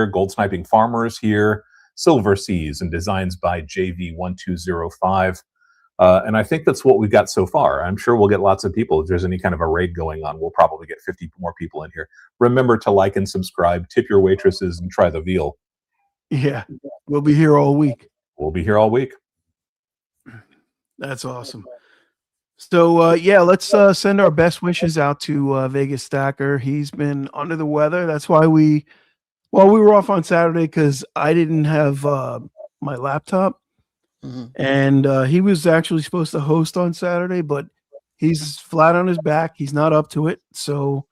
Gold Sniping Farmers here, Silver Seas, and designs by JV1205. And I think that's what we've got so far. I'm sure we'll get lots of people. If there's any kind of a raid going on, we'll probably get 50 more people in here. Remember to like and subscribe, tip your waitresses, and try the veal. Yeah, we'll be here all week. We'll be here all week. That's awesome. So, yeah, let's send our best wishes out to Vegas Stacker. He's been under the weather. That's why we were off on Saturday, because I didn't have my laptop. Mm-hmm. And he was actually supposed to host on Saturday, but he's flat on his back. He's not up to it. So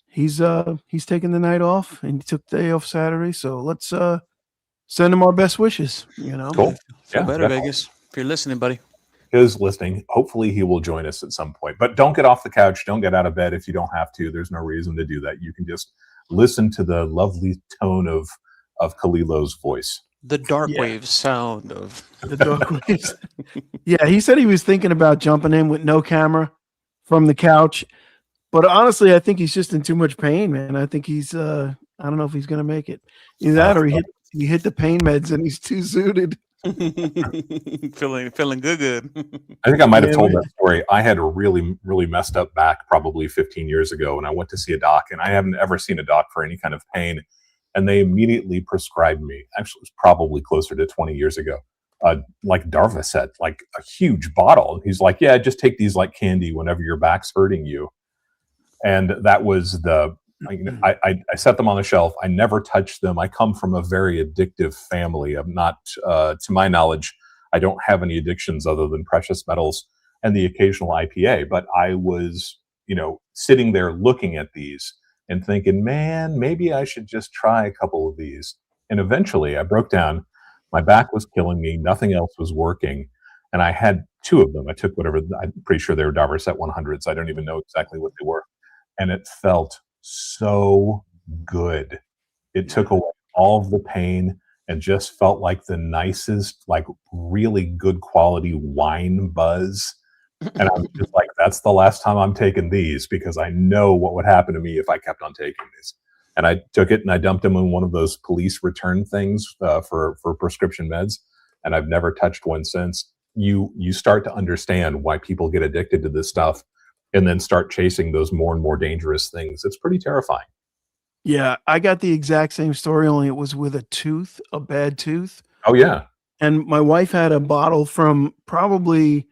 he's taking the night off, and he took the day off Saturday. So let's send him our best wishes, you know. Cool. Feel better, Vegas. If you're listening, buddy. He is listening. Hopefully he will join us at some point. But don't get off the couch. Don't get out of bed if you don't have to. There's no reason to do that. You can just listen to the lovely tone of Kalilo's voice. The dark wave sound of the dark waves. Yeah, he said he was thinking about jumping in with no camera from the couch. But honestly, I think he's just in too much pain, man. I think he's I don't know if he's gonna make it. Either that or he hit the pain meds and he's too zooted. feeling good. I think I might have told that story. I had a really, really messed up back probably 15 years ago, and I went to see a doc, and I haven't ever seen a doc for any kind of pain. And they immediately prescribed me, actually it was probably closer to 20 years ago, like Darvocet, like a huge bottle. He's like, yeah, just take these like candy whenever your back's hurting you. And that was I set them on the shelf. I never touched them. I come from a very addictive family. I'm not, to my knowledge, I don't have any addictions other than precious metals and the occasional IPA. But I was, sitting there looking at these and thinking, man, maybe I should just try a couple of these. And eventually I broke down. My back was killing me. Nothing else was working. And I had two of them. I took whatever, I'm pretty sure they were Darvocet 100s. I don't even know exactly what they were. And it felt so good. It took away all of the pain and just felt like the nicest, like really good quality wine buzz. And I was just like, that's the last time I'm taking these, because I know what would happen to me if I kept on taking these. And I took it and I dumped them in one of those police return things for prescription meds. And I've never touched one since. You start to understand why people get addicted to this stuff and then start chasing those more and more dangerous things. It's pretty terrifying. Yeah, I got the exact same story, only it was with a bad tooth. Oh, yeah. And my wife had a bottle from probably,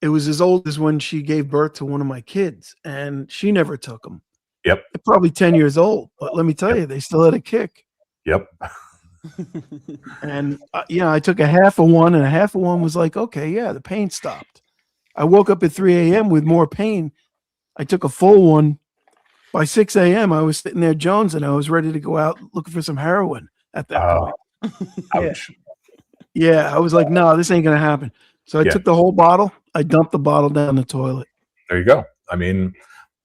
it was as old as when she gave birth to one of my kids, and she never took them. Yep. They're probably 10 years old, but let me tell you, they still had a kick. Yep. And, I took a half of one, and a half of one was like, okay, yeah, the pain stopped. I woke up at 3 a.m. with more pain. I took a full one. By 6 a.m., I was sitting there, Jones, and I was ready to go out looking for some heroin at that point. Ouch. Yeah, I was like, no, this ain't going to happen. So I took the whole bottle. I dumped the bottle down the toilet. There you go. I mean,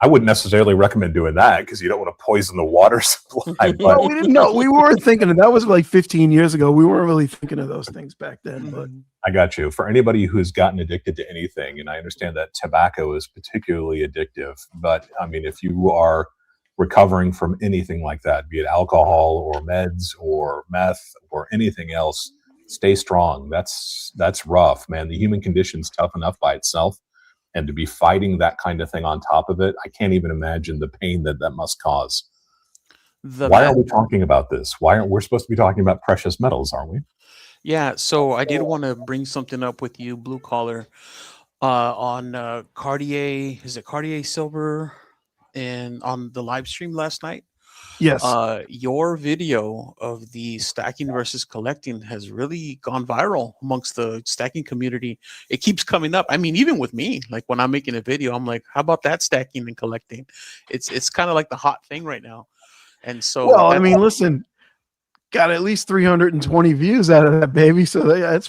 I wouldn't necessarily recommend doing that because you don't want to poison the water supply. But no, we didn't know. We weren't thinking of that. Was like 15 years ago. We weren't really thinking of those things back then. But I got you. For anybody who's gotten addicted to anything, and I understand that tobacco is particularly addictive, but I mean, if you are recovering from anything like that, be it alcohol or meds or meth or anything else, stay strong. That's rough, man. The human condition's tough enough by itself. And to be fighting that kind of thing on top of it, I can't even imagine the pain that must cause. Why are we talking about this? Why aren't we supposed to be talking about precious metals, aren't we? Yeah, so I did want to bring something up with you, Blue Collar, on Cartier. Is it Cartier Silver? And on the live stream last night. Yes. Your video of the stacking versus collecting has really gone viral amongst the stacking community. It keeps coming up. I mean, even with me, like when I'm making a video, I'm like, how about that stacking and collecting? It's kind of like the hot thing right now. And so, well, I mean, listen, got at least 320 views out of that baby. So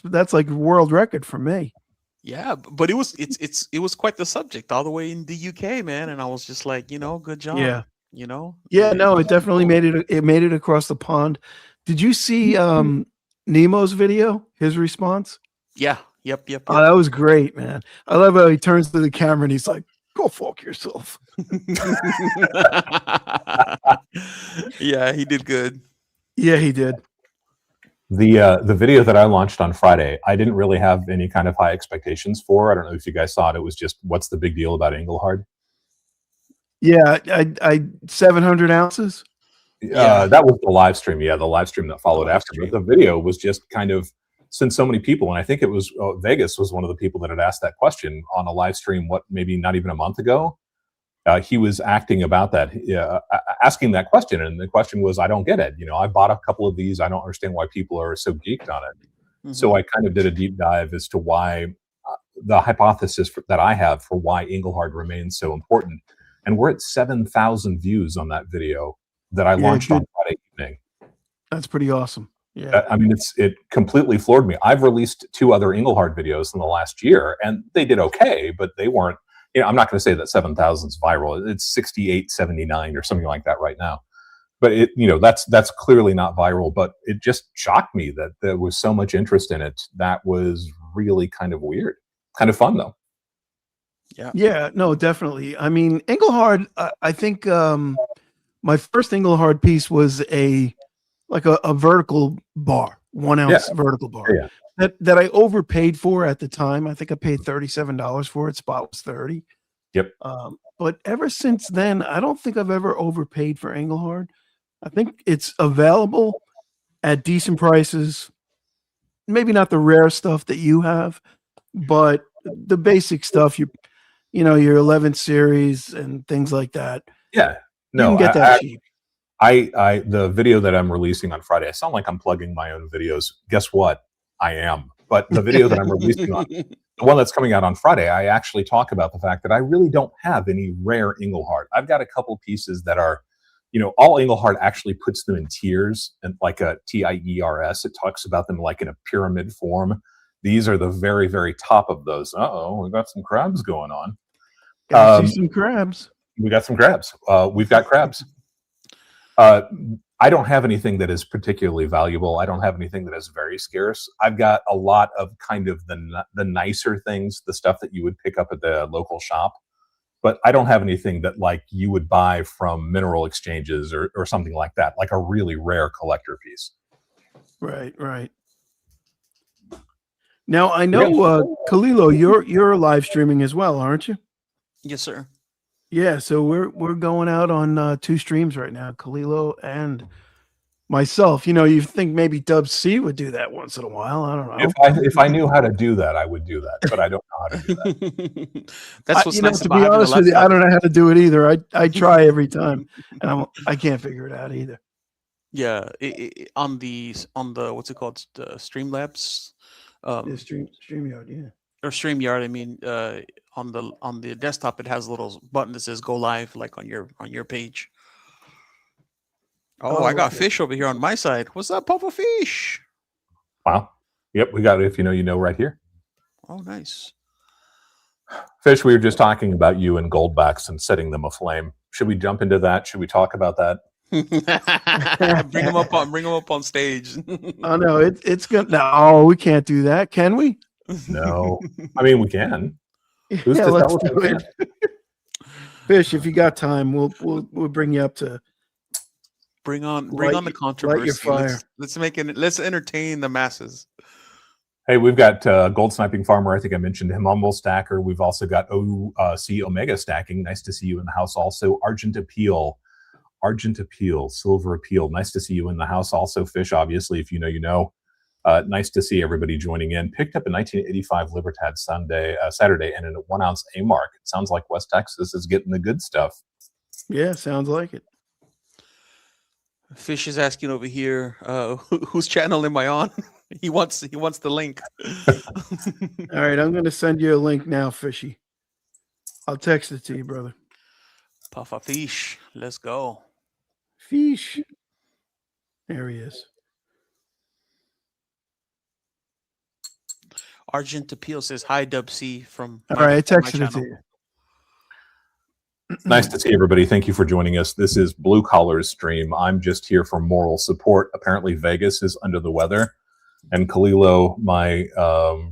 that's like world record for me. Yeah, but it was quite the subject all the way in the UK, man. And I was just like, good job. Yeah. Yeah, no, it definitely made it across the pond. Did you see Nemo's video, his response? Yeah. Yep. Oh, that was great, man. I love how he turns to the camera and he's like, go fuck yourself. Yeah, he did good. Yeah, he did. The video that I launched on Friday, I didn't really have any kind of high expectations for. I don't know if you guys saw it. It was just, what's the big deal about Englehard? Yeah, I 700 ounces. That was the live stream. Yeah, the live stream that followed after. Stream. But the video was just kind of, since so many people, and I think it was Vegas was one of the people that had asked that question on a live stream, what, maybe not even a month ago. He was acting about that, asking that question, and the question was, I don't get it. I bought a couple of these. I don't understand why people are so geeked on it. Mm-hmm. So I kind of did a deep dive as to why the hypothesis that I have for why Englehard remains so important. And we're at 7,000 views on that video that I launched on Friday evening. That's pretty awesome. Yeah, I mean, it completely floored me. I've released 2 other Englehard videos in the last year, and they did okay, but they weren't. I'm not going to say that 7,000 is viral. It's 6879 or something like that right now. But that's clearly not viral. But it just shocked me that there was so much interest in it. That was really kind of weird. Kind of fun though. Yeah, no, definitely. I mean, Englehard. I think my first Englehard piece was a vertical bar, 1 ounce vertical bar. Yeah. That I overpaid for at the time. I think I paid $37 for it. Spot was 30. Yep. But ever since then, I don't think I've ever overpaid for Englehard. I think it's available at decent prices. Maybe not the rare stuff that you have, but the basic stuff. Your 11th series and things like that. Yeah. No, you can get that cheap. The video that I'm releasing on Friday, I sound like I'm plugging my own videos. Guess what? I am. But the video that I'm releasing on, the one that's coming out on Friday, I actually talk about the fact that I really don't have any rare Englehard. I've got a couple pieces that are, all Englehard actually puts them in tiers, and like a TIERS. It talks about them like in a pyramid form. These are the very, very top of those. We got some crabs going on. See some crabs. We got some crabs. We've got crabs. I don't have anything that is particularly valuable. I don't have anything that is very scarce. I've got a lot of kind of the nicer things, the stuff that you would pick up at the local shop. But I don't have anything that like you would buy from mineral exchanges or something like that, like a really rare collector piece. Right. Now I know, Kalilo, you're live streaming as well, aren't you? Yes, sir. Yeah, so we're going out on 2 streams right now, Kalilo and myself. You think maybe Dub C would do that once in a while. I don't know. If I knew how to do that, I would do that, but I don't know how to do that. That's what's nice to about be honest with you, I don't know how to do it either. I try every time, and I can't figure it out either. Yeah, on the what's it called, the Streamlabs, StreamYard, yeah, or StreamYard. I mean, on the desktop, it has a little button that says "Go Live," like on your page. Oh, I got fish over here on my side. What's up, Papa Fish? Wow. Yep, we got it. If you know, right here. Oh, nice. Fish, we were just talking about you and Goldbacks and setting them aflame. Should we jump into that? Should we talk about that? Bring them up on stage. Oh no, it's good. No, we can't do that, can we? No, I mean we can. Who's yeah, to let's tell do it. Fish, if you got time, we'll bring you up to bring on the controversy. Light your fire. Let's entertain the masses. Hey, we've got Gold Sniping Farmer. I think I mentioned him. Humble Stacker. We've also got OC Omega Stacking. Nice to see you in the house. Also, Argent Appeal, Silver Appeal. Nice to see you in the house. Also, Fish, obviously, if you know, you know. Nice to see everybody joining in. Picked up a 1985 Libertad Saturday and a 1 ounce A-Mark. It sounds like West Texas is getting the good stuff. Yeah, sounds like it. Fish is asking over here, whose channel am I on? He wants the link. All right, I'm going to send you a link now, Fishy. I'll text it to you, brother. Puffa Fish, let's go. Fish. There he is. Argent Appeal says, hi, Dub C from All right, I texted it to you. Nice to see everybody. Thank you for joining us. This is Blue Collar's stream. I'm just here for moral support. Apparently Vegas is under the weather. And Kalilo, my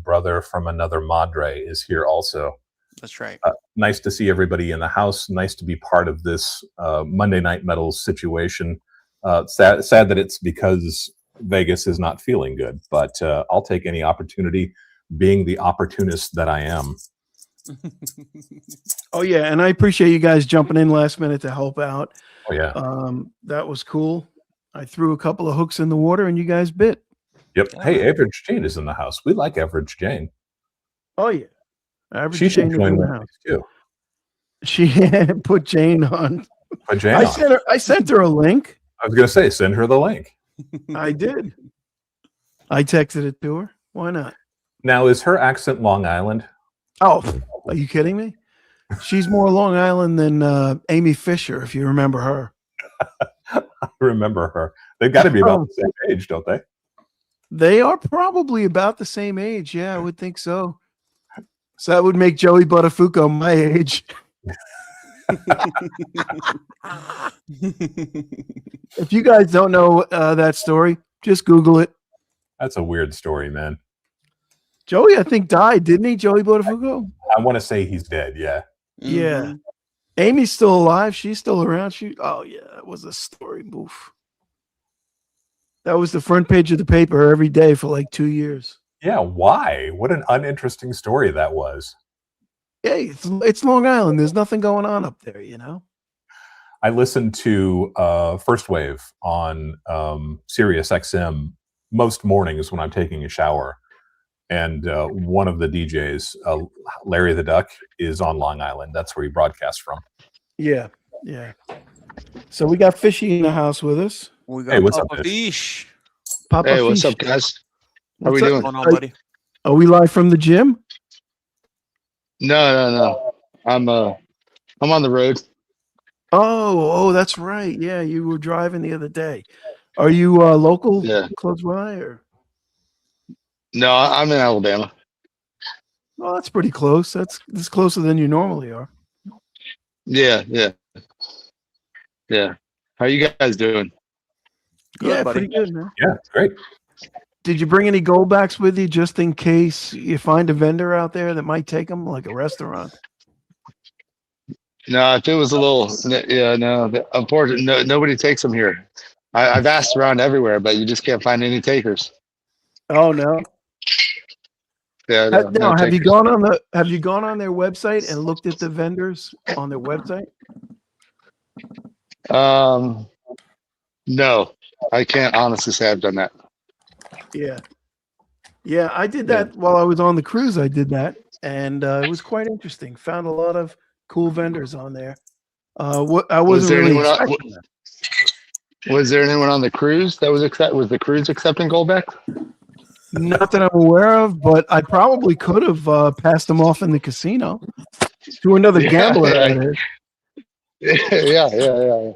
brother from another Madre, is here also. That's right. Nice to see everybody in the house. Nice to be part of this Monday Night Metals situation. Sad that it's because Vegas is not feeling good, but I'll take any opportunity, being the opportunist that I am. Oh yeah, and I appreciate you guys jumping in last minute to help out. Oh yeah. That was cool. I threw a couple of hooks in the water and you guys bit. Yep. Hey, Average Jane is in the house. We like Average Jane. Oh yeah. Average She should Jane is join in the the house. house too. She put Jane on. Put Jane I on. sent her a link. I was going to say, send her the link. I did. I texted it to her. Why not? Now, is her accent Long Island? Oh, are you kidding me? She's more Long Island than Amy Fisher, if you remember her. I remember her. They've got to be about the same age, don't they? They are probably about the same age. Yeah, I would think so. So that would make Joey Buttafuoco my age. If you guys don't know that story, just Google it. That's a weird story, man. Joey, I think, died, didn't he? Joey Buttafuoco? I want to say he's dead, yeah. Yeah. Amy's still alive. She's still around. Oh, yeah, that was a story. Oof. That was the front page of the paper every day for like 2 years. Yeah, why? What an uninteresting story that was. Hey, it's Long Island. There's nothing going on up there, you know? I listened to First Wave on Sirius XM most mornings when I'm taking a shower. And one of the DJs, Larry the Duck, is on Long Island. That's where he broadcasts from. Yeah, yeah. So we got Fishy in the house with us. We got Hey, what's up, Papa Fish. Papa Hey, what's Fish. up, guys? How What's we up? doing? What's going on, buddy? Are we live from the gym? No. I'm on the road. Oh, that's right. Yeah, you were driving the other day. Are you local? Yeah. Close by, or? No, I'm in Alabama. Oh, that's pretty close. That's closer than you normally are. Yeah. How you guys doing? Good, Yeah, buddy. pretty good, man. Yeah, great. Did you bring any Goldbacks with you just in case you find a vendor out there that might take them, like a restaurant? No, if it was a little, no. Unfortunately, nobody takes them here. I've asked around everywhere, but you just can't find any takers. Oh no. Yeah, Now, have you takers. gone on their website and looked at the vendors on their website? No, I can't honestly say I've done that. Yeah, I did that while I was on the cruise. I did that, and it was quite interesting. Found a lot of cool vendors on there. I wasn't really expecting that. Was there anyone on the cruise that was was the cruise accepting Goldback? Not that I'm aware of, but I probably could have passed them off in the casino to another gambler. That is. Yeah.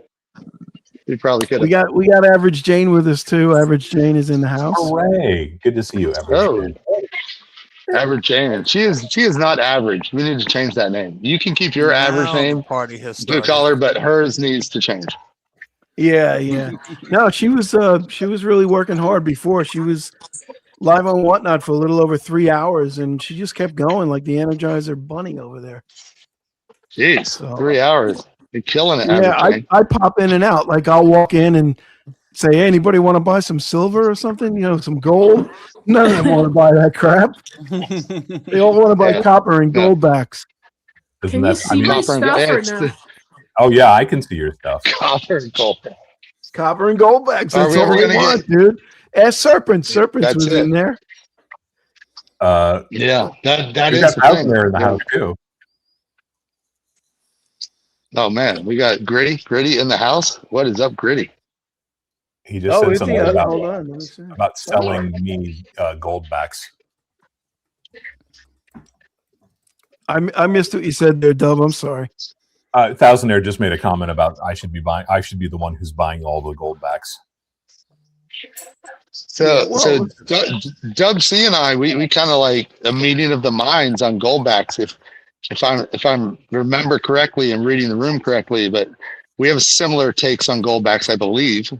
You probably could have. We got Average Jane with us too. Average Jane is in the house. Hooray. Good to see you, Average. Average Jane. She is not average. We need to change that name. You can keep your average Now the name, party has blue started. collar, but hers needs to change. Yeah. No, she was really working hard before. She was live on Whatnot for a little over 3 hours, and she just kept going like the Energizer Bunny over there. Jeez, So- 3 hours. You're killing it, Yeah, Average Jane. I pop in and out. Like I'll walk in and say, hey, anybody want to buy some silver or something? You know, some gold. None of them want to buy that crap. They all want to buy Yeah. copper and Yeah. Goldbacks. Can you see my Copper and stuff or gold. no? Oh, yeah, I can see your stuff. Copper and gold. Copper and Goldbacks. Are That's we all ever we gonna want, dude. Ask Serpents. Serpents That's was it. in there. Yeah, that We is got the Thousand thing. there in the Yeah. house, too. Oh man, we got Gritty in the house. What is up, Gritty? He just said is something he? Hold about, on. Let me see. about selling me Goldbacks. I missed what you said there, Dub. I'm sorry. Thousandaire just made a comment about I should be the one who's buying all the Goldbacks. So, Well, so Dub C and I, we kind of like a meeting of the minds on Goldbacks. If I'm remember correctly and reading the room correctly, but we have similar takes on Goldbacks, I believe.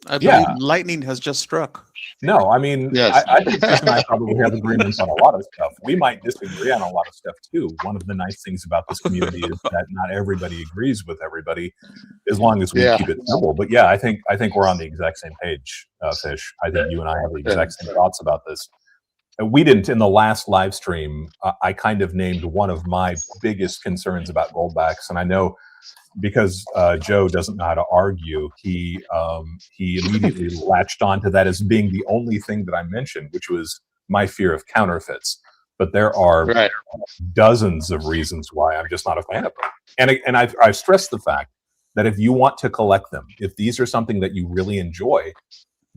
I Yeah. believe lightning has just struck. No, I mean, Yes. I think Chris and I probably have agreements on a lot of stuff. We might disagree on a lot of stuff too. One of the nice things about this community is that not everybody agrees with everybody, as long as we Yeah. keep it simple. But yeah, I think we're on the exact same page, Fish. I think you and I have the exact same thoughts about this. We didn't in the last live stream. I kind of named one of my biggest concerns about Goldbacks, and I know because Joe doesn't know how to argue, he immediately latched onto that as being the only thing that I mentioned, which was my fear of counterfeits. But there are Right. dozens of reasons why I'm just not a fan of them. And I've stressed the fact that if you want to collect them, if these are something that you really enjoy,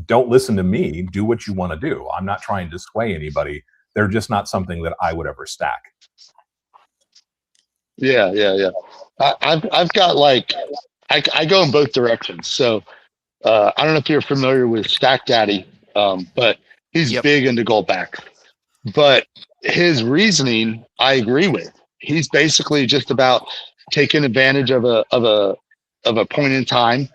don't listen to me. Do what you want to do. I'm not trying to sway anybody. They're just not something that I would ever stack. Yeah. I've got like I go in both directions. So I don't know if you're familiar with Stack Daddy, but he's Yep. big into Goldback. But his reasoning, I agree with. He's basically just about taking advantage of a point in time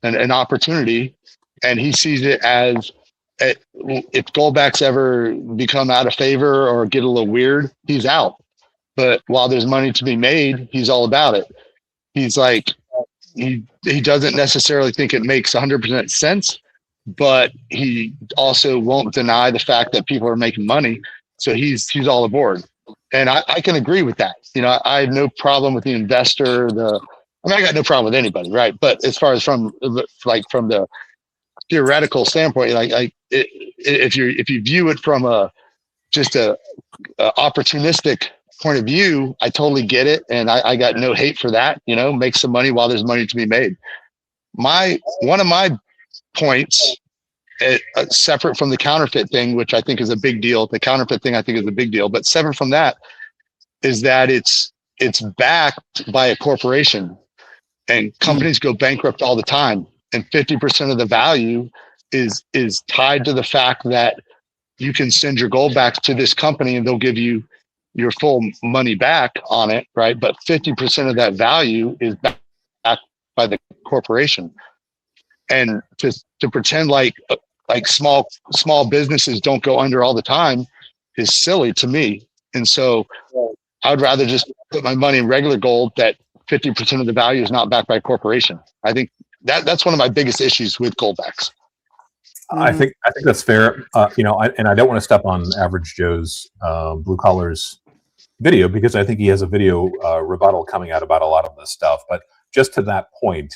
and an opportunity, and he sees it as if Goldbacks ever become out of favor or get a little weird, he's out. But while there's money to be made, he's all about it. He's like, he doesn't necessarily think it makes 100% sense, but he also won't deny the fact that people are making money. So he's all aboard. And I can agree with that. You know, I have no problem with the investor. I got no problem with anybody, right? But as far as from the theoretical standpoint, if you view it from a opportunistic point of view, I totally get it, and I got no hate for that. You know, make some money while there's money to be made. One of my points, separate from the counterfeit thing, which I think is a big deal. The counterfeit thing I think is a big deal, but separate from that is that it's backed by a corporation, and companies go bankrupt all the time, and 50% of the value is tied to the fact that you can send your Goldbacks to this company and they'll give you your full money back on it, right? But 50% of that value is backed by the corporation. And to pretend like small businesses don't go under all the time is silly to me. And so I would rather just put my money in regular gold that 50% of the value is not backed by a corporation. I think that's one of my biggest issues with Goldbacks. I think that's fair. You know, and I don't want to step on Average Joe's Blue Collar's video, because I think he has a video rebuttal coming out about a lot of this stuff. But just to that point,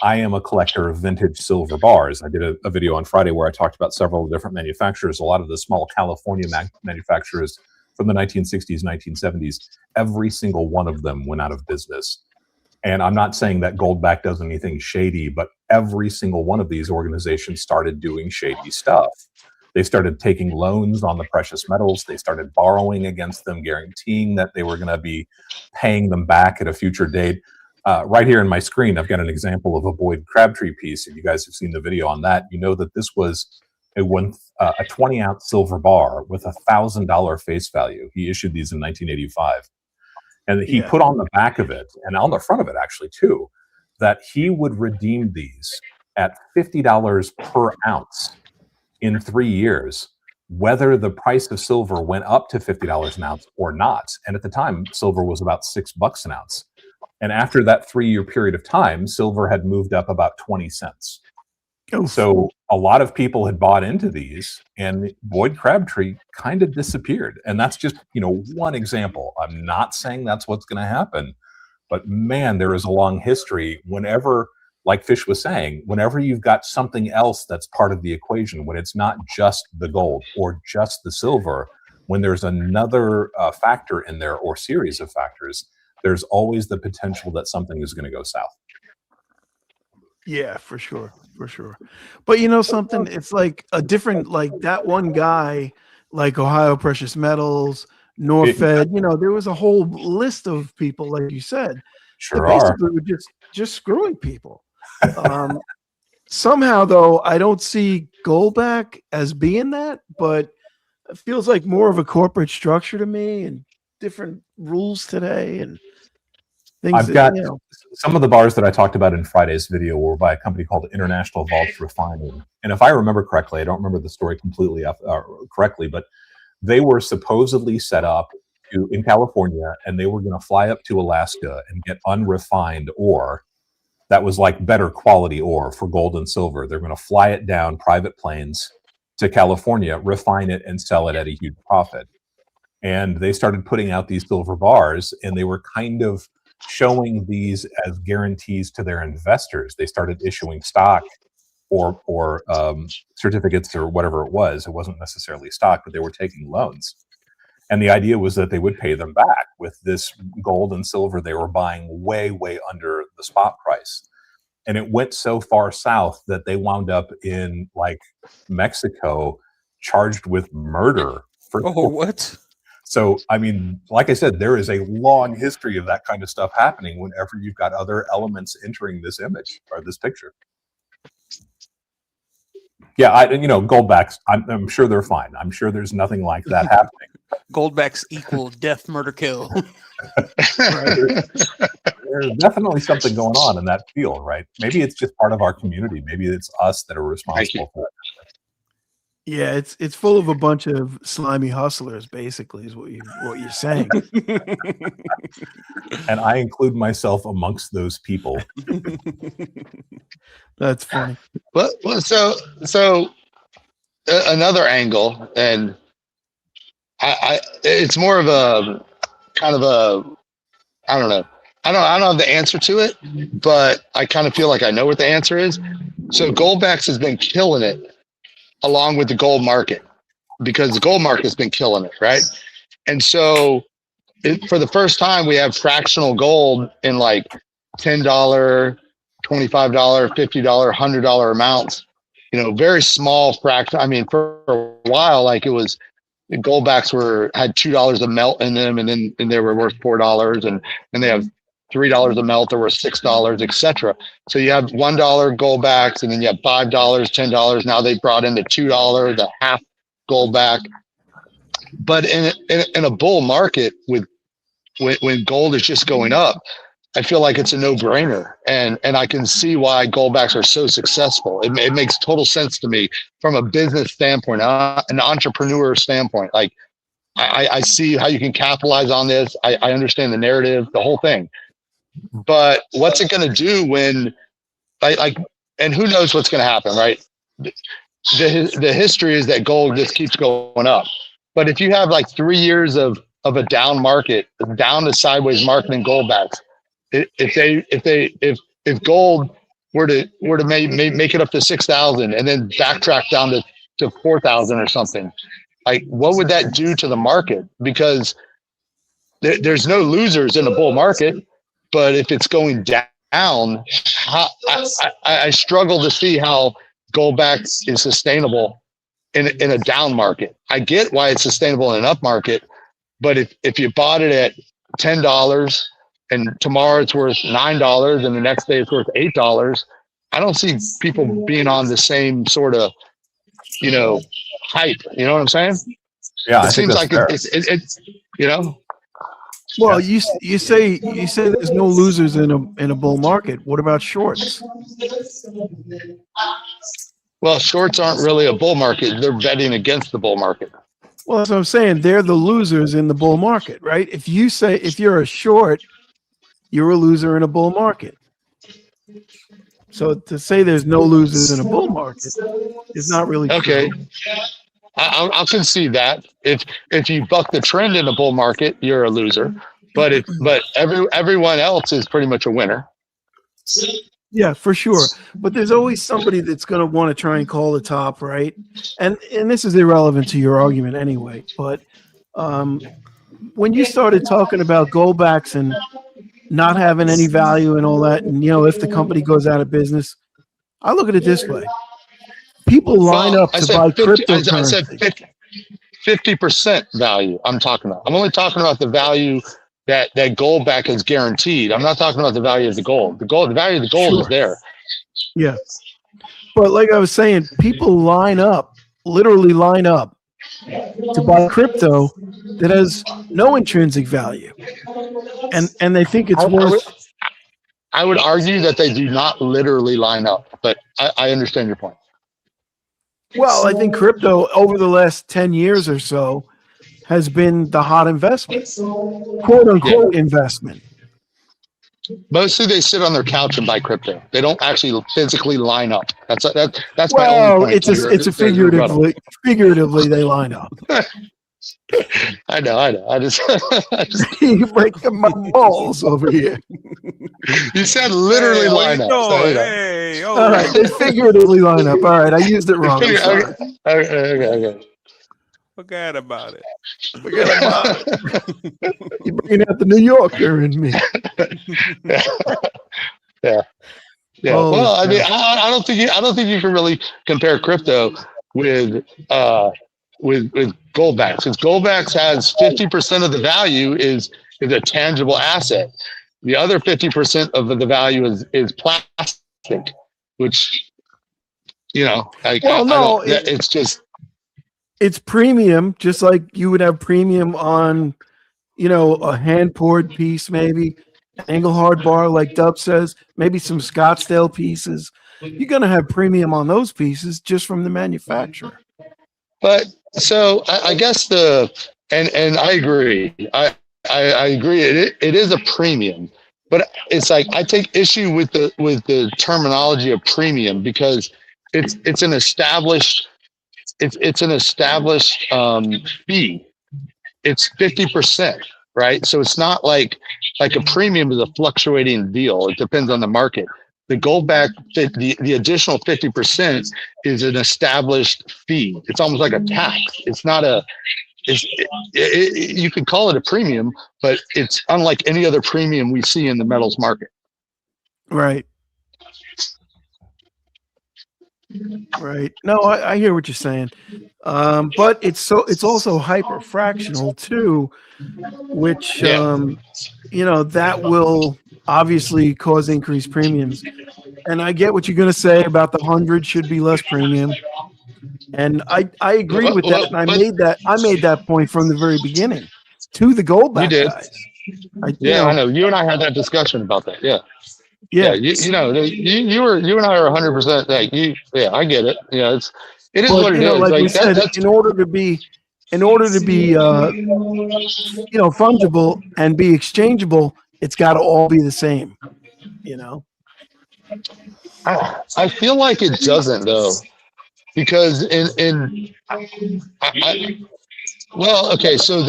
I am a collector of vintage silver bars. I did a video on Friday where I talked about several different manufacturers, a lot of the small California manufacturers from the 1960s, 1970s. Every single one of them went out of business. And I'm not saying that Goldback does anything shady, but every single one of these organizations started doing shady stuff. They started taking loans on the precious metals. They started borrowing against them, guaranteeing that they were going to be paying them back at a future date. Right here in my screen, I've got an example of a Boyd Crabtree piece. If you guys have seen the video on that, you know that this was a 20-ounce silver bar with $1,000 face value. He issued these in 1985. And he put on the back of it, and on the front of it actually too, that he would redeem these at $50 per ounce in 3 years, whether the price of silver went up to $50 an ounce or not. And at the time, silver was about $6 an ounce. And after that 3-year period of time, silver had moved up about 20 cents. So a lot of people had bought into these, and Boyd Crabtree kind of disappeared. And that's just, one example. I'm not saying that's what's going to happen, but man, there is a long history. Whenever, like Fish was saying, whenever you've got something else that's part of the equation, when it's not just the gold or just the silver, when there's another factor in there or series of factors, there's always the potential that something is going to go south. Yeah, for sure. But you know something, it's like a different, like that one guy, like Ohio Precious Metals, Norfed, there was a whole list of people, like you said, Sure that basically were just screwing people. Somehow, though, I don't see Goldback as being that, but it feels like more of a corporate structure to me and different rules today. And things. I've got you know, some of the bars that I talked about in Friday's video were by a company called International Vaults Refining. And if I remember correctly, I don't remember the story completely correctly, but they were supposedly set up in California, and they were going to fly up to Alaska and get unrefined ore that was like better quality ore for gold and silver. They're going to fly it down private planes to California, refine it, and sell it at a huge profit. And they started putting out these silver bars, and they were kind of showing these as guarantees to their investors. They started issuing stock or certificates or whatever it was. It wasn't necessarily stock, but they were taking loans. And the idea was that they would pay them back with this gold and silver they were buying way, way under the spot price. And it went so far south that they wound up in like Mexico charged with murder. What? So, I mean, like I said, there is a long history of that kind of stuff happening whenever you've got other elements entering this image or this picture. Yeah, Goldbacks, I'm sure they're fine. I'm sure there's nothing like that happening. Goldbacks equal death, murder, kill. There's definitely something going on in that field, right? Maybe it's just part of our community. Maybe it's us that are responsible for it. yeah, it's full of a bunch of slimy hustlers. Basically, is what you're saying. And I include myself amongst those people. That's funny. Well, so another angle, and I it's more of a kind of a, I don't know. I don't have the answer to it, but I kind of feel like I know what the answer is. So Goldbacks has been killing it along with the gold market, because the gold market has been killing it, right? And so for the first time, we have fractional gold in like $10, $25, $50, $100 amounts, very small fraction. I mean, for a while, like it was, Goldbacks had $2 a melt in them, and they were worth $4, and they have $3 a melt that were $6, etc. So you have $1 Goldbacks, and then you have $5, $10. Now they brought in the $2, the half Goldback. But in a bull market, when gold is just going up, I feel like it's a no-brainer, and I can see why Goldbacks are so successful. It makes total sense to me from a business standpoint, an entrepreneur standpoint. Like I see how you can capitalize on this. I understand the narrative, the whole thing. But what's it going to do when, and who knows what's going to happen, right? The history is that gold just keeps going up. But if you have like 3 years of a down market, down to sideways market in Goldbacks, if gold were to make it up to 6,000 and then backtrack down to 4,000 or something, like what would that do to the market? Because there's no losers in a bull market. But if it's going down, I struggle to see how Goldbacks is sustainable in a down market. I get why it's sustainable in an up market, but if you bought it at $10 and tomorrow it's worth $9 and the next day it's worth $8, I don't see people being on the same sort of hype. You know what I'm saying? Yeah, it seems like it's Well, you say there's no losers in a bull market. What about shorts? Well, shorts aren't really a bull market. They're betting against the bull market. Well, that's what I'm saying. They're the losers in the bull market, right? If you're a short, you're a loser in a bull market. So to say there's no losers in a bull market is not really okay. true. I'll concede that. If you buck the trend in the bull market, you're a loser. But everyone else is pretty much a winner. Yeah, for sure. But there's always somebody that's going to want to try and call the top, right? And this is irrelevant to your argument anyway. But when you started talking about Goldbacks and not having any value and all that, and if the company goes out of business, I look at it this way. People line up to buy cryptocurrency. I said 50% value I'm talking about. I'm only talking about the value that Goldback is guaranteed. I'm not talking about the value of the gold. The value of the gold is there. Yeah. But like I was saying, people literally line up to buy crypto that has no intrinsic value. And they think it's worth I would argue that they do not literally line up, but I understand your point. Well, I think crypto over the last 10 years or so has been the hot investment, quote unquote investment. Mostly they sit on their couch and buy crypto. They don't actually physically line up. That's my Well, only point. it's a figuratively they line up. I know. I just You're breaking my balls over here. you said literally line up. So, you know. Hey, oh, All right, they figuratively line up. All right, I used it wrong. I'm sorry. Okay. forget about it. Forget about it. You're bringing out the New Yorker in me. Yeah. Oh, Well, I mean, I don't think you can really compare crypto with Goldbacks, because Goldbacks has 50% of the value is a tangible asset. The other 50% of the value is plastic, which it's premium, just like you would have premium on, a hand poured piece, maybe Englehard bar, like Dub says, maybe some Scottsdale pieces. You're going to have premium on those pieces just from the manufacturer. But so I guess and I agree. I agree. It is a premium, but it's like I take issue with the terminology of premium, because it's an established fee. It's 50%, right? So it's not like a premium is a fluctuating deal. It depends on the market. The Goldback, the additional 50% is an established fee. It's almost like a tax. It's not you could call it a premium, but it's unlike any other premium we see in the metals market. Right. Right. No, I hear what you're saying. But it's also hyper fractional too, which that will obviously cause increased premiums. And I get what you're going to say about the 100 should be less premium. And I agree with that. And I made that point from the very beginning to the Goldback guys. I know. You and I had that discussion about that. Yeah. Yeah, you and I are 100% like you. Yeah, I get it. Yeah, it is what it is. Like we said, in order to be fungible and be exchangeable, it's got to all be the same. I feel like it doesn't though, because so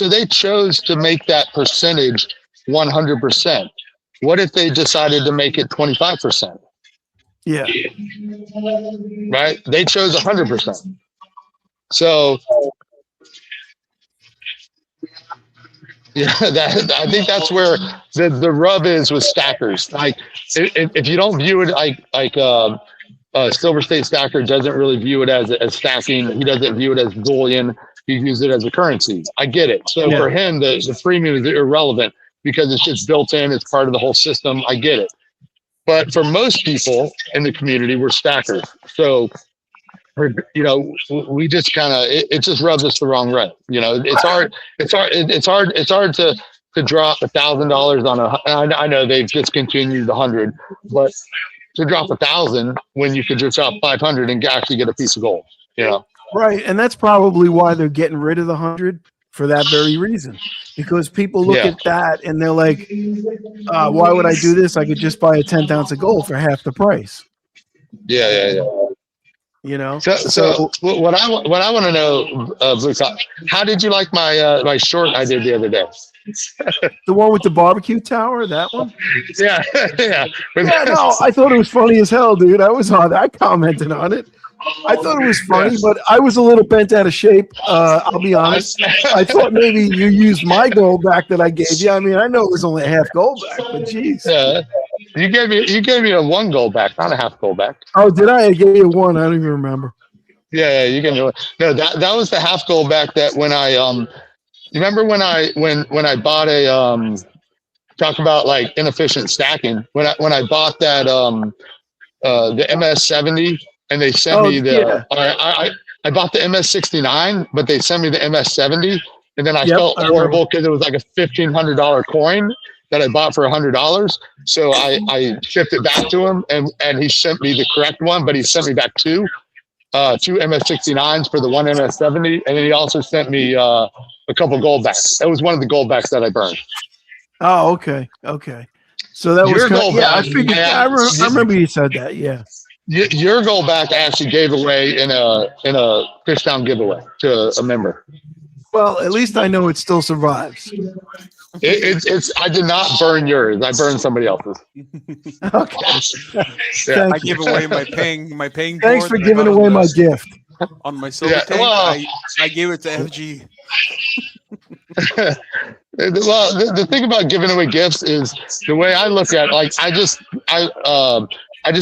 they chose to make that percentage 100%. What if they decided to make it 25%? Yeah. Right? They chose 100%. So, I think that's where the rub is with stackers. Like, if you don't view it like Silver State Stacker doesn't really view it as stacking. He doesn't view it as bullion. He views it as a currency. I get it. So for him, the premium is irrelevant, because it's just built in. It's part of the whole system. I get it. But for most people in the community, we're stackers. So, we just kind of, it just rubs us the wrong way. It's hard to drop $1,000 on I know they've discontinued the 100, but to drop 1,000 when you could just drop 500 and actually get a piece of gold, Right. And that's probably why they're getting rid of the 100, for that very reason. Because people look at that and they're like, why would I do this? I could just buy a 10th ounce of gold for half the price. Yeah. So what I want to know, Blue Top, how did you like my short I did the other day? The one with the barbecue tower, that one? Yeah. No, I thought it was funny as hell, dude. I commented on it. I thought it was funny, but I was a little bent out of shape. I'll be honest. I thought maybe you used my Goldback that I gave you. I mean, I know it was only a half Goldback, but geez. Yeah. You gave me a 1 Goldback, not a half Goldback. Oh, did I? I gave you 1. I don't even remember. Yeah, you gave me 1. No, that was the half Goldback that when I remember when I bought a talk about like inefficient stacking, when I bought that the MS-70. And they sent me I bought the MS-69, but they sent me the MS-70, and then I felt horrible because it was like a $1,500 coin, that I bought for $100. So I shipped it back to him, and he sent me the correct one, but he sent me back two MS69s for the one MS70, and then he also sent me a couple Goldbacks. That was one of the Goldbacks that I burned. Oh, okay. So that Your was kind of, yeah. I Goldback, figured. I remember you said that. Yeah. Your Goldback I actually gave away in a fish down giveaway to a member. Well, at least I know it still survives. It's I did not burn yours. I burned somebody else's. Okay. Yeah. I give away my paying. Thanks board for that I giving got away on my the- gift. on my silver Yeah, tank. well- I gave it to FG. Well, the thing about giving away gifts is the way I look at it, like I just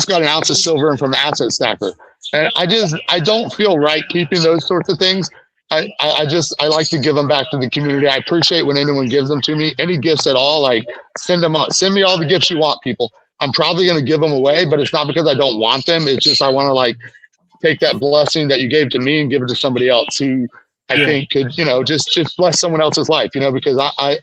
got an ounce of silver from an asset stacker, and I don't feel right keeping those sorts of things. I like to give them back to the community. I appreciate when anyone gives them to me. Any gifts at all, like send them out. Send me all the gifts you want, people. I'm probably going to give them away, but it's not because I don't want them. It's just I want to like take that blessing that you gave to me and give it to somebody else who I think could, just bless someone else's life, because I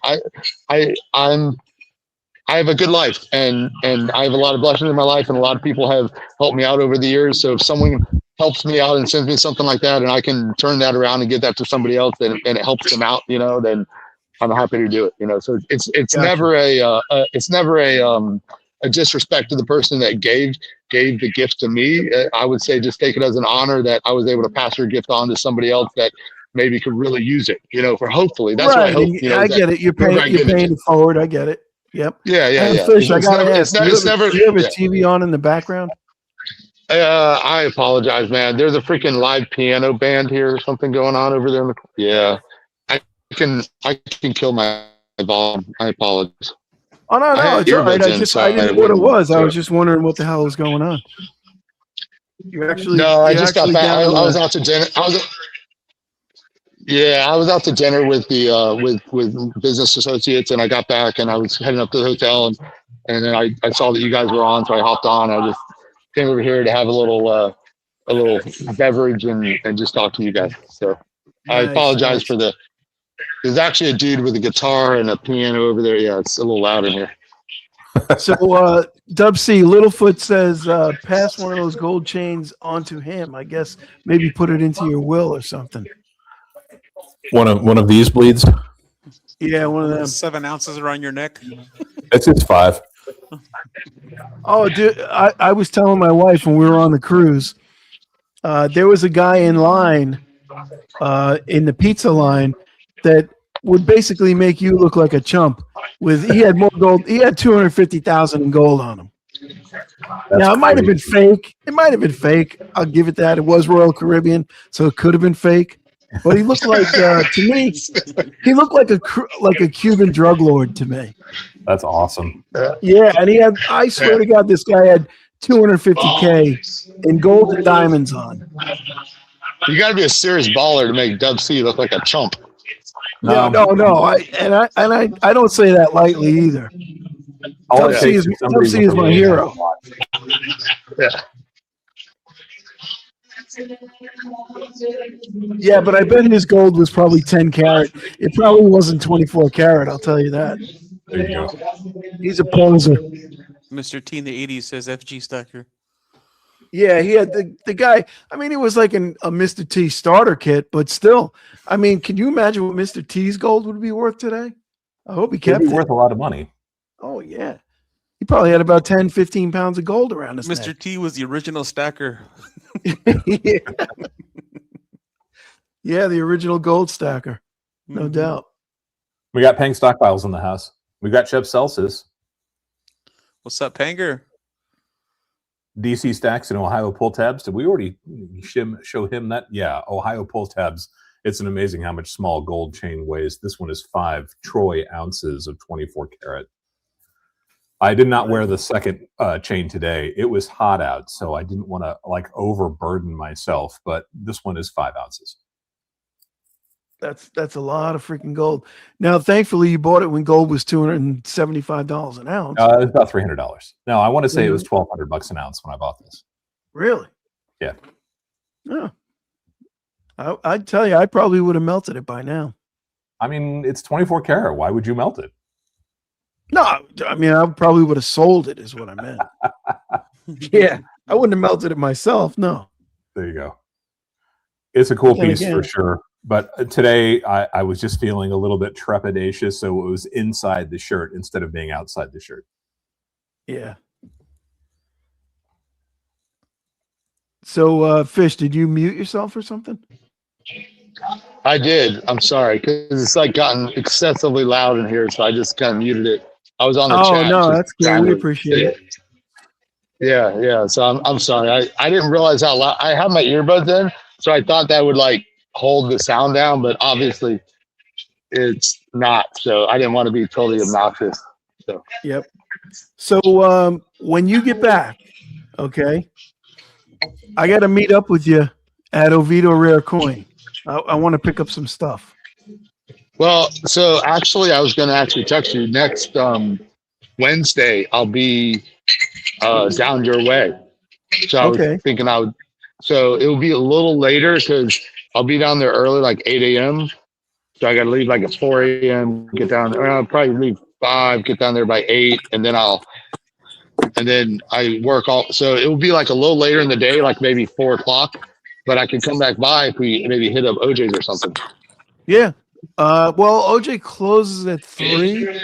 have a good life and I have a lot of blessings in my life, and a lot of people have helped me out over the years. So if someone helps me out and sends me something like that, and I can turn that around and give that to somebody else, and it helps them out, then I'm happy to do it. So it's never a disrespect to the person that gave the gift to me. I would say just take it as an honor that I was able to pass your gift on to somebody else that maybe could really use it, for hopefully. That's what I hope. I get it. You're paying it forward. I get it. Yep. Yeah. Fish, I gotta ask. Do you have a yeah. TV on in the background? I apologize, man. There's a freaking live piano band here or something going on over there. Yeah. I can kill my volume. I apologize. Oh no, it's all right. I didn't know what it was. I was just wondering what the hell was going on. You actually I just got back. I was out to dinner. I was out to dinner with the with business associates, and I got back and I was heading up to the hotel, and then I saw that you guys were on, so I hopped on. I just came over here to have a little beverage and just talk to you guys. So I apologize for the. There's actually a dude with a guitar and a piano over there. Yeah, it's a little loud in here. So Dub C Littlefoot says pass one of those gold chains onto him. I guess maybe put it into your will or something. One of these bleeds. Yeah, one of them. 7 ounces around your neck. It's 5. Oh, dude, I was telling my wife when we were on the cruise, there was a guy in line, in the pizza line, that would basically make you look like a chump. He had more gold. He had 250,000 in gold on him. Now it might have been fake. I'll give it that. It was Royal Caribbean, so it could have been fake. But he looked like, to me, he looked like a Cuban drug lord to me. That's awesome. Yeah, and I swear to God, this guy had 250K in gold and diamonds on. You got to be a serious baller to make Dub C look like a chump. No. I don't say that lightly either. Dub C is my hero. Yeah. Yeah, but I bet his gold was probably 10 karat. It probably wasn't 24 karat. I'll tell you that. There you go. He's a poser. Mr. T in the 80s says FG Stacker. Yeah, he had the guy. I mean, he was like a Mr. T starter kit, but still. I mean, can you imagine what Mr. T's gold would be worth today? I hope he kept It'd be it. worth a lot of money. Oh, yeah. He probably had about 10, 15 pounds of gold around his Mr. neck. T was the original stacker. Yeah. Yeah, the original gold stacker. No doubt. We got Pang stockpiles in the house. We got Chip Celsius. What's up, Panger? DC stacks and Ohio pull tabs. Did we already show him that? Yeah, Ohio pull tabs. It's an amazing how much small gold chain weighs. This one is 5 troy ounces of 24 karat. I did not wear the second chain today. It was hot out, so I didn't want to like overburden myself. But this one is 5 ounces. That's a lot of freaking gold. Now, thankfully, you bought it when gold was $275 an ounce. It was about $300. No, I want to say it was $1,200 an ounce when I bought this. Really? Yeah. Yeah. I'd tell you, I probably would have melted it by now. I mean, it's 24 karat. Why would you melt it? No, I mean, I probably would have sold it, is what I meant. Yeah, I wouldn't have melted it myself. No. There you go. It's a cool Then piece for again- sure. But today I was just feeling a little bit trepidatious, so it was inside the shirt instead of being outside the shirt. Yeah. So, Fish, did you mute yourself or something? I did. I'm sorry because it's like gotten excessively loud in here, so I just kind of muted it. I was on the Oh, chat. no, just that's good. trying We to- appreciate it. Yeah. So I'm sorry. I didn't realize how loud. I have my earbuds in, so I thought that would like hold the sound down, but obviously it's not. So I didn't want to be totally obnoxious. Yep. So, when you get back, okay, I got to meet up with you at Oviedo Rare Coin. I want to pick up some stuff. Well, so actually, I was going to actually text you next Wednesday. I'll be down your way. So I Okay. was thinking I would. So it will be a little later because I'll be down there early, like 8 a.m. So I got to leave like at 4 a.m. Get down there. I'll probably leave 5, get down there by 8, and then I work all. So it will be like a little later in the day, like maybe 4 o'clock. But I can come back by if we maybe hit up OJ's or something. Yeah. Well, OJ closes at 3.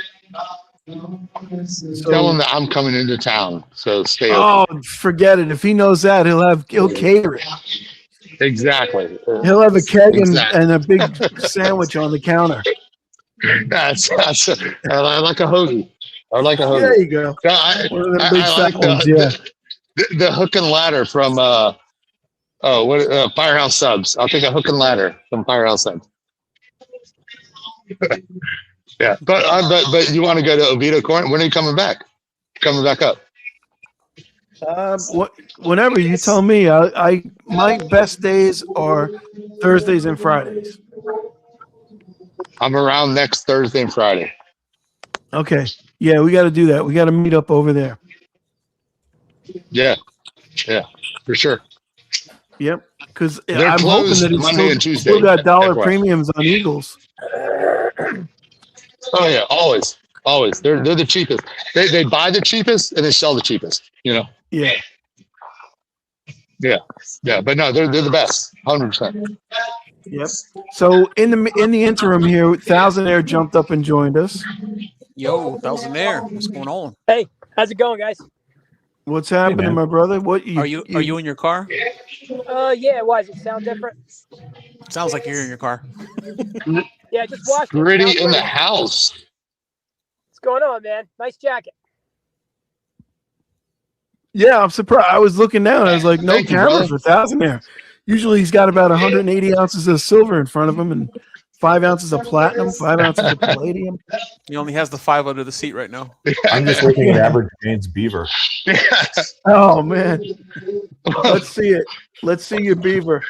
Tell him that I'm coming into town. So stay open. Oh, forget it. If he knows that, he'll cater it. Exactly. He'll have a keg Exactly. and a big sandwich on the counter. That's I like a hoagie. I like a hoagie. There you go. No, I One of them big like fat ones, yeah. the hook and ladder from Firehouse Subs. I'll take a hook and ladder from Firehouse Subs. Yeah, but you want to go to Oviedo Corn? When are you coming back? Coming back up? Whenever you tell me. My best days are Thursdays and Fridays. I'm around next Thursday and Friday. Okay. Yeah, we got to do that. We got to meet up over there. Yeah, for sure. Yep. Because They're I'm hoping closed that it's Monday and Tuesday. still got dollar FYI. premiums on Eagles. Oh yeah, always. They're the cheapest. They buy the cheapest and they sell the cheapest. You know. Yeah. Yeah. But no, they're the best. 100%. Yep. So in the interim here, Thousand Air jumped up and joined us. Yo, Thousand Air, what's going on? Hey, how's it going, guys? What's happening, man. my brother? What Are you in your car? Yeah, why does it sound different? Sounds like you're in your car. Yeah, just washed it. Gritty Sounds in the great. house. What's going on, man? Nice jacket. Yeah, I'm surprised. I was looking down. I was like, no Thank you, cameras brother. for Thousand Air. Usually he's got about 180 ounces of silver in front of him and 5 ounces of platinum, 5 ounces of palladium. He only has the 5 under the seat right now. I'm just looking at average Jane's beaver. Oh man, let's see it. Let's see your beaver.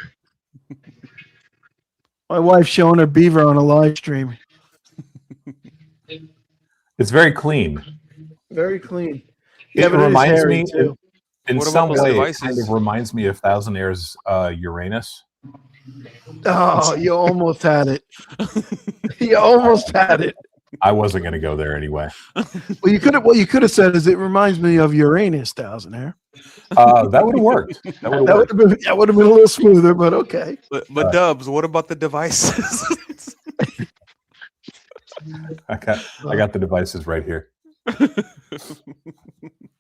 My wife's showing her beaver on a live stream. It's very clean. Very clean. It but is reminds hairy, me too. in What some about those way. It devices? kind of reminds me of Thousand Air's Uranus. Oh, you almost had it. You almost had it. I wasn't going to go there anyway. Well, you could have said is it reminds me of Uranus, Thousand Air. That would have worked. That would have worked. That would have been a little smoother, but okay. But Dubs, what about the devices? I got the devices right here.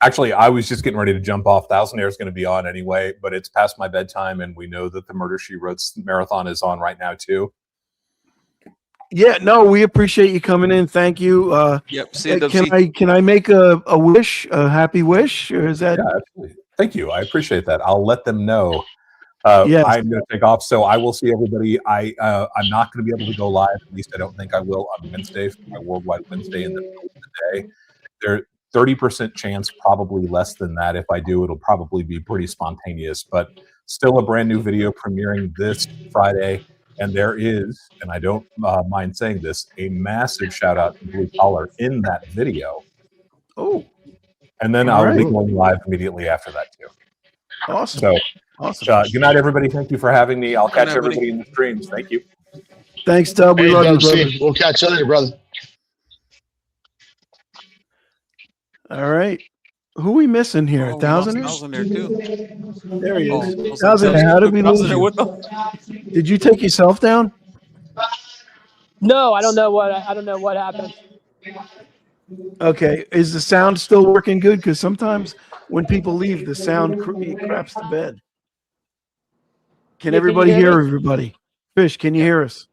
Actually, I was just getting ready to jump off. Thousand Air is going to be on anyway, but it's past my bedtime, and we know that the Murder She Wrote marathon is on right now too. Yeah, no, we appreciate you coming in. Thank you. Yep. See you, Can I make a wish, a happy wish, or is that? Yeah, absolutely. Thank you. I appreciate that. I'll let them know. Yes. I'm going to take off, so I will see everybody. I'm not going to be able to go live. At least I don't think I will on Wednesday for my Worldwide Wednesday in the middle of the day. There's 30% chance, probably less than that. If I do, it'll probably be pretty spontaneous. But still, a brand new video premiering this Friday. And there is, and I don't mind saying this, a massive shout out to Blue Collar in that video. Oh, And then All I'll be right. going live immediately after that too. awesome. So Awesome. good night, everybody. Thank you for having me. I'll catch night, buddy. everybody in the streams. Thank you. Thanks, Dub. We Hey, love you, Dub, see brother. you. We'll catch you later, brother. All right. Who we missing here? Oh, we lost Thousandaire? Thousand there too. There he Oh, is. I was Thousandaire, how did we lose Thousand there you? with them? Did you take yourself down? No, I don't know what happened. Okay. Is the sound still working good? Because sometimes when people leave, the sound craps the bed. Can Yeah, everybody can you hear hear me? everybody? Fish, can you hear us?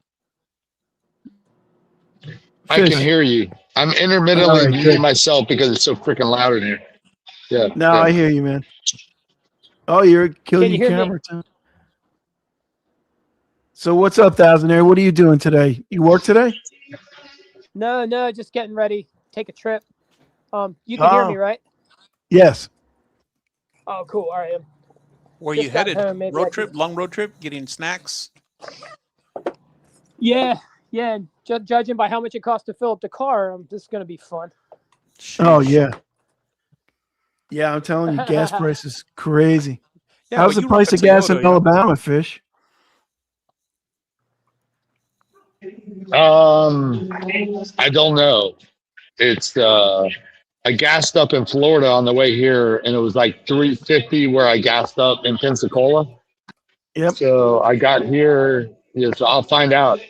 I can Fish. hear you. I'm intermittently All right, muting good. myself because it's so freaking loud in here. Yeah. Now yeah. I hear you, man. Oh, you're killing Can you your hear me? camera too. So what's up, Thousandaire? What are you doing today? You work today? No, just getting ready. Take a trip. You can hear me, right? Yes. Oh, cool. All right. Where Just you got headed? home, maybe I Road can- trip, long road trip, getting snacks. Yeah. And judging by how much it costs to fill up the car, this is gonna be fun. Oh Sheesh. yeah. Yeah, I'm telling you, gas price is crazy. Yeah, How's but the you price run a of gas Toyota, in you know? Alabama, Fish? I don't know. It's I gassed up in Florida on the way here, and it was like $3.50 where I gassed up in Pensacola. Yep. So I got here. Yeah, so I'll find out.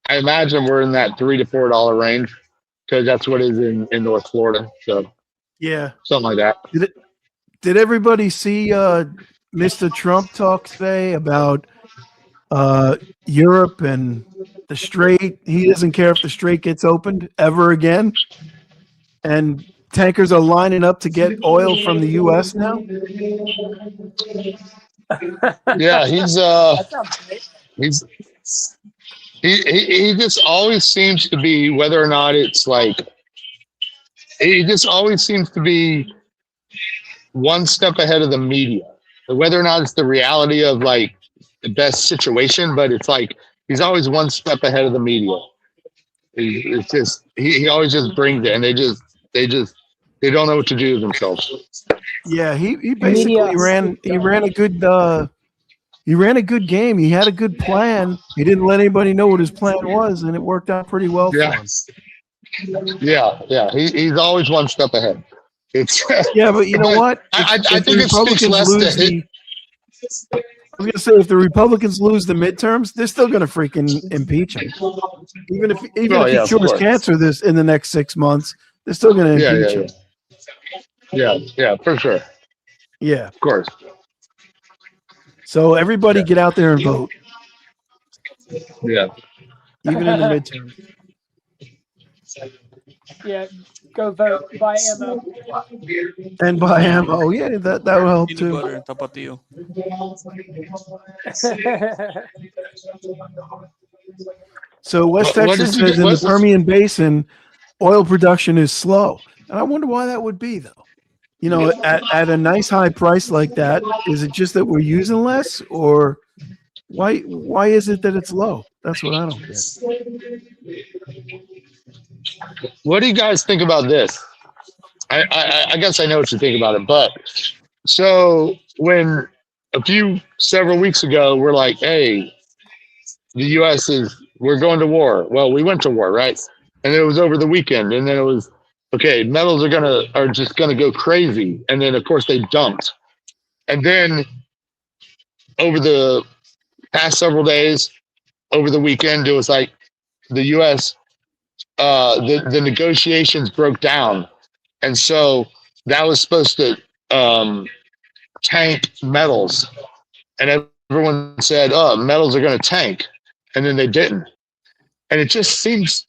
I imagine we're in that $3 to $4 range because that's what it is in North Florida. So Yeah. something like that. Did everybody see Mr. Trump talk today about Europe and the Strait? He doesn't care if the Strait gets opened ever again. And tankers are lining up to get oil from the U.S. now. Yeah, That sounds great. he just always seems to be, whether or not it's like, he just always seems to be one step ahead of the media, whether or not it's the reality of like the best situation, but it's like he's always one step ahead of the media. It's just he always just brings it, and they don't know what to do with themselves. Yeah, he basically ran a good game. He had a good plan. He didn't let anybody know what his plan was, and it worked out pretty well for him. Yeah. He's always one step ahead. It's Yeah, but you know what? I If think it speaks less to him. I was gonna say, if the Republicans lose the midterms, they're still gonna freaking impeach him. Even if he cures cancer in the next 6 months, they're still gonna impeach him. Yeah, for sure. Yeah, of course. So everybody get out there and vote. Yeah. Even in the midterms. Yeah, go vote. Buy ammo. And buy ammo. Yeah, that will help Peanut too. butter and tapatio. So West Texas says in the Permian Basin, oil production is slow. And I wonder why that would be, though. You know, at a nice high price like that, is it just that we're using less, or why is it that it's low? That's what I don't get. What do you guys think about this? I guess I know what you think about it, but so when several weeks ago, we're like, hey, the U.S. we're going to war. Well, we went to war, right? And it was over the weekend, and then it was, okay, metals are just gonna go crazy, and then of course they dumped, and then over the past several days, over the weekend, it was like the U.S. The negotiations broke down, and so that was supposed to tank metals, and everyone said, "Oh, metals are going to tank," and then they didn't. And it seems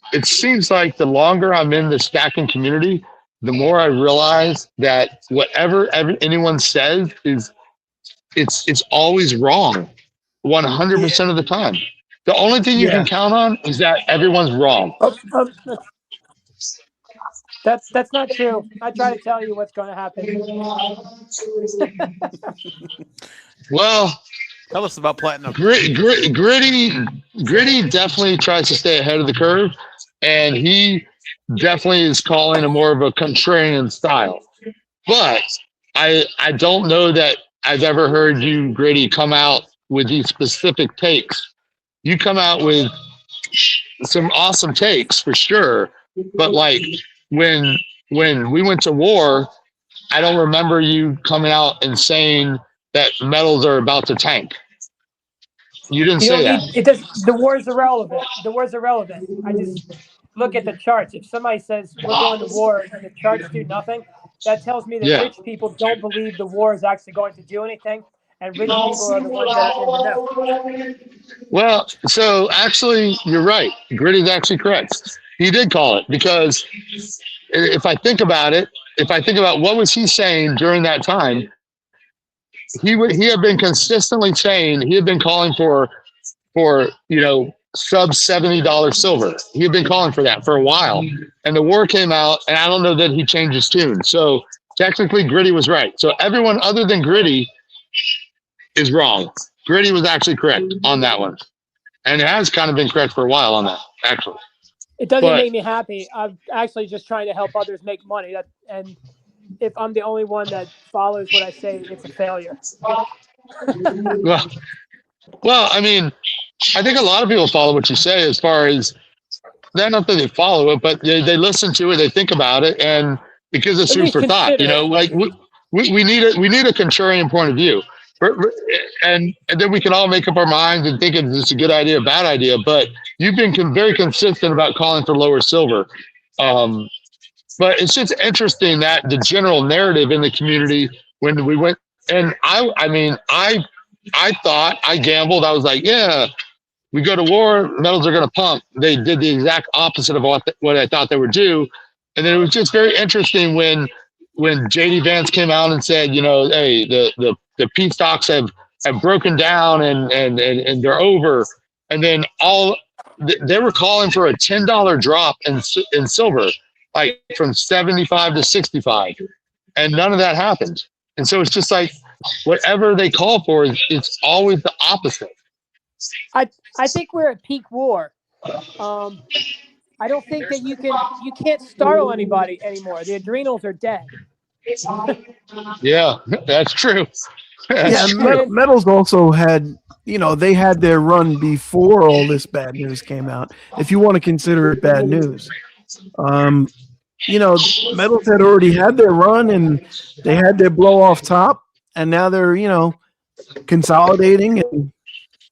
like the longer I'm in the stacking community, the more I realize that whatever anyone says it's always wrong, 100% of the time. The only thing you can count on is that everyone's wrong. That's not true. I try to tell you what's going to happen. Well, tell us about platinum. Gritty definitely tries to stay ahead of the curve, and he definitely is calling a more of a contrarian style. But I don't know that I've ever heard you, Gritty, come out with these specific takes. You come out with some awesome takes for sure, but like when when we went to war, I don't remember you coming out and saying that metals are about to tank. You didn't You say don't that. need it. Does the war's irrelevant? The war's irrelevant. I just look at the charts. If somebody says we're going to war and the charts do nothing, that tells me that Yeah. rich people don't believe the war is actually going to do anything, and rich people are the ones that are in the know. Well, so actually, you're right. Gritty's actually correct. He did call it, because if I think about it, if I think about what was he saying during that time, he had been consistently saying, he had been calling for sub $70 silver. He had been calling for that for a while, and the war came out, and I don't know that he changed his tune. So technically, Gritty was right. So everyone other than Gritty is wrong. Gritty was actually correct on that one, and it has kind of been correct for a while on that, actually. It doesn't make me happy. I'm actually just trying to help others make money. And if I'm the only one that follows what I say, it's a failure. Well, I mean, I think a lot of people follow what you say, as far as they're not that they follow it, but they listen to it, they think about it, and it gives us food for thought. Like we need a contrarian point of view, and then we can all make up our minds and think it's a good idea, a bad idea. But you've been very consistent about calling for lower silver. But it's just interesting that the general narrative in the community when we went, and I thought, I gambled. I was like, yeah, we go to war, metals are going to pump. They did the exact opposite of what I thought they would do. And then it was just very interesting when JD Vance came out and said, hey, the peace talks have broken down and they're over. And then they were calling for a $10 drop in silver, like from 75 to 65. And none of that happened. And so it's just like, whatever they call for, it's always the opposite. I think we're at peak war. I don't think that you can't startle anybody anymore. The adrenals are dead. Yeah, that's true. Metals also had, they had their run before all this bad news came out, if you want to consider it bad news. Metals had already had their run, and they had their blow off top, and now they're, consolidating and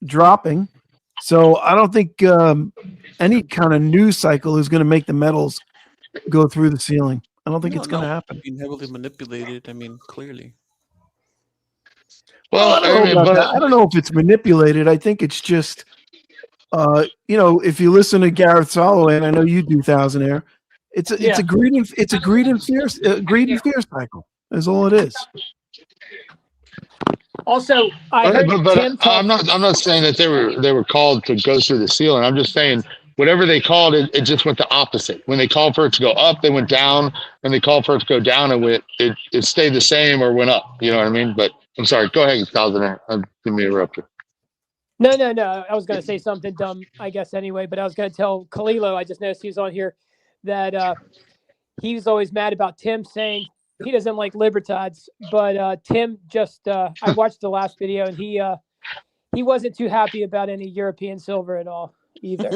dropping. So I don't think any kind of news cycle is going to make the metals go through the ceiling. I don't think it's going to happen. Being heavily manipulated, clearly. Well, I don't know if it's manipulated. I think it's just, if you listen to Gareth Soloway, and I know you do Thousand Air, it's a greed and fear cycle. That's all it is. Also, I heard Tim talk. I'm not saying that they were called to go through the ceiling. I'm just saying whatever they called it, it just went the opposite. When they called for it to go up, they went down. When they called for it to go down, it stayed the same or went up. You know what I mean? But I'm sorry. Go ahead, Thousand Air. I didn't mean to interrupt you. No. I was going to say something dumb, I guess, anyway. But I was going to tell Kalilo, I just noticed he was on here, that he was always mad about Tim saying he doesn't like libertads. But Tim just, I watched the last video, and he wasn't too happy about any European silver at all either.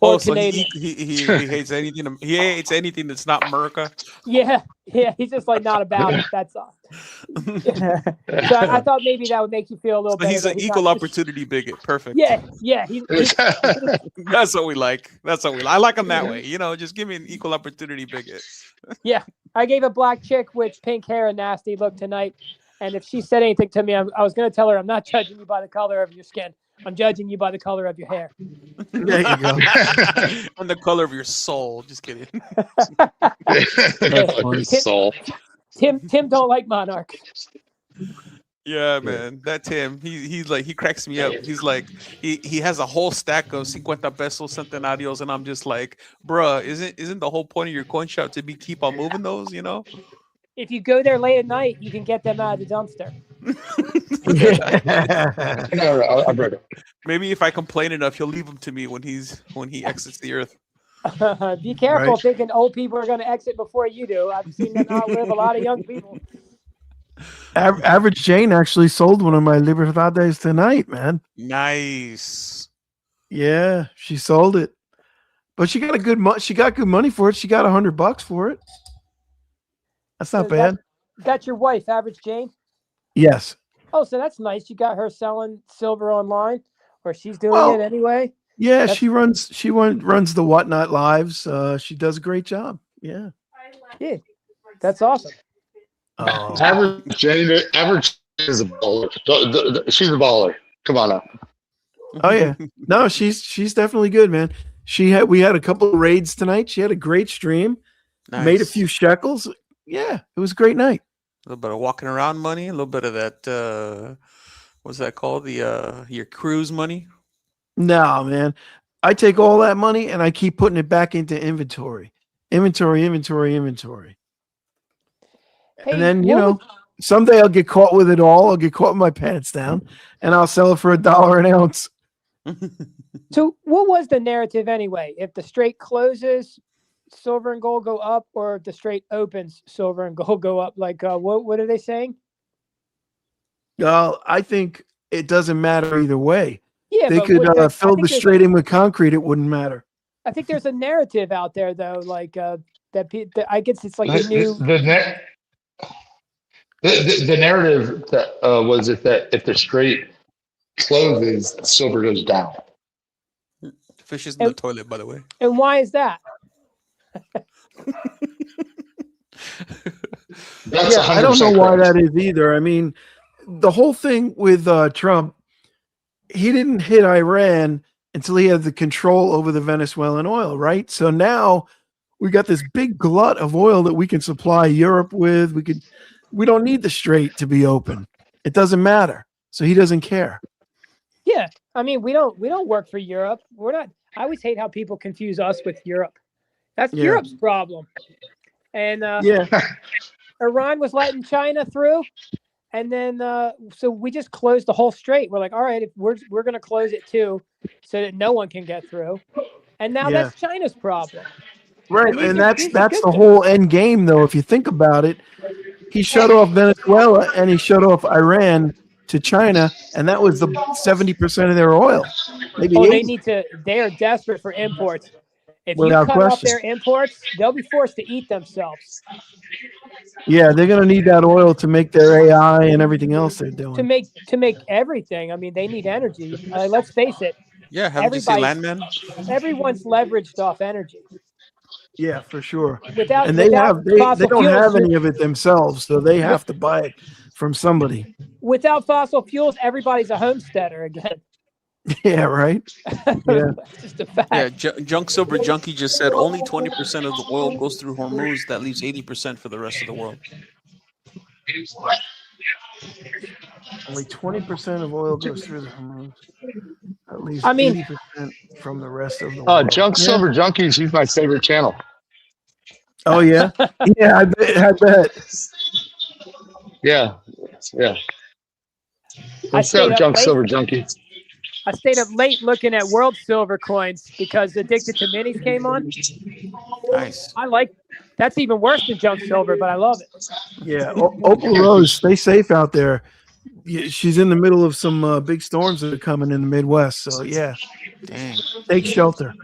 Or so Canadian. He hates anything. He hates anything that's not America. Yeah. He's just like not about it. That's all. So I thought maybe that would make you feel a little better. He's an equal opportunity bigot. Perfect. Yeah. That's what we like. I like him that way. Just give me an equal opportunity bigot. Yeah. I gave a black chick with pink hair a nasty look tonight. And if she said anything to me, I was going to tell her, I'm not judging you by the color of your skin. I'm judging you by the color of your hair. There you go. And the color of your soul. Just kidding. Soul. Tim don't like monarch. Yeah, man. That Tim, he's like, he cracks me up. He's like, he has a whole stack of 50 pesos centenarios, and I'm just like, bruh, isn't the whole point of your coin shop to keep on moving those, If you go there late at night, you can get them out of the dumpster. I'll break it. Maybe if I complain enough, he'll leave them to me when he exits the earth. Be careful thinking old people are going to exit before you do. I've seen them outlive a lot of young people. Average Jane actually sold one of my Libertades tonight, man. Nice. Yeah, she sold it, but she got good money for it. She got $100 for it. That's not So bad. That's your wife, Average Jane? Yes. Oh, so that's nice. You got her selling silver online, or she's doing Well, it anyway. Yeah, That's- she runs the Whatnot Lives. She does a great job. Yeah. Yeah, that's awesome. Oh, Average Jane is a baller. She's a baller. Come on up. oh yeah. No, she's definitely good, man. We had a couple of raids tonight. She had a great stream. Nice. Made a few shekels. Yeah, it was a great night. A little bit of walking around money, a little bit of that. What's that called? Your cruise money. No, man. I take all that money and I keep putting it back into inventory. Inventory. Hey, And then, someday I'll get caught with it all. I'll get caught with my pants down and I'll sell it for $1 an ounce. So what was the narrative anyway? If the straight closes, silver and gold go up, or if the straight opens, silver and gold go up? Like, what are they saying? I think it doesn't matter either way. Yeah, They but could I fill think the straight in with concrete. It wouldn't matter. I think there's a narrative out there though, like that I guess it's like a new. The narrative that was that if the straight closes, silver goes down. Fish is in the toilet, by the way. And why is that? That's I don't know why that is either. I mean, the whole thing with Trump, he didn't hit Iran until he had the control over the Venezuelan oil, right? So now we got this big glut of oil that we can supply Europe with. We don't need the strait to be open. It doesn't matter. So he doesn't care. Yeah, I mean, we don't work for Europe. We're not. I always hate how people confuse us with Europe. That's Europe's problem. And Iran was letting China through, and then so we just closed the whole strait. We're like, all right, if we're going to close it too, so that no one can get through. And now that's China's problem. Right, and that's the whole end game, though. If you think about it, he shut off Venezuela and he shut off Iran to China, and that was the 70% of their oil. Maybe 80%. They are desperate for imports. If Without you cut off question. their imports, they'll be forced to eat themselves. Yeah, they're going to need that oil to make their AI and everything else they're doing. To make everything. I mean, they need energy. Let's face it. Yeah, haven't you seen Landman? Everyone's leveraged off energy. Yeah, for sure. They don't have any of it themselves, so they have to buy it from somebody. Without fossil fuels, everybody's a homesteader again. Yeah, right. Yeah, that's just a fact. Yeah, Junk Silver Junkie just said only 20% of the oil goes through Hormuz. That leaves 80% for the rest of the world. Only 20% of oil goes through the Hormuz. At least 80% from the rest of the world. Junk Silver Junkies, he's my favorite channel. Oh yeah, yeah, I bet. Yeah. What's up, Silver Junkies? I stayed up late looking at world silver coins because Addicted to Minis came on. Nice. That's even worse than junk silver, but I love it. Yeah, Opal Rose, stay safe out there. She's in the middle of some big storms that are coming in the Midwest. So yeah, dang, take shelter.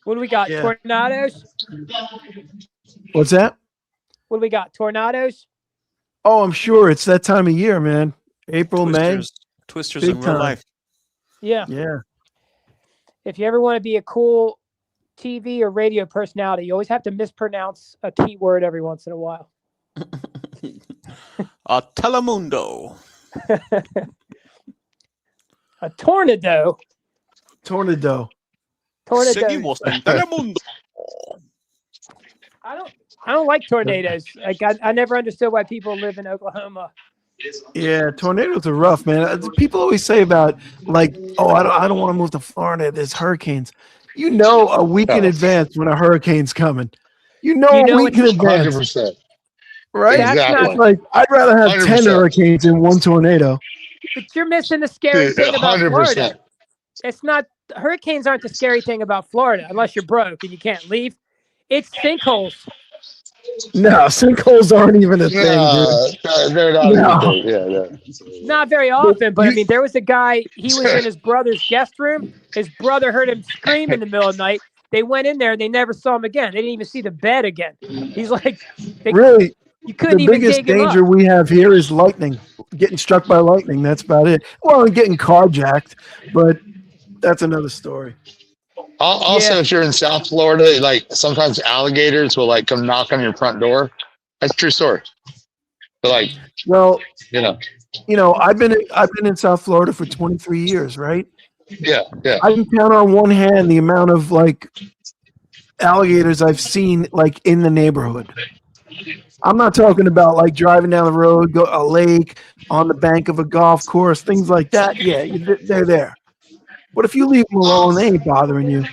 What do we got? Yeah. Tornadoes? What's that? What do we got? Tornadoes? Oh, I'm sure it's that time of year, man. April, May. Twisters in real life. Yeah. Yeah. If you ever want to be a cool TV or radio personality, you always have to mispronounce a keyword every once in a while. Telemundo. A tornado. Tornado. Seguimos en Telemundo. I don't like tornadoes. Like I never understood why people live in Oklahoma. Yeah, tornadoes are rough, man. People always say about like, oh, I don't want to move to Florida. There's hurricanes. You know, a week in advance when a hurricane's coming. You know a week in advance. 100%. Right? Exactly. Like I'd rather have 10 100%. hurricanes in one tornado. But you're missing the scary thing about 100%. Florida. It's not hurricanes aren't the scary thing about Florida, unless you're broke and you can't leave. It's sinkholes. No, sinkholes aren't even a thing. They're not anything. Yeah. Not very often, but I mean, there was a guy, he was in his brother's guest room. His brother heard him scream in the middle of the night, they went in there and they never saw him again. They didn't even see the bed again. He's like, Really, you couldn't the even biggest dig him up. danger we have here is lightning. Getting struck by lightning. That's about it. Well, and getting carjacked, but that's another story. Also, if you're in South Florida, like sometimes alligators will like come knock on your front door. That's a true story. But like, Well, you know, I've been in South Florida for 23 years, right? yeah. I can count on one hand the amount of like alligators I've seen like in the neighborhood. I'm not talking about like driving down the road, go a lake, on the bank of a golf course, things like that. Yeah, they're there. But if you leave them alone, they ain't bothering you.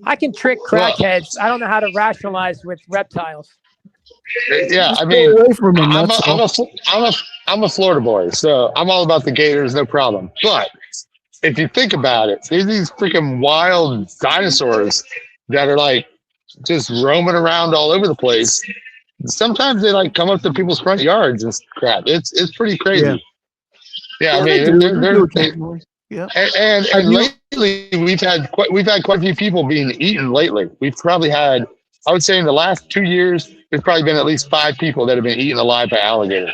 I can trick crackheads. I don't know how to rationalize with reptiles. Yeah, Just I stay mean, away from them. I'm a Florida boy, so I'm all about the gators, no problem. But if you think about it, there's these freaking wild dinosaurs that are like just roaming around all over the place. Sometimes they like come up to people's front yards and crap. It's pretty crazy. Yeah, I mean, they they're do occasionally. Yeah. and lately we've had quite a few people being eaten lately. We've probably had, I would say, in the last 2 years, there's probably been at least 5 people that have been eaten alive by alligator.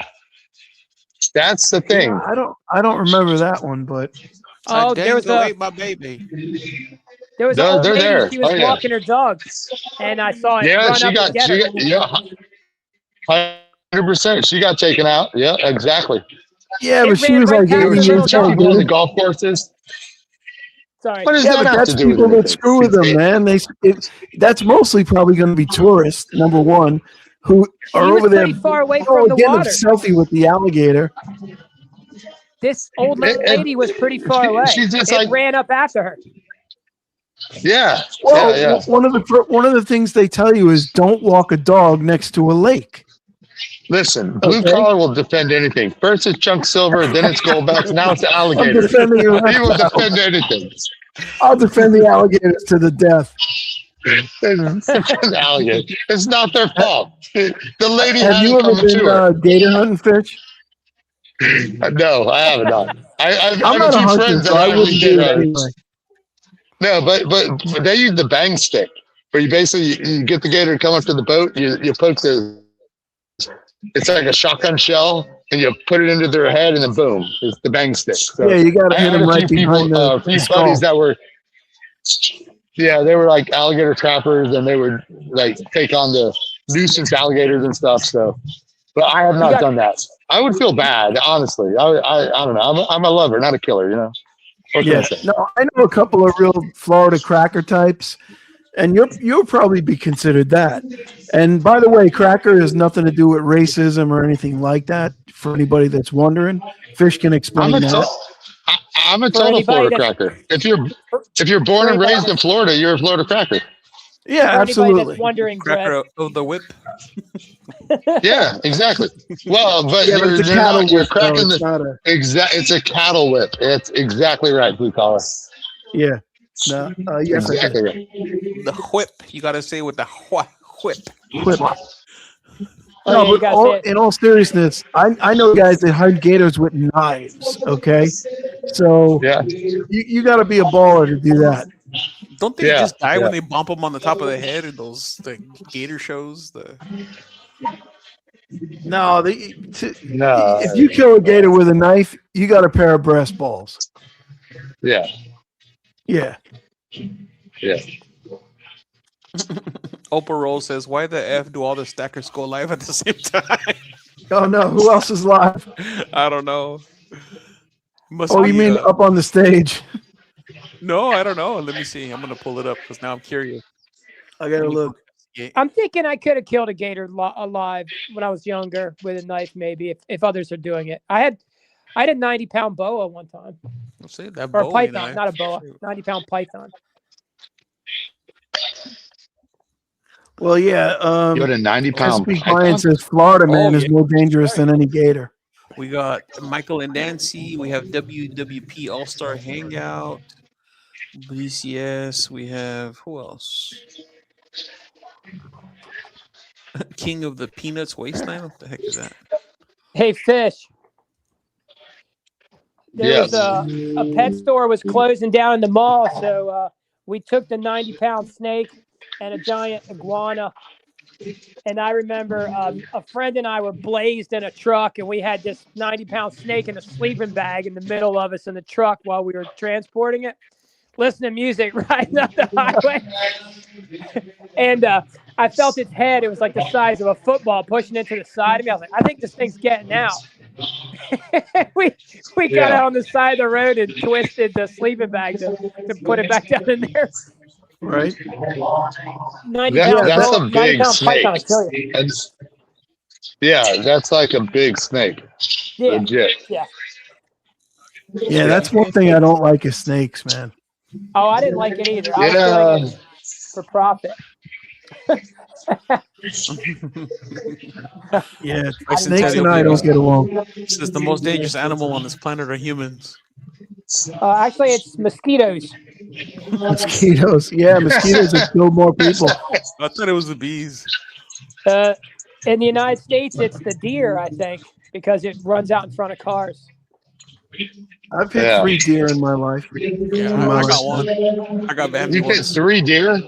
That's the thing. Yeah, I don't remember that one, but There was ate my baby. There was an old lady. There. She was walking her dog, and I saw it run up and get her. 100%. She got taken out. Yeah, exactly. yeah, It but she ran was right like past 80 the years little old. People on the golf courses. Sorry. What does Yeah, that but have that's to do with people that anything? screw with them, man. That's mostly probably going to be tourists, number one, who are was over there. pretty far away from the getting water. a selfie with the alligator. This old lady was pretty far away. She's just it like, ran up after her. yeah. Well, yeah. one of the things they tell you is don't walk a dog next to a lake. Listen, blue collar will defend anything. First it's Chunk Silver, then it's Goldbacks, now it's alligator. I'm defending He you. will defend anything. I'll defend the alligators to the death. Alligator. It's not their fault. The lady Have had you it ever coming to her. been gator hunting, Fish? No, I haven't done. I have I'm a not a few hunter, friends so that I are wouldn't do gator it hunters. anyway. No, but they use the bang stick, where you basically you get the gator to come up to the boat, you poke it's like a shotgun shell, and you put it into their head, and then boom, it's the bang stick. So Yeah, you got to I hit had them a right few behind people, the a few skull. buddies that were, they were like alligator trappers, and they would like take on the nuisance alligators and stuff. So, but I have not done that. I would feel bad, honestly. I don't know. I'm a lover, not a killer. You know. Yeah. No, I know a couple of real Florida cracker types, and you'll probably be considered that. And by the way, cracker has nothing to do with racism or anything like that. For anybody that's wondering, Fish can explain that. I'm a total Florida cracker. If you're born and raised in Florida, you're a Florida cracker. Yeah, absolutely. That's wondering, Cracker of the whip. Yeah, exactly. Well, but Yeah, you're cracking it's a cattle whip. It's exactly right, blue collar. Yeah. No, yes, exactly right. The whip. You got to say with the whip. Whip. No, but in all seriousness, I know guys that hunt gators with knives. Okay, so yeah, you got to be a baller to do that. Don't they just die when they bump them on the top of the head in those gator shows? No, no. If you kill a gator with a knife, you got a pair of breast balls. Yeah. Yeah. Yeah. Oprah Rose says, "Why the f do all the stackers go live at the same time?" Oh no, who else is live? I don't know. You mean up on the stage? No, I don't know. Let me see. I'm gonna pull it up because now I'm curious. I gotta look. I'm thinking I could have killed a gator alive when I was younger with a knife, maybe if others are doing it. I had a 90-pound boa one time. Let's see that or a python, not a boa. 90-pound python. Well, yeah. You had a 90-pound. Client says Florida man is more dangerous than any gator. We got Michael and Nancy. We have WWP All-Star Hangout. BCS. We have who else? King of the Peanuts Wasteland. What the heck is that? Hey, Fish. There was a pet store was closing down in the mall, so we took the 90-pound snake and a giant iguana. And I remember a friend and I were blazed in a truck, and we had this 90-pound snake in a sleeping bag in the middle of us in the truck while we were transporting it, listening to music, riding up the highway. And I felt its head. It was like the size of a football pushing into the side of me. I was like, I think this thing's getting out. we got out on the side of the road and twisted the sleeping bag to put it back down in there. Right. 90 That's pound, a big 90-pound snake. python, I tell you. That's like a big snake. Yeah. Legit. Yeah, that's one thing I don't like is snakes, man. Oh, I didn't like it either. I was doing it for profit. Yeah, snakes and I don't get along. This is the most dangerous animal on this planet are humans. Actually, it's mosquitoes. Mosquitoes. Yeah, mosquitoes have killed more people. I thought it was the bees. In the United States, it's the deer, I think, because it runs out in front of cars. I've hit 3 deer in my life. Yeah, I got one. I got bad. You hit 3 deer?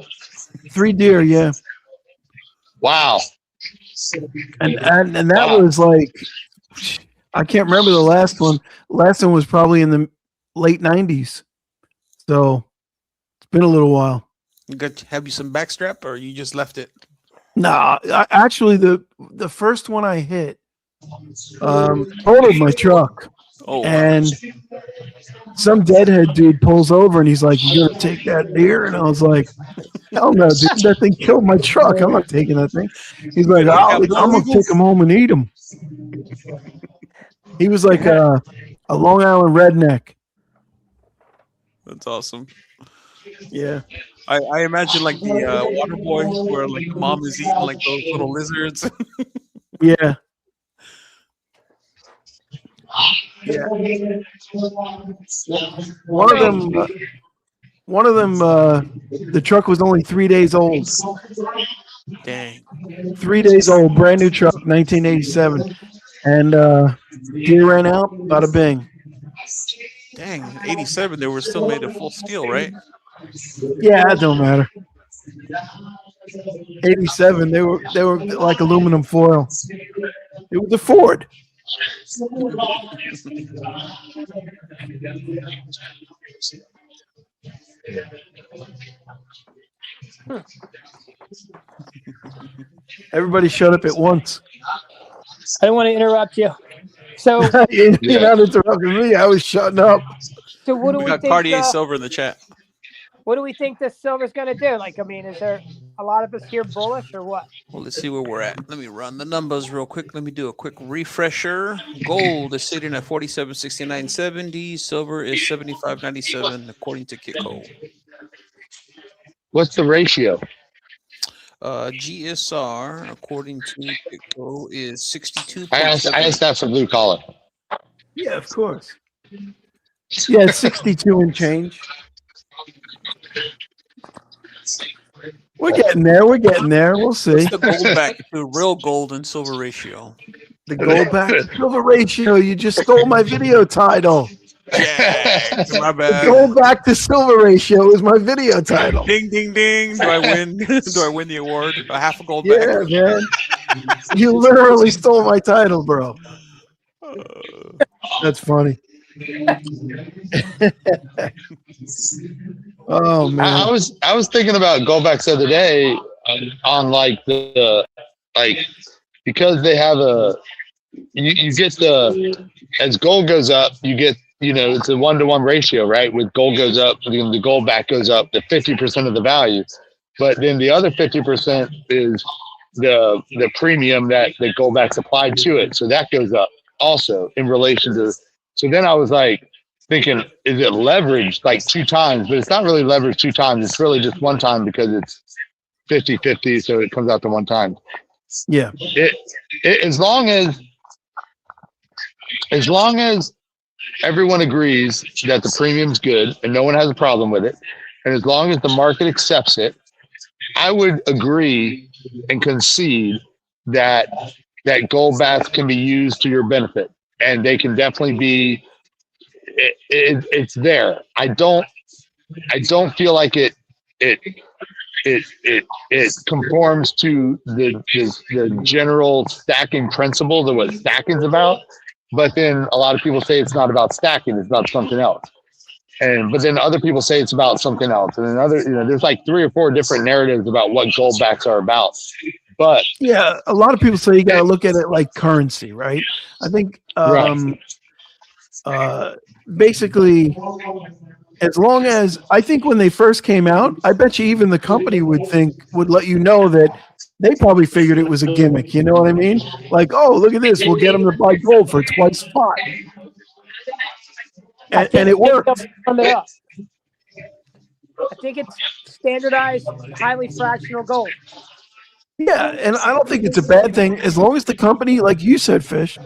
3 deer, yeah. Wow. And that was like, I can't remember the last one. The last one was probably in the late 90s. So it's been a little while. Have you some backstrap, or you just left it? Nah, actually, the first one I hit totaled my truck. Oh, and some deadhead dude pulls over and he's like, "You gonna take that deer?" And I was like, "Hell no, dude! That thing killed my truck. I'm not taking that thing." He's like, I'm gonna take him home and eat him. He was like a Long Island redneck. That's awesome. Yeah. I imagine like the water boy where like the mom is eating like those little lizards. Yeah. Yeah. One of them, the truck was only 3 days old. Dang. 3 days old, brand new truck, 1987. And deer ran out, bada bing. Dang, 87, they were still made of full steel, right? Yeah, it don't matter. 87, they were like aluminum foil. It was a Ford. Everybody shut up at once. I don't want to interrupt you. So You're not interrupting me. I was shutting up. So what do We we got think? Cartier Silver in the chat. What do we think this silver's going to do? Like, I mean, is there a lot of us here bullish or what? Well, let's see where we're at. Let me run the numbers real quick. Let me do a quick refresher. Gold is sitting at 47.69.70. Silver is 75.97 according to Kickoff. What's the ratio? GSR according to Kickoff is 62. I asked that for blue collar. Yeah, of course. Yeah, it's 62 and change. We're getting there. We'll see. What's the Goldback to real gold and silver ratio? The Goldback to silver ratio. You just stole my video title. Yeah, my bad. Goldback to silver ratio is my video title. Ding, ding, ding. Do I win? Do I win the award? A half a Goldback? Yeah, man. You literally stole my title, bro. That's funny. Oh man, I was thinking about Goldbacks the other day on like the because they have you get as gold goes up, you get it's a 1-to-1 ratio, right? With gold goes up, the Goldback goes up to 50% of the value, but then the other 50% is the premium that the Goldback's applied to it, so that goes up also in relation to. So then I was like thinking, is it leveraged like 2 times? But it's not really leveraged 2 times. It's really just 1 time because it's 50-50. So it comes out to 1 time. Yeah. As long as everyone agrees that the premium's good and no one has a problem with it, and as long as the market accepts it, I would agree and concede that Goldbacks can be used to your benefit. And they can definitely be. It's there. I don't feel like it it conforms to the general stacking principles of what stacking is about. But then a lot of people say it's not about stacking; it's about something else. But then other people say it's about something else. And then there's like 3 or 4 different narratives about what goldbacks are about. But yeah, a lot of people say you got to look at it like currency, right? I think basically, as long as I think when they first came out, I bet you even the company would let you know that they probably figured it was a gimmick. You know what I mean? Like, oh, look at this, we'll get them to buy gold for twice spot, and it worked. Sum it up. I think it's standardized, highly fractional gold. Yeah, and I don't think it's a bad thing as long as the company, like you said, Fish,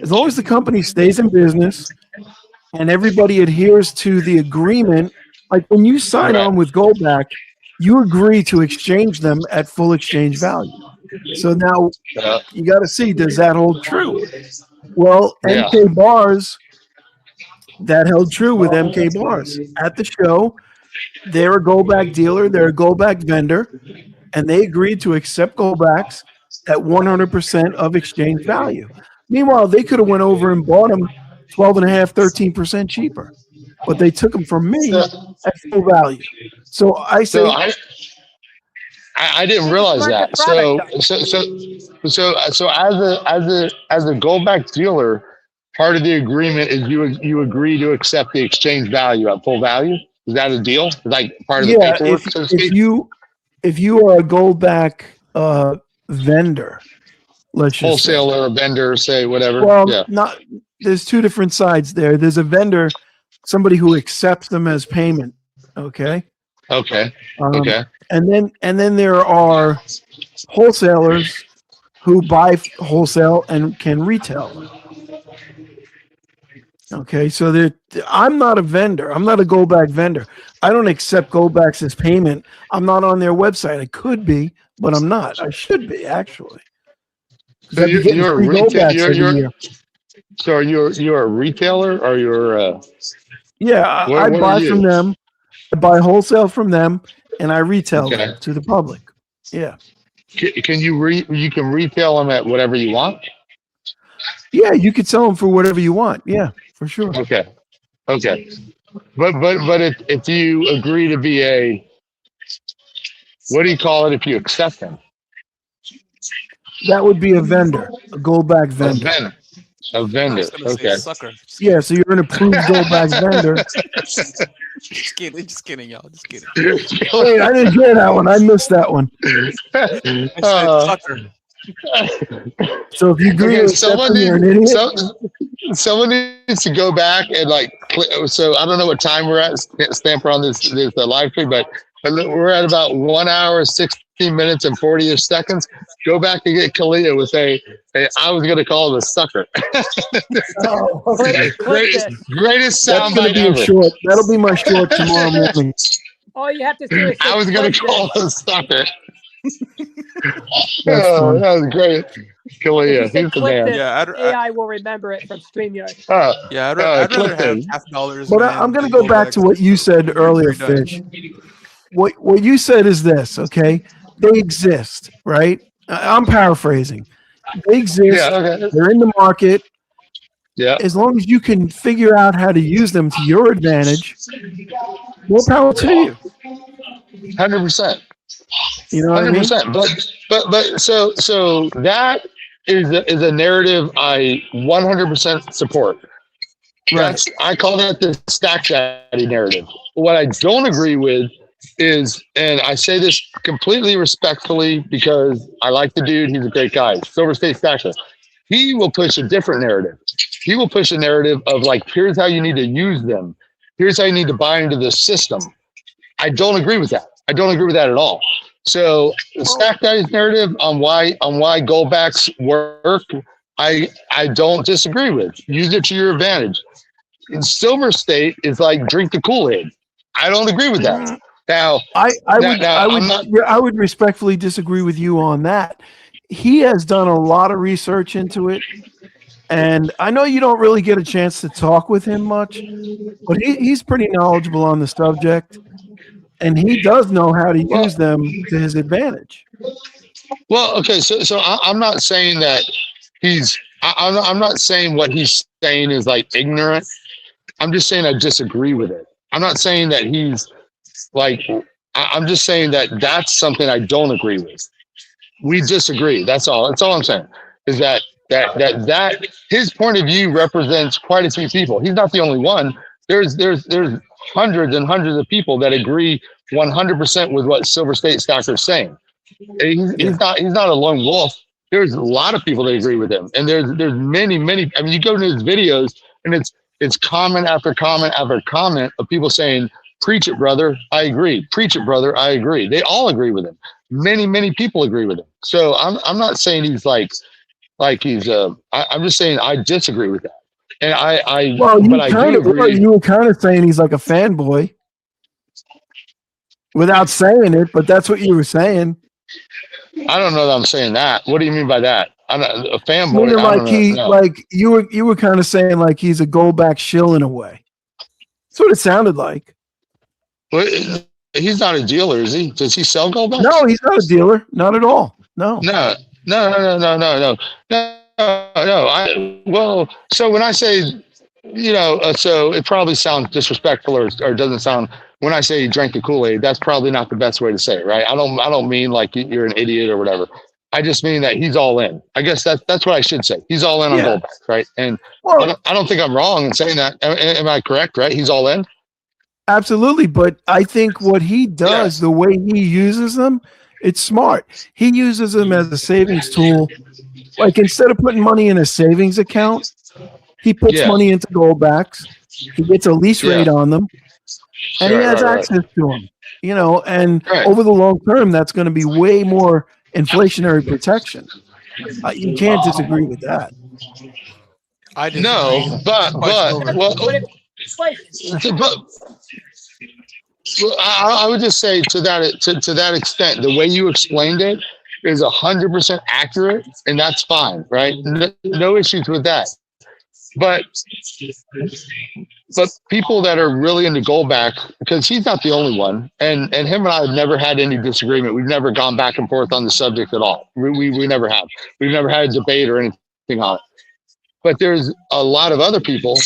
as long as the company stays in business and everybody adheres to the agreement. Like when you sign on with Goldback, you agree to exchange them at full exchange value. So now you got to see, does that hold true? Well, MK Bars, that held true with MK Bars. At the show, they're a Goldback dealer, they're a Goldback vendor, and they agreed to accept Goldbacks at 100% of exchange value. Meanwhile, they could have went over and bought them 12.5%, 13% cheaper, but they took them from me at full value. So I say, I didn't realize that. So as a Goldback dealer, part of the agreement is you agree to accept the exchange value at full value. Is that a deal? Like part of the paperwork, so to speak? If you are a Goldback vendor, let's just wholesaler or vendor, say whatever. Well, there's 2 different sides there. There's a vendor, somebody who accepts them as payment. Okay. Okay. And then there are wholesalers who buy wholesale and can retail. Okay, so I'm not a vendor. I'm not a Goldback vendor. I don't accept Goldbacks as payment. I'm not on their website. I could be, but I'm not. I should be, actually. So you're a retailer. So you're a retailer, or you're? Yeah, I buy from them. I buy wholesale from them, and I retail them to the public. Yeah. Can you retail them at whatever you want? Yeah, you could sell them for whatever you want. Yeah, for sure. Okay. But if you agree to be what do you call it if you accept them? That would be a vendor, a Goldback vendor. A vendor. Okay. Sucker. Yeah, so you're an approved Goldback vendor. Just kidding, y'all. Just kidding. Wait, I didn't hear that one. I missed that one. I said sucker. So if you agree with someone, you're an idiot. Someone needs to go back and so I don't know what time we're at, Stamper, on this live stream, but we're at about 1 hour, 16 minutes and 40-ish seconds. Go back and get Kalia with I was going to call it a sucker. Greatest soundbite ever. That'll be my short tomorrow morning. All you have to do is I was going to call it a sucker. That was great. Kalia, he's the man. Yeah, AI will remember it from StreamYard. I'd rather have $half. But I'm going to go back to what you said earlier, Fish. What you said is this, okay? They exist, right? I'm paraphrasing. They exist. Yeah, okay. They're in the market. Yeah. As long as you can figure out how to use them to your advantage, more power to you. 100%. You know what 100%. I mean? But so that is a narrative I 100% support. Right. I call that the stack daddy narrative. What I don't agree with is, and I say this completely respectfully because I like the dude, he's a great guy, Silver State Stacker. He will push a different narrative. He will push a narrative of here's how you need to use them. Here's how you need to buy into the system. I don't agree with that. I don't agree with that at all. So the Stack Daddy's narrative on why Goldbacks work, I don't disagree with. Use it to your advantage. In Silver State is drink the Kool-Aid. I don't agree with that. Now, I would respectfully disagree with you on that. He has done a lot of research into it, and I know you don't really get a chance to talk with him much, but he's pretty knowledgeable on the subject. and he does know how to use them to his advantage. Well, okay, so I'm not saying that I'm not saying what he's saying is like ignorant. I'm just saying I disagree with it. I'm not saying that he's like, I'm just saying that that's something I don't agree with. We disagree. That's all I'm saying, is that his point of view represents quite a few people. He's not the only one. There's hundreds and hundreds of people that agree 100% with what Silver State Stacker is saying. He's not a lone wolf. There's a lot of people that agree with him, and there's many. I mean, you go to his videos, and it's comment after comment after comment of people saying, "Preach it, brother. I agree. Preach it, brother. I agree." They all agree with him. Many people agree with him. So I'm not saying he's like he's I'm just saying I disagree with that. And you were kind of saying he's like a fanboy without saying it, but that's what you were saying. I don't know that I'm saying that. What do you mean by that? I'm not a fanboy. You were kind of saying like he's a Goldback shill in a way. That's what it sounded like. Well, he's not a dealer, is he? Does he sell Goldbacks? No, he's not a dealer. Not at all. No. Well, so when I say, so it probably sounds disrespectful or doesn't sound. When I say he drank the Kool-Aid, that's probably not the best way to say it, right? I don't mean like you're an idiot or whatever. I just mean that he's all in. I guess that's what I should say. He's all in on Goldback, right? And I don't think I'm wrong in saying that. Am I correct? Right? He's all in. Absolutely, but I think what he does, the way he uses them, it's smart. He uses them as a savings tool. Like instead of putting money in a savings account, he puts money into Goldbacks. He gets a lease rate on them, and he has access to them. And over the long term, that's going to be way more inflationary protection. You can't disagree with that. I disagree. No, but I would just say to that extent, the way you explained it is 100% accurate, and that's fine, right? No issues with that. But people that are really into Goldback, because he's not the only one, and him and I have never had any disagreement. We've never gone back and forth on the subject at all. We never have. We've never had a debate or anything on it. But there's a lot of other people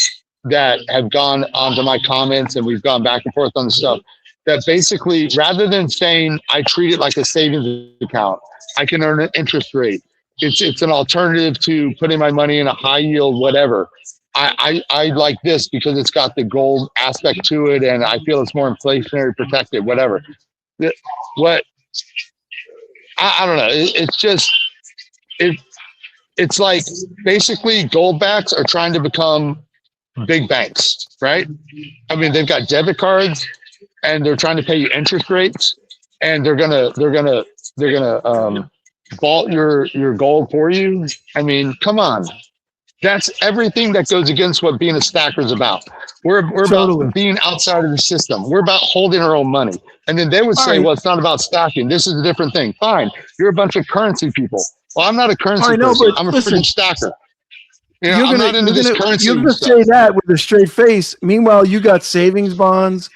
that have gone onto my comments, and we've gone back and forth on the stuff, that basically, rather than saying I treat it like a savings account, I can earn an interest rate. It's an alternative to putting my money in a high yield, whatever. I like this because it's got the gold aspect to it, and I feel it's more inflationary protected, whatever. I don't know. It's like basically Goldbacks are trying to become big banks, right? I mean, they've got debit cards, and they're trying to pay you interest rates, and they're gonna vault your gold for you. I mean, come on. That's everything that goes against what being a stacker is about. We're about being outside of the system. We're about holding our own money. And then they would say, well, it's not about stacking. This is a different thing. Fine. You're a bunch of currency people. Well, I'm not a currency person. I'm a freaking stacker. I'm not into this currency. You're going to say that with a straight face. Meanwhile, you got savings bonds.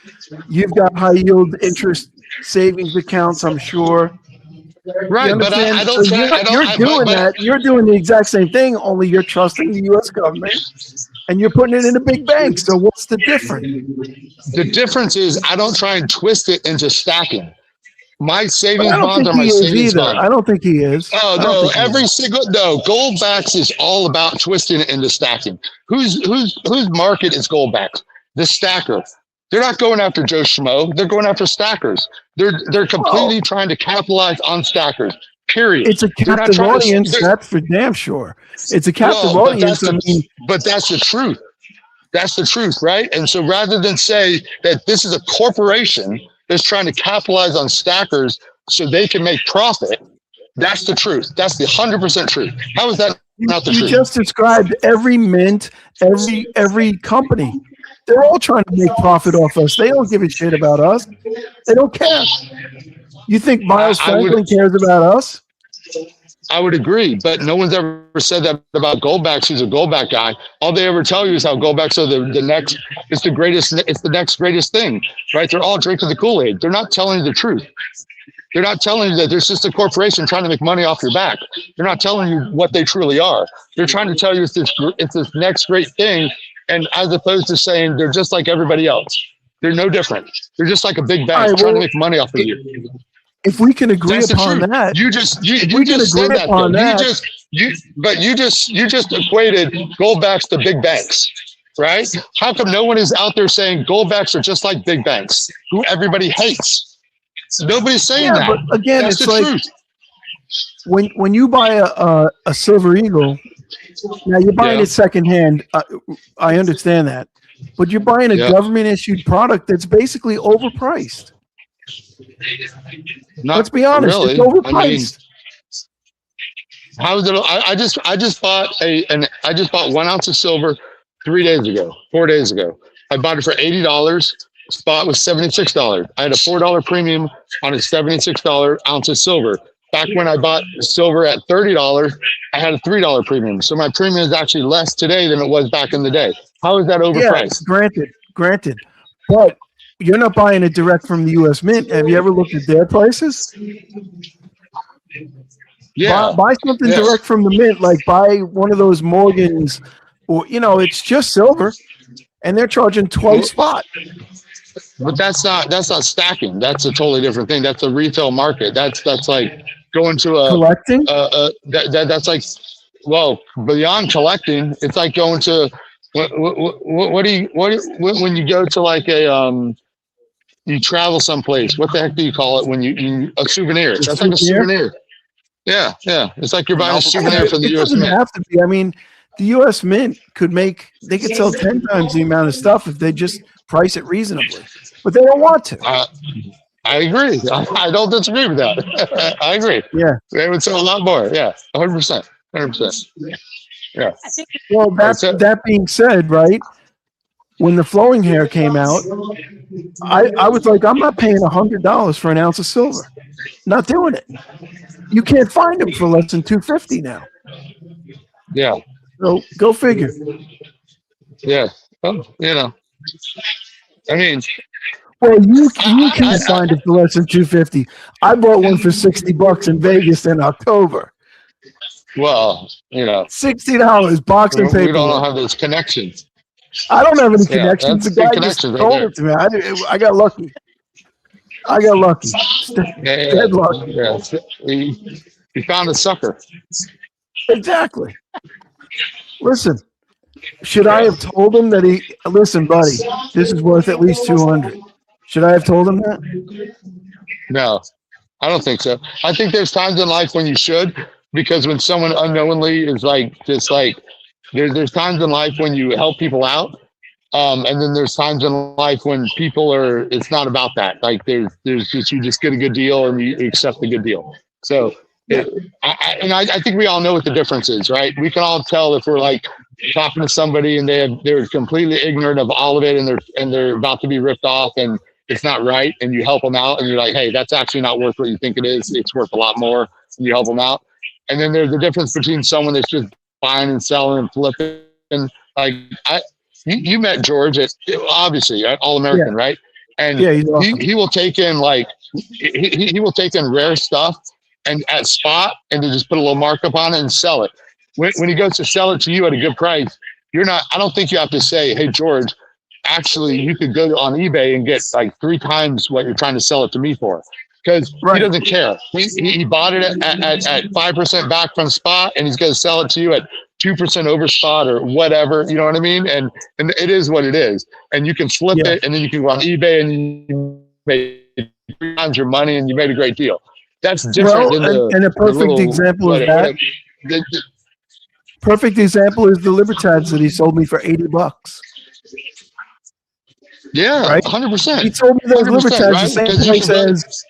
You've got high yield interest savings accounts, I'm sure. Right, but I don't. You're doing the exact same thing. Only you're trusting the U.S. government, and you're putting it in a big bank. So what's the difference? The difference is I don't try and twist it into stacking. My savings bonds are my savings bonds. I don't think he is. Oh no! Goldbacks is all about twisting it into stacking. Whose market is Goldbacks? The stacker. They're not going after Joe Schmo. They're going after stackers. They're completely trying to capitalize on stackers. Period. It's a captive audience. That's for damn sure. It's a captive audience. But that's the truth. That's the truth, right? And so rather than say that this is a corporation that's trying to capitalize on stackers so they can make profit, that's the truth. That's the 100% truth. How is that not the truth? You just described every mint, every company. They're all trying to make profit off us. They don't give a shit about us. They don't care. You think Miles Franklin cares about us? I would agree, but no one's ever said that about Goldbacks. Who's a Goldback guy. All they ever tell you is how Goldbacks are the next. It's the greatest. It's the next greatest thing, right? They're all drinking the Kool-Aid. They're not telling you the truth. They're not telling you that there's just a corporation trying to make money off your back. They're not telling you what they truly are. They're trying to tell you it's this next great thing, and as opposed to saying they're just like everybody else. They're no different. They're just like a big bank trying to make money off of you. If we can agree upon that, you just said that. You just equated Goldbacks to big banks, right? How come no one is out there saying Goldbacks are just like big banks, who everybody hates? Nobody's saying that. But again, that's it's the like truth. when you buy a Silver Eagle, now you're buying it secondhand. I understand that, but you're buying a government issued product that's basically overpriced. Let's be honest, really. it's overpriced. How is it? I just bought I just bought 1 ounce of silver 4 days ago. I bought it for $80. Spot was $76. I had a $4 premium on a $76 ounce of silver. Back when I bought silver at $30, I had a $3 premium. So my premium is actually less today than it was back in the day. How is that overpriced? Yeah, granted. But you're not buying it direct from the U.S. Mint. Have you ever looked at their prices? Yeah. Buy something direct from the Mint, like buy one of those Morgans, or it's just silver, and they're charging twice spot. But that's not stacking. That's a totally different thing. That's a retail market. That's like going to a collecting. That's like, well, beyond collecting, it's like going to when you go to like a you travel someplace. What the heck do you call it when you a souvenir? That's like a souvenir. Yeah. It's like you're buying a souvenir from the U.S. Mint. It doesn't have to be. I mean, the U.S. Mint could sell 10 times the amount of stuff if they just price it reasonably, but they don't want to. I agree. I don't disagree with that. I agree. Yeah, they would sell a lot more. Yeah, 100%. Yeah. Well, that being said, right? When the flowing hair came out, I was like, I'm not paying $100 for an ounce of silver. Not doing it. You can't find them for less than $250 now. Yeah. So go figure. Yeah. Well, I mean, well, you can find it for less than $250. I bought one for $60 in Vegas in October. Well, $60 box and paper. We don't have those connections. I don't have any connections. The guy just told it to me. I got lucky. Dead lucky. Yeah. He found a sucker. Exactly. Listen, should I have told him that listen, buddy, this is worth at least $200? Should I have told him that? No, I don't think so. I think there's times in life when you should, because when someone unknowingly is there's times in life when you help people out. And then there's times in life when it's not about that. Like there's just, you just get a good deal and you accept the good deal. So I think we all know what the difference is, right? We can all tell if we're like talking to somebody and they're completely ignorant of all of it and they're about to be ripped off and it's not right, and you help them out and you're like, hey, that's actually not worth what you think it is. It's worth a lot more. And you help them out. And then there's the difference between someone that's just buying and selling and flipping. Like you met George at obviously All American, right? And awesome. he will take in he will take in rare stuff and at spot and to just put a little markup on it and sell it. When he goes to sell it to you at a good price, I don't think you have to say, hey, George, actually you could go on eBay and get like 3 times what you're trying to sell it to me for. Because he doesn't care. He bought it at 5% back from spot and he's going to sell it to you at 2% over spot or whatever, you know what I mean? And it is what it is. And you can flip it and then you can go on eBay and you made 3 times your money and you made a great deal. That's different than a perfect example of that. Perfect example is the Libertads that he sold me for $80. Yeah, right? 100%. He told me those Libertads the same price as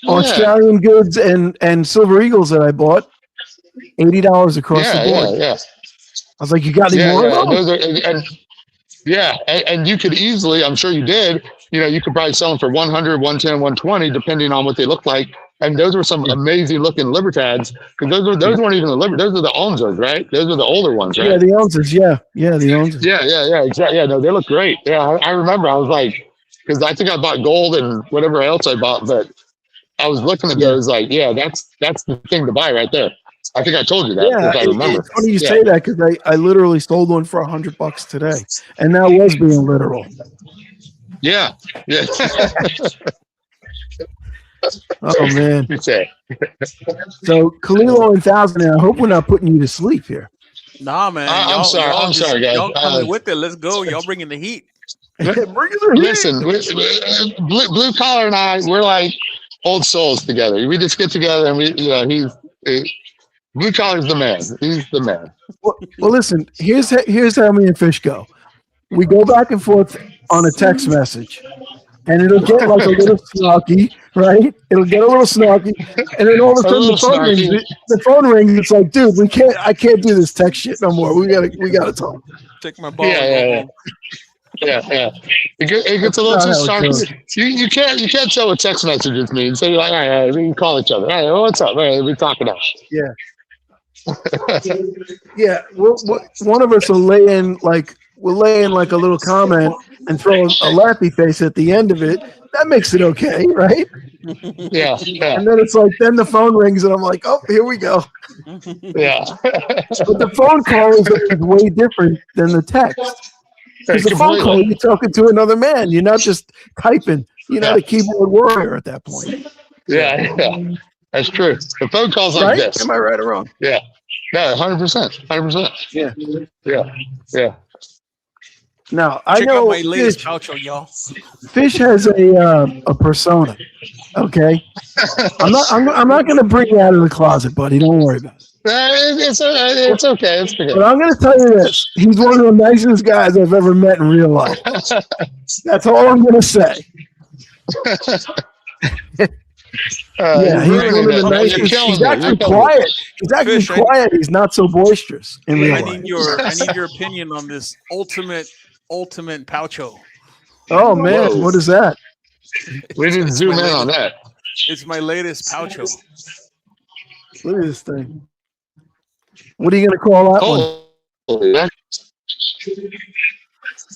Australian goods and Silver Eagles that I bought. $80 across the board. Yeah. I was like, you got any more? And you could easily, I'm sure you did, you could probably sell them for 100, 110, 120, depending on what they look like. And those were some amazing looking Libertads, because those weren't even the those are the Onzas, right? Those are the older ones, right? Yeah, the Onzas. Yeah, the Onzas. Yeah, exactly. Yeah, no, they look great. Yeah, I remember. I was like, because I think I bought gold and whatever else I bought, but I was looking at those like, yeah, that's the thing to buy right there. I think I told you that, if I remember. It's funny you say that, because I literally sold one for $100 today, and that was being literal. Yeah. Oh man. Okay. So Kalilo and Thousand, I hope we're not putting you to sleep here. Nah, man. I'm sorry, guys. Y'all coming with it. Let's go. Y'all bringing the heat. Listen, Blue Collar and I, we're like old souls together. We just get together and Blue Collar's the man. He's the man. Well, listen. Here's how me and Fish go. We go back and forth on a text message, and it'll get like a little snarky, right? It'll get a little snarky, and then all of a sudden the phone rings. It's like, dude, I can't do this text shit no more. We gotta talk. Take my ball. Yeah. It gets a little too snarky. You can't tell what text messages mean. So you're like, all right, we can call each other. All right, what's up? All right, we're talking now. Yeah. Yeah. One of us will lay in like a little comment and throw a laughy face at the end of it. That makes it okay, right? Yeah. And then it's like, then the phone rings and I'm like, oh, here we go. Yeah. But the phone call is way different than the text. Because the phone call, you're talking to another man. You're not just typing. You're not a keyboard warrior at that point. Yeah. That's true. The phone call's like this. Am I right or wrong? Yeah. Yeah, 100%. 100%. Yeah. Now, I Check know out my latest outro, y'all. Fish has a persona. Okay? I'm not going to bring you out of the closet, buddy. Don't worry about it. It's okay. It's okay. But I'm going to tell you this. He's one of the nicest guys I've ever met in real life. That's all I'm going to say. Yeah, he's one of the nicest. He's actually quiet. He's actually quiet. He's not so boisterous in real life. I need your opinion on this ultimate poucho. Oh man, whoa. What is that? We didn't zoom in on that. It's my latest poucho. Look at this thing. What are you going to call that one?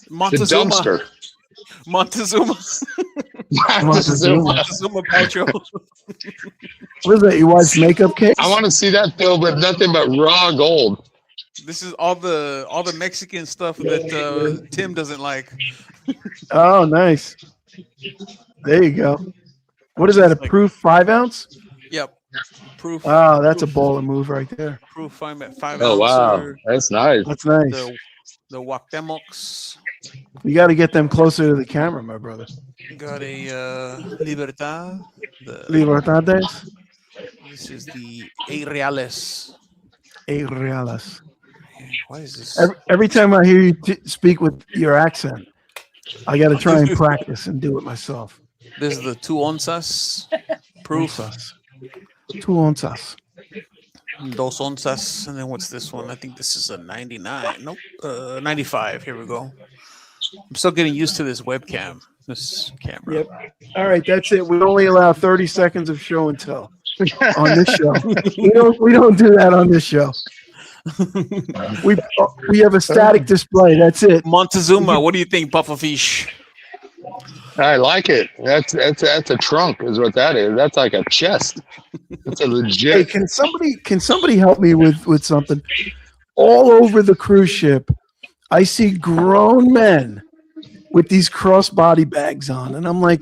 Montezuma. The dumpster. Montezuma poucho. What is that? Your wife's makeup case? I want to see that filled with nothing but raw gold. This is all the Mexican stuff that Tim doesn't like. Oh, nice. There you go. What is that? A proof 5 ounce? Yep. Proof. Oh, that's a baller move right there. Proof 5 ounce. Oh wow, that's nice. That's nice. The Guatemocs. You got to get them closer to the camera, my brother. Got a Libertad. Libertades. This is the 8 reales. 8 reales. Why is this? Every time I hear you speak with your accent, I got to try and practice and do it myself. This is the 2 onzas proof. 2 onzas. 2 onzas. And then what's this one? I think this is a 99. Nope. 95. Here we go. I'm still getting used to this webcam. This camera. Yep. All right, that's it. We only allow 30 seconds of show and tell on this show. We don't do that on this show. We have a static display. That's it. Montezuma, what do you think, Pufferfish? I like it. That's a trunk, is what that is. That's like a chest. It's a legit. Hey, can somebody help me with something? All over the cruise ship, I see grown men with these crossbody bags on, and I'm like,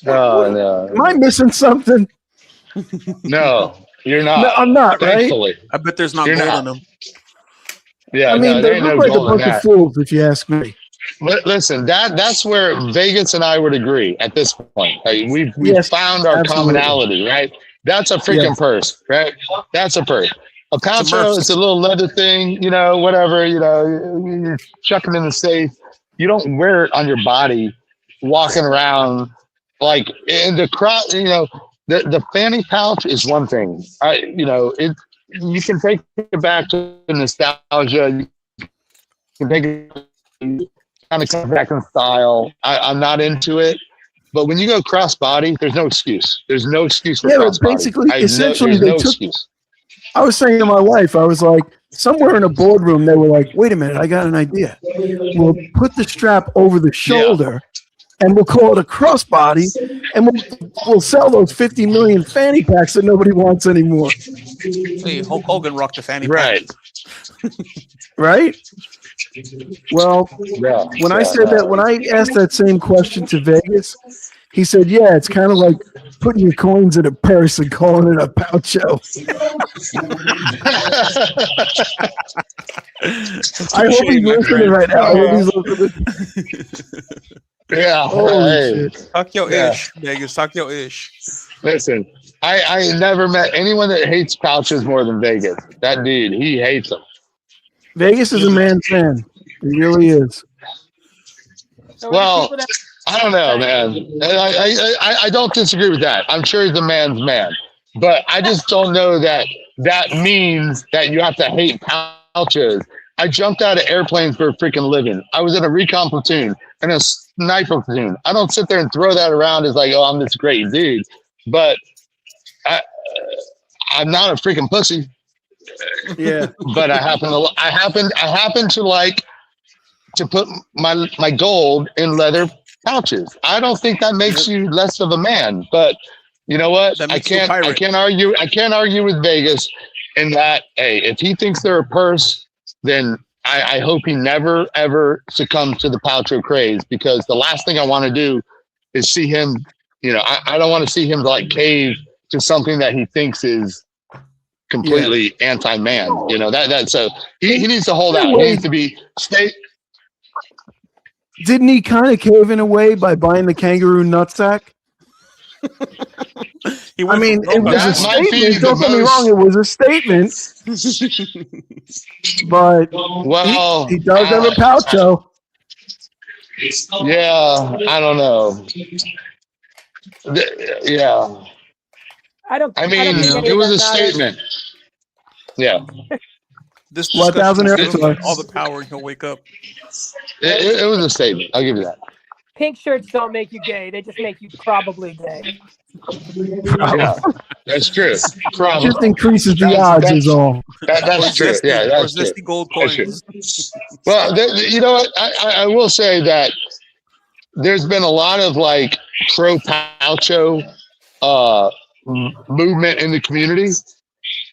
oh no, am I missing something? No, you're not. No, I'm not. Thankfully. Right? I bet there's not gold in them. Yeah, I mean, they look like a bunch of fools, if you ask me. Listen, that's where Vegas and I would agree at this point. Like, we've found our commonality, right? That's a freaking purse, right? That's a purse. A poucho, it's a little leather thing, whatever, you chuck it in the safe. You don't wear it on your body walking around like in the crowd, the fanny pouch is one thing. You can take it back to nostalgia. You can take it kind of come back in style. I'm not into it. But when you go crossbody, there's no excuse. There's no excuse for Yeah, but crossbody. basically, essentially, there's they no took. excuse. I was saying to my wife, I was like, somewhere in a boardroom, they were like, "Wait a minute, I got an idea. We'll put the strap over the shoulder, and we'll call it a crossbody, and we'll sell those 50 million fanny packs that nobody wants anymore." Hey, Hulk Hogan rocked the fanny Right. pack. Right? Well, when I asked that same question to Vegas, he said, "Yeah, it's kind of like putting your coins in a purse and calling it a poucho." I hope he's listening right now. I hope he's listening. Yeah. Holy Hey, shit. Talk your ish, Vegas. Talk your ish. listen, I never met anyone that hates pouches more than Vegas. That dude, he hates them. Vegas is a man's man. He really is. So Well, people that- I don't know, man. I don't disagree with that. I'm sure he's a man's man, but I just don't know that means that you have to hate pouches. I jumped out of airplanes for a freaking living. I was in a recon platoon and a sniper platoon. I don't sit there and throw that around as like, oh, I'm this great dude, but I'm not a freaking pussy. Yeah. But I happen to like to put my gold in leather pouches. I don't think that makes you less of a man, but you know what? That I makes you a pirate. can't argue with Vegas in that, hey, if he thinks they're a purse, then I hope he never ever succumbs to the poucho craze, because the last thing I want to do is see him, I don't want to see him like cave to something that he thinks is completely anti-man. So he needs to hold out. He needs to be stay. Didn't he kind of cave in a way by buying the kangaroo nutsack? It was a statement. Don't get me wrong, it was a statement. But he does have a poucho. Yeah, I don't know. Yeah. I don't I mean, think any it of was a that matters. statement. Yeah. This What, discussion $1,000 is air giving all the power, and he'll wake up. It was a statement. I'll give you that. Pink shirts don't make you gay. They just make you probably gay. Yeah, that's true. Probably. Just increases the odds is all. That's true. Yeah, that's true. Zesty gold That's true. coins. Well, you know what? I will say that there's been a lot of like pro poucho movement in the community,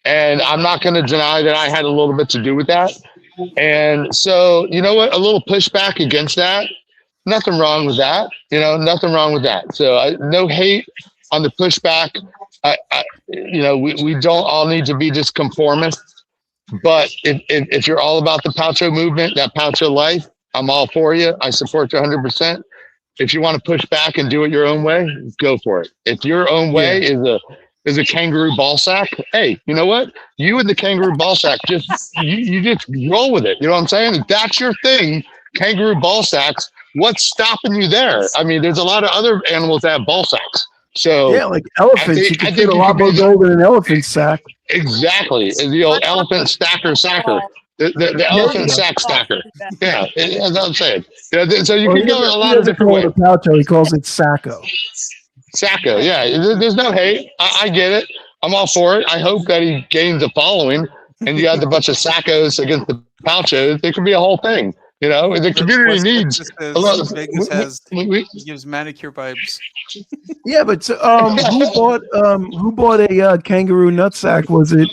and I'm not going to deny that I had a little bit to do with that. And so, you know what? A little pushback against that. Nothing wrong with that. Nothing wrong with that. So no hate on the pushback. We don't all need to be just conformists. But if you're all about the poucho movement, that poucho life, I'm all for you. I support you 100%. If you want to push back and do it your own way, go for it. If your own way is a kangaroo ball sack, hey, you know what? You and the kangaroo ball sack, you just roll with it. You know what I'm saying? If that's your thing, kangaroo ball sacks, what's stopping you there? I mean, there's a lot of other animals that have ball sacks. So yeah, like elephants. You can fit a lot more gold in an elephant sack. Exactly. The old elephant sacker. The elephant sack stacker. Yeah, that's what I'm saying. So you can go a lot of different ways. Poucho, he calls it sacco. Sacco, yeah. There's no hate. I get it. I'm all for it. I hope that he gains a following, and you got a bunch of saccos against the pouchos. It could be a whole thing. The community needs a lot of. Vegas gives manicure vibes. Yeah, but who bought a kangaroo nutsack? Was it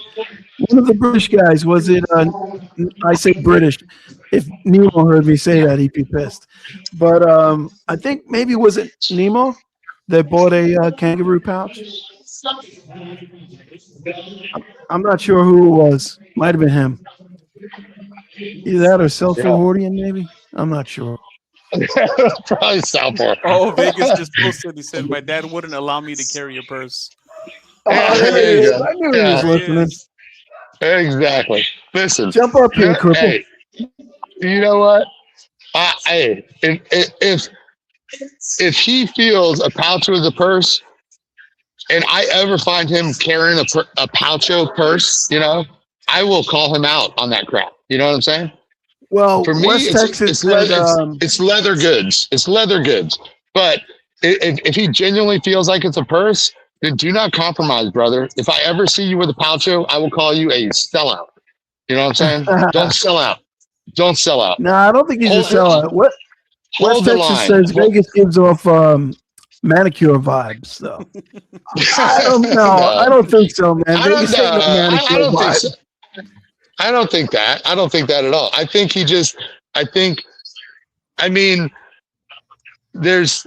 one of the British guys? Was it? I say British. If Nemo heard me say that, he'd be pissed. But I think maybe was it Nemo that bought a kangaroo pouch? I'm not sure who it was. Might have been him. Either that or Self-Hordian, maybe. I'm not sure. Probably Southport. Oh, Vegas just posted. He said, "My dad wouldn't allow me to carry a purse." There he is. I knew he was listening. Exactly. Listen. Jump up here, cripple. Hey, you know what? If he feels a poucho is a purse, and I ever find him carrying a poucho purse, I will call him out on that crap. You know what I'm saying? Well, for me, West Texas it's leather goods. It's leather goods. But if he genuinely feels like it's a purse, then do not compromise, brother. If I ever see you with a Poucho, I will call you a sellout. You know what I'm saying? Don't sell out. Don't sell out. No, I don't think he's a sellout. West Hold the Texas line. says Vegas gives off manicure vibes, though. I don't know. No. I don't think so, man. Vegas ain't no I manicure don't think vibe. so. I don't think that. I don't think that at all. I mean, there's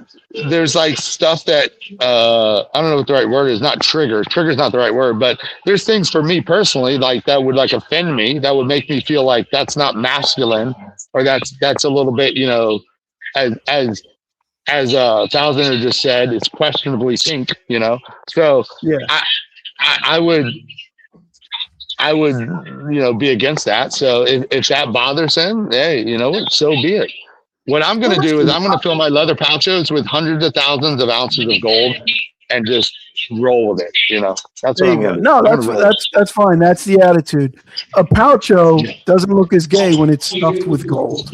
like stuff that I don't know what the right word is. Not trigger's not the right word, but there's things for me personally like that would like offend me, that would make me feel like that's not masculine, or that's a little bit, you know, as Thousander just said, it's questionably pink, you know. So Yeah. I would you know be against that. So if that bothers him, hey, you know what, so be it. What I'm going to do is I'm going to fill my leather pouches with hundreds of thousands of ounces of gold and just roll with it. You know, that's There what you I'm go. going to No, that's fine. That's the attitude. A Poucho doesn't look as gay when it's stuffed with gold.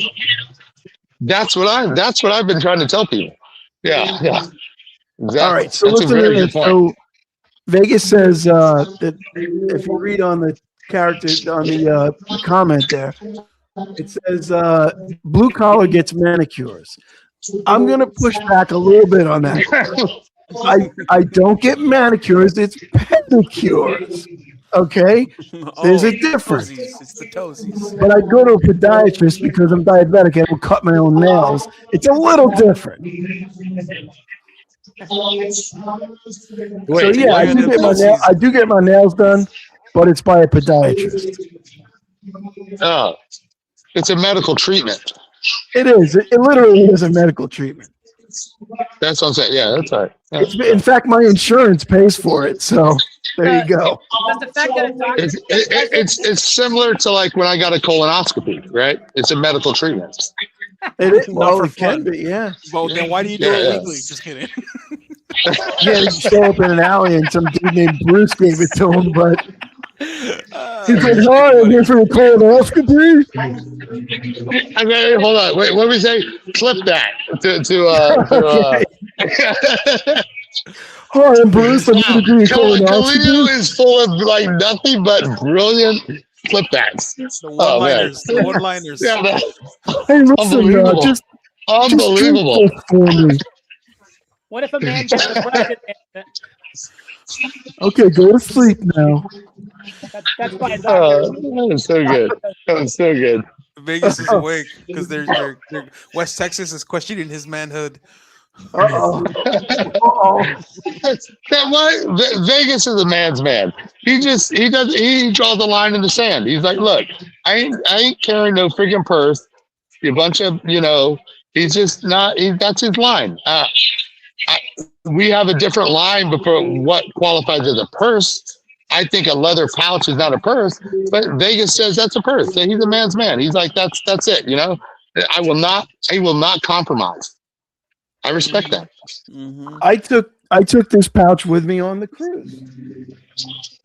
That's what I've been trying to tell people. Yeah. Exactly. All right. So that's listen a very to good this. point. So Vegas says that if you read on the character on the comment there, it says blue collar gets manicures. I'm gonna push back a little bit on that. I don't get manicures, it's pedicures. Okay? There's a difference. Toesies. It's the toesies. But I go to a podiatrist because I'm diabetic and I will cut my own nails. It's a little different. Wait, So yeah, I do get my nails done, but it's by a podiatrist. oh, it's a medical treatment. It is. It literally is a medical treatment. That's what I'm saying. Yeah, that's right. Yeah. In fact, my insurance pays for it. So there you go. Does the fact that a doctor It's similar to like when I got a colonoscopy, right? It's a medical treatment. It is. Not Well, for it can fun. be, yeah. Well, then why do you do Yeah, it yeah. legally? Just kidding. Yeah, you show up in an alley and some dude named Bruce gave it to him, but he's like, "Hi, I'm here for a colonoscopy." Okay, hold on. Wait, what did we say? Clip that Hi, I'm Bruce. I'm here to do a Khalil colonoscopy. is full of like nothing but brilliant flip backs. The one-liners. The one-liners. Yeah, man. Hey, listen, Unbelievable. just Unbelievable. drink this for me. what if a man gets a breast enhancement? Okay, go to sleep now. That's by a doctor. That was so good. That was so good. Vegas is awake because they're West Texas is questioning his manhood. Uh-oh. Vegas is a man's man. He draws the line in the sand. He's like, look, I ain't carrying no freaking purse. You bunch of, you know, he's just not. That's his line. We have a different line before what qualifies as a purse. I think a leather pouch is not a purse, but Vegas says that's a purse. So he's a man's man. He's like, that's it. You know, I will not compromise. I respect that. Mm-hmm. I took this pouch with me on the cruise.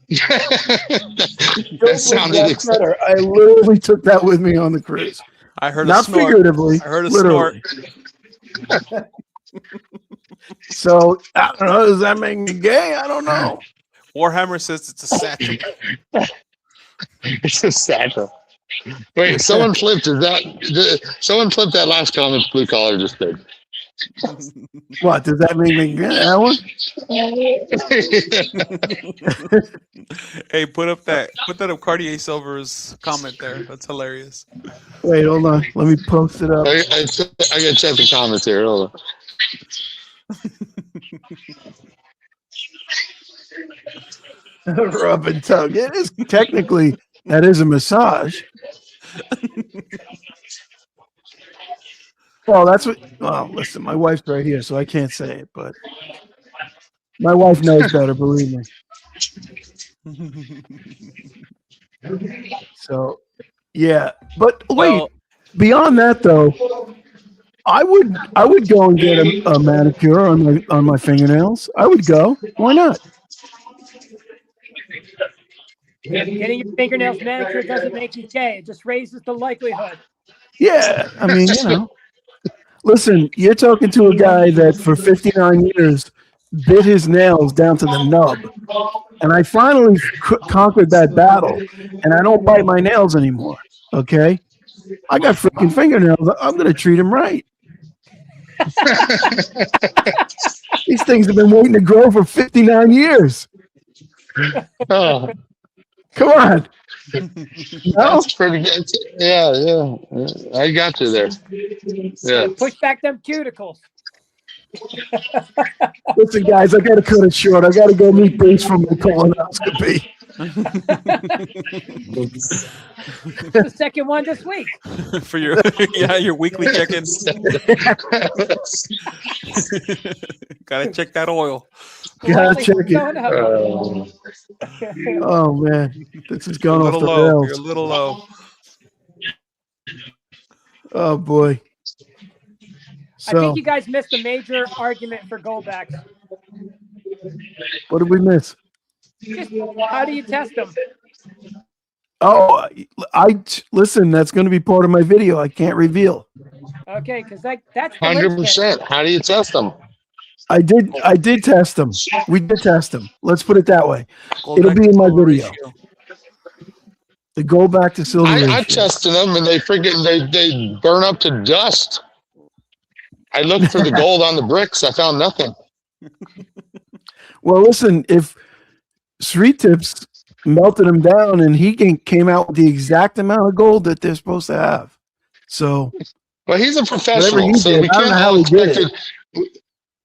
That sounded better. I literally took that with me on the cruise. I heard Not a snort. figuratively. I heard a literally. snort. So I don't know. Does that make me gay? I don't know. Warhammer says it's a satchel. It's a satchel. Wait, someone flipped. Someone flipped that last comment blue collar just did. What does that make me gay? That one? Hey, put that up Cartier Silver's comment there. That's hilarious. Wait, hold on. Let me post it up. I gotta check the comments here. Hold on. Rub and tug. It is technically that is a massage. Well, that's what. Well, listen, my wife's right here, so I can't say it, but my wife knows better. Believe me. So, yeah, but wait. Well, beyond that, though, I would go and get a manicure on my fingernails. I would go. Why not? Getting your fingernails manicured doesn't make you gay. It just raises the likelihood. Yeah, I mean, you know. Listen, you're talking to a guy that for 59 years bit his nails down to the nub. And I finally conquered that battle. And I don't bite my nails anymore. Okay? I got freaking fingernails. I'm going to treat him right. These things have been waiting to grow for 59 years. Oh, Come on. No? that's pretty good. Yeah. I got you there. Yeah. Push back them cuticles. Listen, guys, I got to cut it short. I got to go meet Bruce from the colonoscopy. The second one this week. For your your weekly check-in. Gotta check that oil. Gotta check it. Going up. Oh, man. This is going A off little the low. rails. You're a little low. Oh, boy. I So, think you guys missed a major argument for Goldbacks. what did we miss? Just how do you test them? Oh, listen, that's going to be part of my video. I can't reveal. Okay, because that's the 100%. How do you test them? I did test them. We did test them. Let's put it that way. It'll Goldback be in my silver video. ratio. The Goldback to silver I ratio. tested them and they burn up to dust. I looked for the gold on the bricks. I found nothing. Well, listen, if Street Tips melted them down and he came out with the exact amount of gold that they're supposed to have. So, Well, he's a whatever professional, he so did, I don't know how he did it.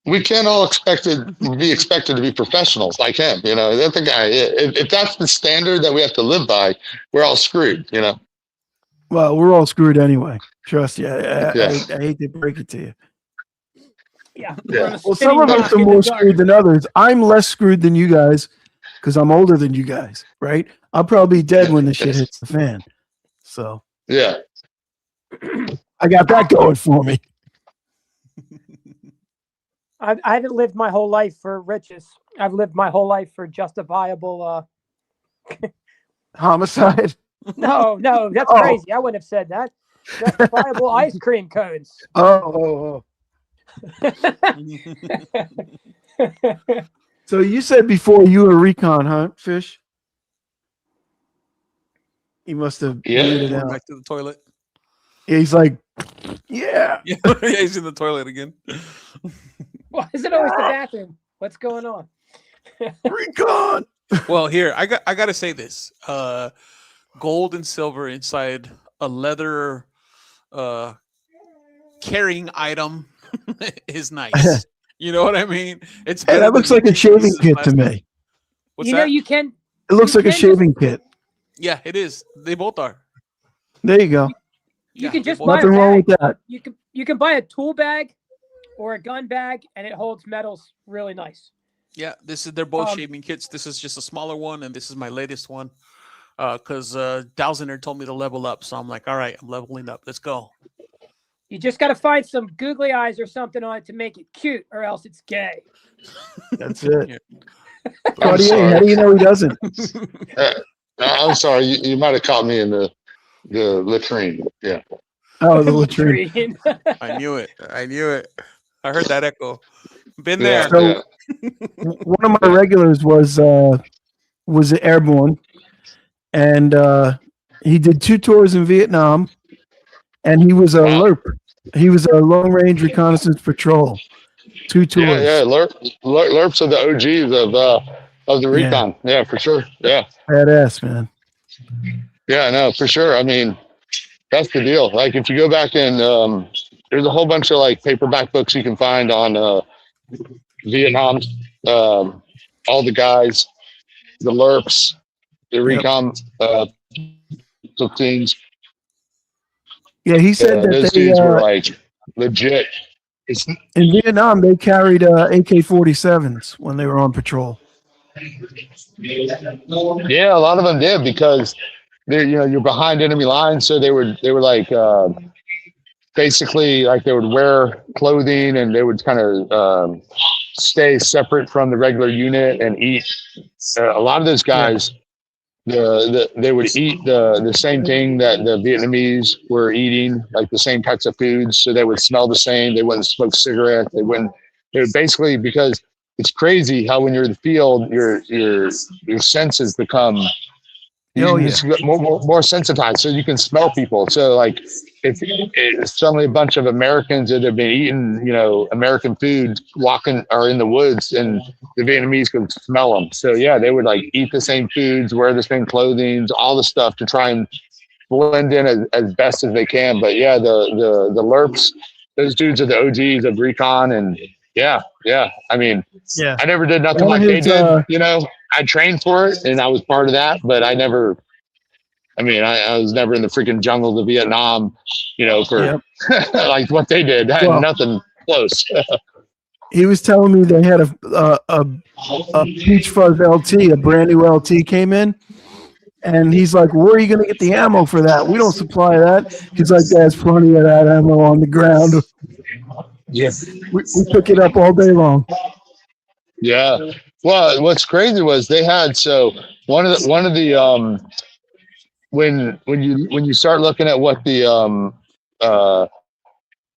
we can't all be expected to be professionals like him. You know, that's the guy. If that's the standard that we have to live by, we're all screwed. You know. Well, we're all screwed anyway. Trust you. I hate to break it to you. Yeah. Yeah. Well, some of us are more screwed than others. I'm less screwed than you guys because I'm older than you guys, right? I'll probably be dead when the shit hits the fan. So Yeah. I got that going for me. I haven't lived my whole life for riches. I've lived my whole life for justifiable. Homicide. No, that's Oh. crazy. I wouldn't have said that. Justifiable ice cream cones. Oh. So you said before you were recon, huh, Fish? He must have muted Going out. back to the toilet. He's like, yeah. Yeah, he's in the toilet again. Why is it always the bathroom? What's going on? Recon. Well, here I got to say this: gold and silver inside a leather carrying item is nice. You know what I mean? It's Hey, that looks like a shaving kit to me. What's You that? know, you can. It looks You like a can shaving kit. Yeah, it is. They both are. There you go. You Yeah, can they just both buy are. a Nothing wrong bag. with that. You can buy a tool bag or a gun bag, and it holds metals really nice. Yeah, they're both Um, shaving kits. This is just a smaller one, and this is my latest one. Because Dowsiner told me to level up, so I'm like, all right, I'm leveling up. Let's go. You just got to find some googly eyes or something on it to make it cute, or else it's gay. That's it. Yeah. I'm How sorry. do you know he doesn't? I'm sorry. You might have caught me in the latrine. Yeah. Oh, the latrine. I knew it. I heard that echo. Been Yeah. there. So- One of my regulars was airborne, and he did 2 tours in Vietnam, and he was a Wow. LRP. He was a long range reconnaissance patrol. 2 tours. Yeah. LRPs are the OGs of the recon. Yeah, for sure. Yeah. Badass, man. Yeah, no, for sure. I mean, that's the deal. Like if you go back and there's a whole bunch of like paperback books you can find on Vietnam, all the guys, the LRPs, the recon platoons. Yeah, he said that Those they dudes were like legit. in Vietnam they carried AK-47s when they were on patrol. Yeah, a lot of them did because you're behind enemy lines, so they were like basically like they would wear clothing and they would kind of stay separate from the regular unit and eat. A lot of those guys, they would eat the same thing that the Vietnamese were eating, like the same types of foods. So they would smell the same. They wouldn't smoke cigarettes. They would basically, because it's crazy how when you're in the field, your senses become just get more sensitized, so you can smell people. So like if suddenly a bunch of Americans that have been eating, American food, walking or in the woods, and the Vietnamese could smell them. So yeah, they would like eat the same foods, wear the same clothing, all the stuff to try and blend in as best as they can. But yeah, the LERPs, those dudes are the OGs of recon, and yeah. I mean, I never did nothing like they did. I trained for it and I was part of that, but I was never in the freaking jungles of Vietnam, for like what they did. I had nothing close. He was telling me they had a Peach Fuzz LT, a brand new LT came in. And he's like, where are you going to get the ammo for that? We don't supply that. He's like, there's plenty of that ammo on the ground. Yes. We took it up all day long. Yeah. Well, what's crazy was they had, so one of the when you start looking at what a lot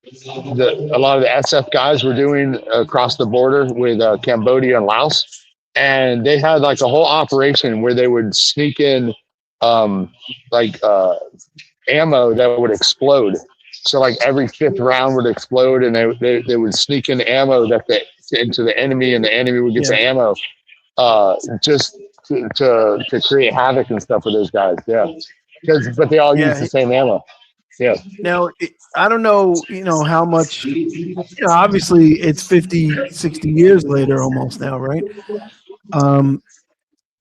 of the SF guys were doing across the border with Cambodia and Laos, and they had like a whole operation where they would sneak in ammo that would explode. So like every fifth round would explode, and they would sneak in ammo into the enemy, and the enemy would get the ammo, just to create havoc and stuff with those guys. Yeah, but they all use the same ammo. Yeah. Now I don't know, how much. Obviously, it's 50, 60 years later, almost now, right?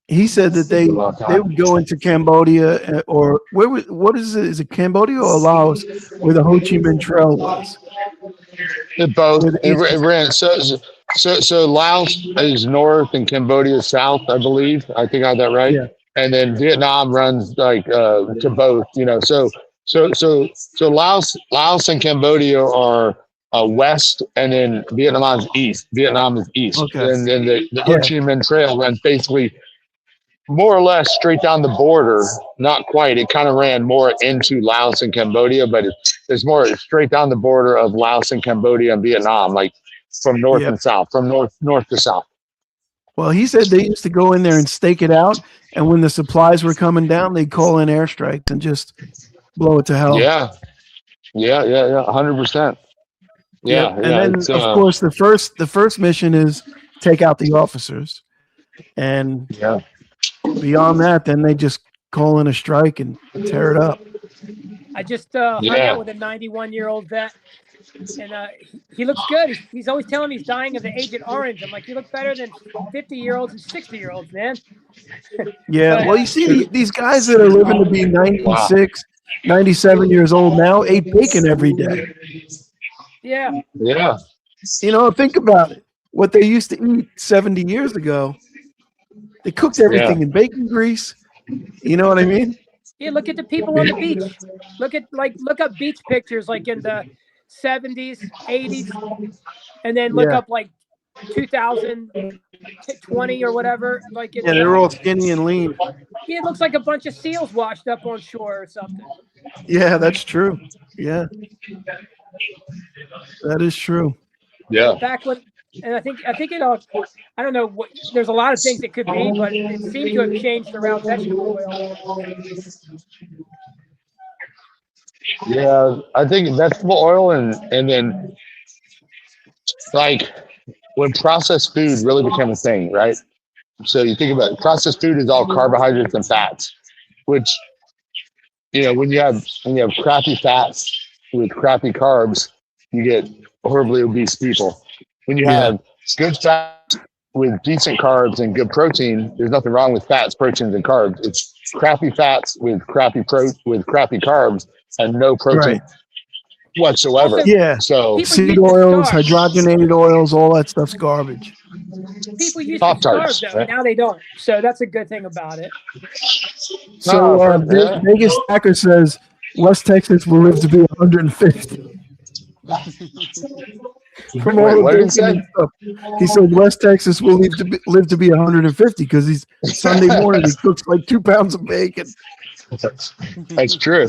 He said that they would go into Cambodia or what is it? Is it Cambodia or Laos where the Ho Chi Minh Trail was? Both. It ran. So Laos is north and Cambodia is south, I believe. I think I have that right. Yeah. And then Vietnam runs like to both. So Laos and Cambodia are west, and then Vietnam is east. Vietnam is east, and then the Ho Chi Minh Trail runs basically more or less straight down the border. Not quite. It kind of ran more into Laos and Cambodia, but it's more straight down the border of Laos and Cambodia and Vietnam, like from north and south, from north to south. Well, he said they used to go in there and stake it out, and when the supplies were coming down, they'd call in airstrikes and just blow it to hell. Yeah, 100%. Yeah, and then of course the first mission is take out the officers, and beyond that, then they just call in a strike and tear it up. I just hung out with a 91-year-old vet, and he looks good. He's always telling me he's dying of the Agent Orange. I'm like, you look better than 50-year-olds and 60-years-olds, man. Yeah, well, you see these guys that are living to be 96, 97 years old now ate bacon every day. Yeah. Think about it. What they used to eat 70 years ago, they cooked everything in bacon grease. You know what I mean? Yeah, look at the people on the beach. Look up beach pictures like in the 70s, 80s, and then look up like 2020 or whatever. Like they're all skinny and lean. Yeah, it looks like a bunch of seals washed up on shore or something. Yeah, that's true. Yeah, that is true. Yeah. Back when, and I think it all. I don't know what. There's a lot of things it could be, but it seemed to have changed around vegetable oil. Yeah, I think vegetable oil and then like when processed food really became a thing, right? So you think about it, processed food is all carbohydrates and fats, which when you have crappy fats with crappy carbs, you get horribly obese people. When you have good fats with decent carbs and good protein, there's nothing wrong with fats, proteins, and carbs. It's crappy fats with crappy carbs and no protein whatsoever. Yeah. So seed oils, hydrogenated oils, all that stuff's garbage. People used to starve though, right? Now they don't. So that's a good thing about it. So Vegas Stacker says West Texas will live to be 150. from Wait, all what the did he bacon and stuff. He said West Texas will live to be 150 because he's Sunday morning he cooks like 2 pounds of bacon. That's true.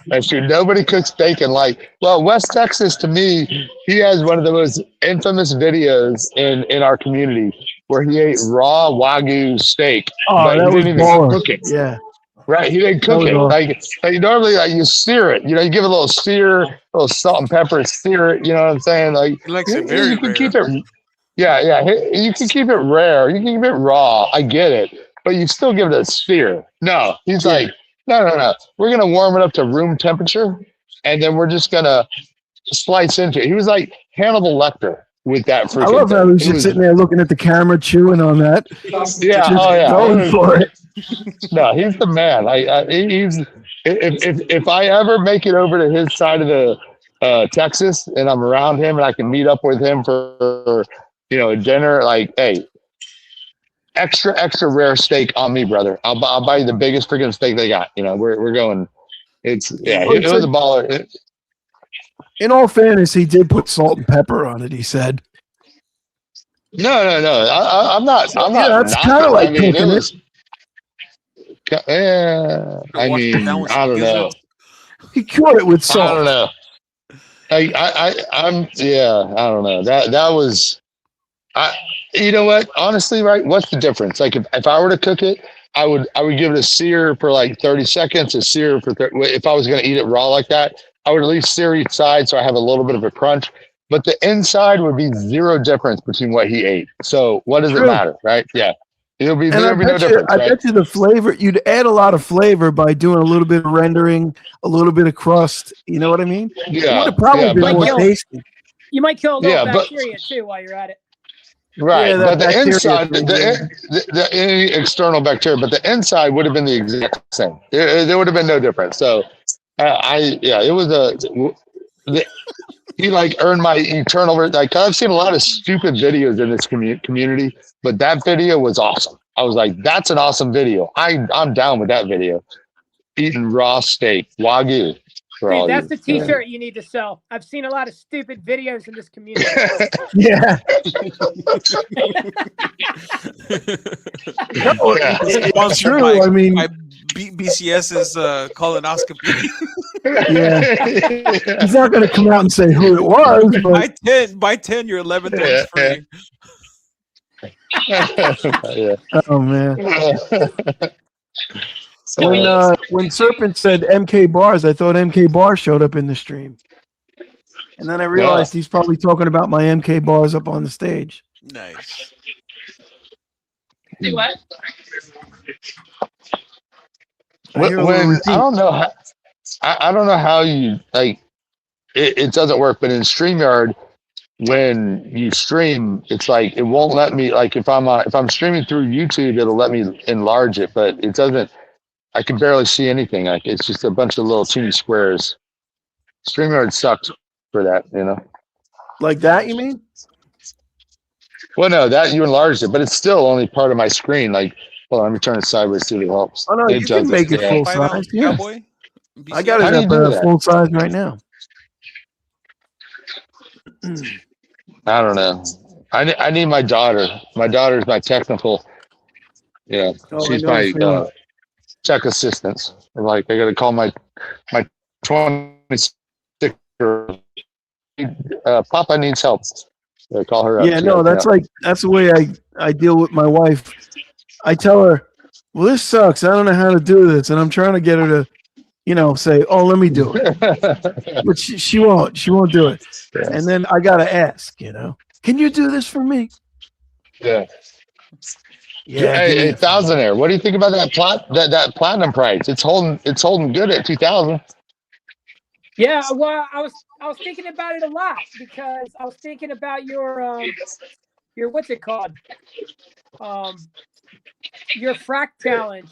That's true. Nobody cooks bacon like, well, West Texas, to me, he has one of the most infamous videos in our community where he ate raw Wagyu steak, Oh, but that he was didn't even baller. cook it. Yeah. Right, he didn't cook was it. awesome. Like normally, like you sear it. You know, you give it a little sear, a little salt and pepper, sear it. You know what I'm saying? Like He likes it you very can rare. keep it. Yeah, yeah. You can keep it rare. You can keep it raw. I get it, but you still give it a sear. No, he's Yeah. like, no. We're gonna warm it up to room temperature, and then we're just gonna slice into it. He was like Hannibal Lecter with that freaking I love how thing. he's just sitting there looking at the camera, chewing on that. Yeah, Just oh yeah. going for it. No, he's the man. He's if I ever make it over to his side of the Texas and I'm around him and I can meet up with him for a dinner, like, hey, extra rare steak on me, brother. I'll buy you the biggest freaking steak they got. You know, we're going. It was a baller. In all fairness, he did put salt and pepper on it. He said, No. I'm not. That's kind of like it cooking was. Yeah, I Wash it mean, down with I some don't know. gizzards. He cured it with salt. I don't know. I don't know. That was, you know what? Honestly, right? What's the difference? Like if I were to cook it, I would give it a sear for like 30 seconds, a sear for if I was going to eat it raw like that, I would at least sear each side so I have a little bit of a crunch. But the inside would be zero difference between what he ate. So what does it matter, right? Yeah. There'll be no difference. I bet you the flavor, you'd add a lot of flavor by doing a little bit of rendering, a little bit of crust. You know what I mean? It would have probably been more tasty. You might kill a little bacteria too while you're at it. Right, Yeah, but the inside, bacteria any external bacteria, but the inside would have been the exact same. There would have been no difference. So, it was he like earned my eternal. Like I've seen a lot of stupid videos in this community, but that video was awesome. I was like, that's an awesome video. I'm down with that video. Eating raw steak, Wagyu. Dude, that's the T-shirt you need to sell. I've seen a lot of stupid videos in this community. Yeah. It's true. I mean, my BCS's colonoscopy. Yeah. He's not going to come out and say who it was. But... Buy 10, you're 11 times free. Yeah. Oh man. When Serpent said MK Bars, I thought MK Bars showed up in the stream. And then I realized he's probably talking about my MK Bars up on the stage. Nice. Do what? I don't know how, I don't know how you like it doesn't work, but in StreamYard, when you stream, it's like it won't let me, like if I'm streaming through YouTube, it'll let me enlarge it, but it doesn't. I can barely see anything. Like it's just a bunch of little teeny squares. StreamYard sucks for that, you know. Like that, you mean? Well, no, that you enlarged it, but it's still only part of my screen. Like, hold on, let me turn it sideways, see if it helps. Oh no, you can make it full size. Yeah. I got it up full size right now. I don't know. I need my daughter. My daughter's my technical. Yeah, she's my tech assistant. Like I got to call my 26. Papa needs help. So call her up. Yeah, no, that's the way I deal with my wife. I tell her, well, this sucks. I don't know how to do this, and I'm trying to get her to, say, oh, let me do it. But she won't. She won't do it. Yeah. And then I gotta ask, can you do this for me? Yeah. Yeah. Hey, thousandaire. What do you think about that platinum price? It's holding good at 2,000. Yeah, well, I was thinking about it a lot because I was thinking about your what's it called? Your frac challenge.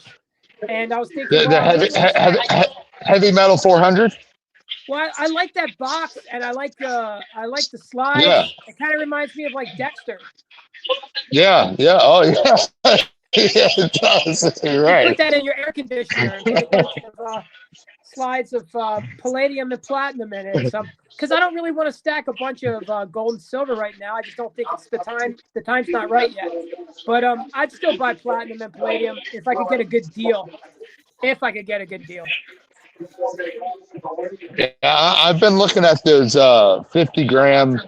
And I was thinking the heavy metal 400. Well, I like that box, and I like the slide. Yeah. It kind of reminds me of like Dexter. Yeah. Oh yeah. Yeah, it does. You're right. You put that in your air conditioner. And slides of palladium and platinum in it. Because I don't really want to stack a bunch of gold and silver right now. I just don't think it's the time. The time's not right yet. But I'd still buy platinum and palladium if I could get a good deal. If I could get a good deal. Yeah, I've been looking at those 50-gram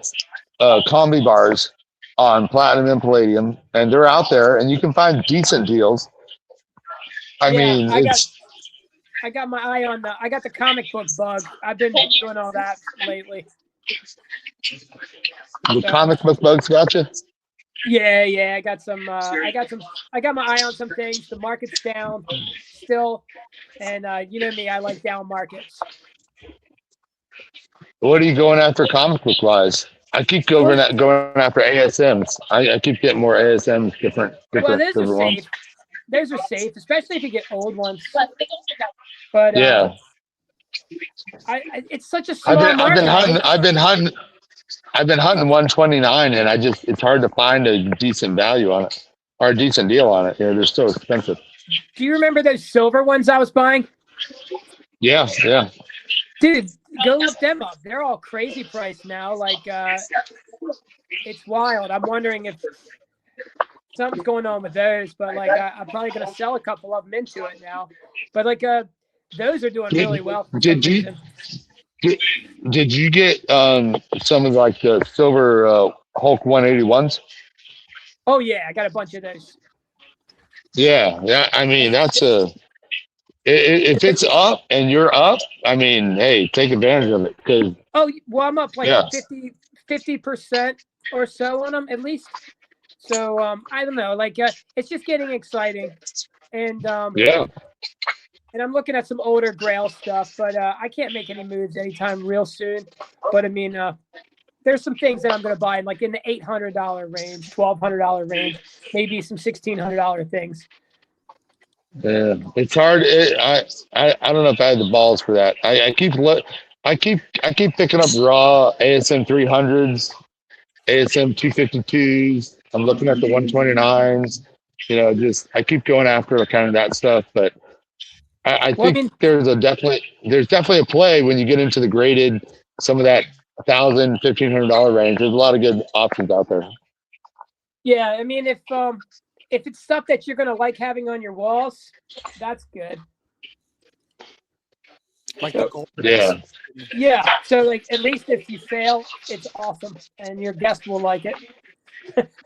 combi bars on platinum and palladium, and they're out there, and you can find decent deals. I mean, I got my eye on I got the comic book bug. I've been doing all that lately. The comic book bugs got you? Yeah. I got my eye on some things. The market's down still, and you know me, I like down markets. What are you going after comic book wise? I keep going after ASMs. I keep getting more ASMs, different Well, those are ones. safe. Those are safe, especially if you get old ones. But Yeah, it's such a small market. I've been hunting 129, and it's hard to find a decent value on it or a decent deal on it. Yeah, they're so expensive. Do you remember those silver ones I was buying? Yeah. Dude, go look them up. They're all crazy priced now. Like, it's wild. I'm wondering if something's going on with those, but like, I'm probably going to sell a couple of them into it now. But like, those are doing really well. Did you get some of like the silver Hulk 181s? Oh yeah, I got a bunch of those. Yeah. I mean, that's if it's up and you're up, I mean, hey, take advantage of it because. Oh well, I'm up like 50% or so on them at least. So I don't know, like it's just getting exciting, and and I'm looking at some older Grail stuff, but I can't make any moves anytime real soon. But I mean, there's some things that I'm going to buy like in the $800 range, $1,200 range, maybe some $1,600 things. Yeah, it's hard. I don't know if I had the balls for that. I keep picking up raw ASM 300s, ASM 252s. I'm looking at the 129s. You know, just I keep going after kind of that stuff, but. I think there's definitely a play when you get into the graded, some of that $1,000, $1,500 range. There's a lot of good options out there. Yeah, I mean, if it's stuff that you're gonna like having on your walls, that's good. Like the gold. Yeah. Yeah. So like, at least if you fail, it's awesome, and your guest will like it.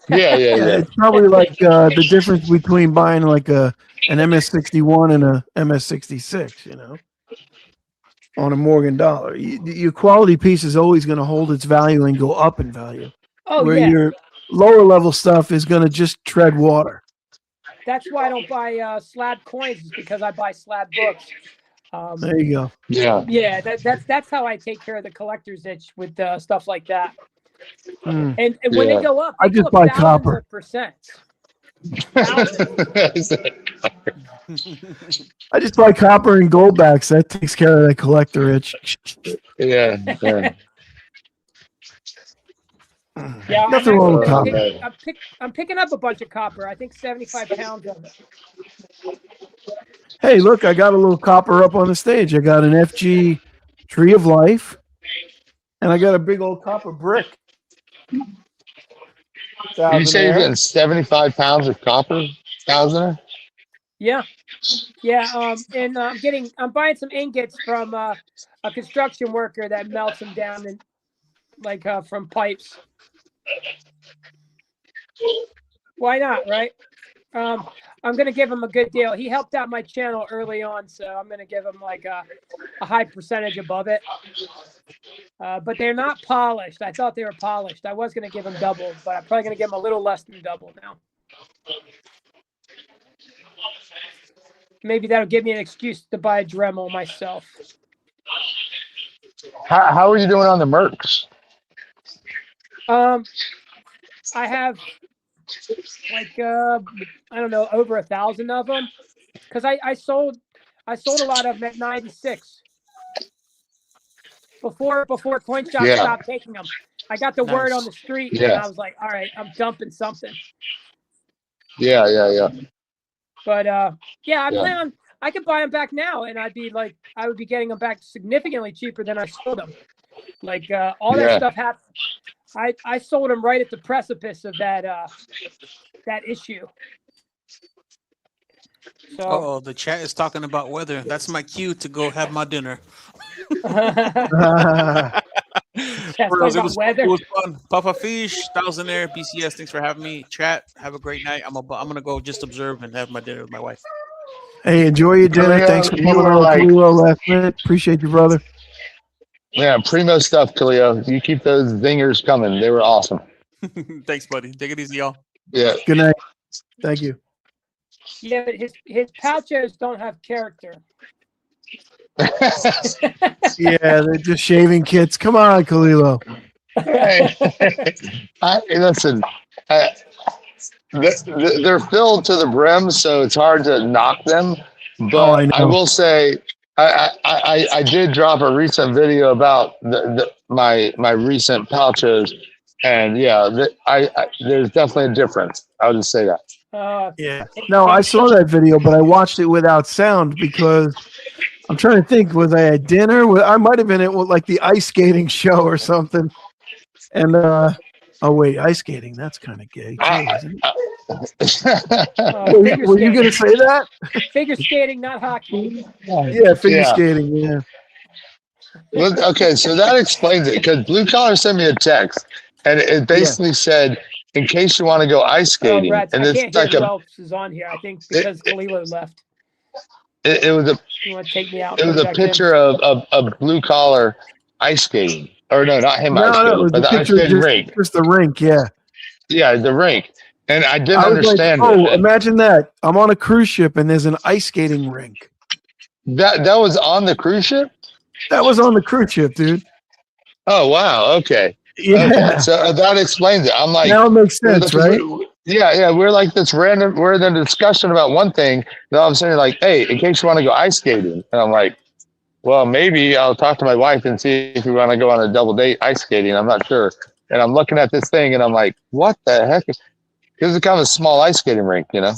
Yeah. It's probably like the difference between buying like an MS-61 and a MS-66, you know, on a Morgan dollar. Your quality piece is always going to hold its value and go up in value. Oh, where yeah. your lower level stuff is going to just tread water. That's why I don't buy slab coins, is because I buy slab books. There you go. Yeah. Yeah, that's how I take care of the collector's itch with stuff like that. And when they go up, I just buy copper. Percent. I just buy copper and Goldbacks. That takes care of that collector itch. Yeah. Yeah, nothing wrong with copper. I'm picking up a bunch of copper. I think 75 pounds of it. Hey, look, I got a little copper up on the stage. I got an FG Tree of Life, and I got a big old copper brick. You say you're getting 75 pounds of copper, thousands? Yeah. And I'm buying some ingots from a construction worker that melts them down and like from pipes. Why not, right? I'm gonna give him a good deal. He helped out my channel early on, so I'm gonna give him like a high percentage above it. But they're not polished. I thought they were polished. I was gonna give him double, but I'm probably gonna give him a little less than double now. Maybe that'll give me an excuse to buy a Dremel myself. How are you doing on the Mercs? I have like I don't know, over 1,000 of them, because I sold a lot of them at 96 before Coin Shop stopped taking them. I got the word on the street, and I was like, all right, I'm dumping something. Yeah. But I I could buy them back now, and I would be getting them back significantly cheaper than I sold them. Like all that stuff happened. I sold them right at the precipice of that issue. So Oh, the chat is talking about weather. That's my cue to go have my dinner. Bros, it was fun. Papa Fish, Thousandaire, BCS. Thanks for having me. Chat, have a great night. I'm gonna go just observe and have my dinner with my wife. Hey, enjoy your dinner. Thanks for coming on last minute. Appreciate you, brother. Yeah, primo stuff, Khalil. You keep those zingers coming. They were awesome. Thanks, buddy. Take it easy, y'all. Yeah. Good night. Thank you. Yeah, but his pouchos don't have character. Yeah, they're just shaving kits. Come on, Kalilo. Hey, listen, they're filled to the brim, so it's hard to knock them. But I will say, I did drop a recent video about my recent pouches, and yeah, there's definitely a difference. I'll just say that. Yeah. No, I saw that video, but I watched it without sound because I'm trying to think. Was I at dinner? I might have been at like the ice skating show or something. And oh wait, ice skating. That's kind of gay. Too, isn't it? Were you going to say that? Figure skating, not hockey. Yeah, figure skating. Yeah. Well, okay, so that explains it because Blue Collar sent me a text, and it basically said, "In case you want to go ice skating," and it's I can't like get Welps is on here. I think because Kalilo left. It was a. You want to take me out? It was a picture of Blue Collar ice skating, or no, not him ice skating, it was but the ice skating rink. Just the rink, yeah. Yeah, the rink. And I didn't understand like, it. Imagine that. I'm on a cruise ship and there's an ice skating rink. That was on the cruise ship? That was on the cruise ship, dude. Oh, wow. Okay. Yeah. Okay. So that explains it. I'm like, now it makes sense, right? Yeah. We're like this random, we're in a discussion about one thing. And all of a sudden, like, hey, in case you want to go ice skating. And I'm like, well, maybe I'll talk to my wife and see if we want to go on a double date ice skating. I'm not sure. And I'm looking at this thing and I'm like, what the heck? This is kind of a small ice skating rink, you know?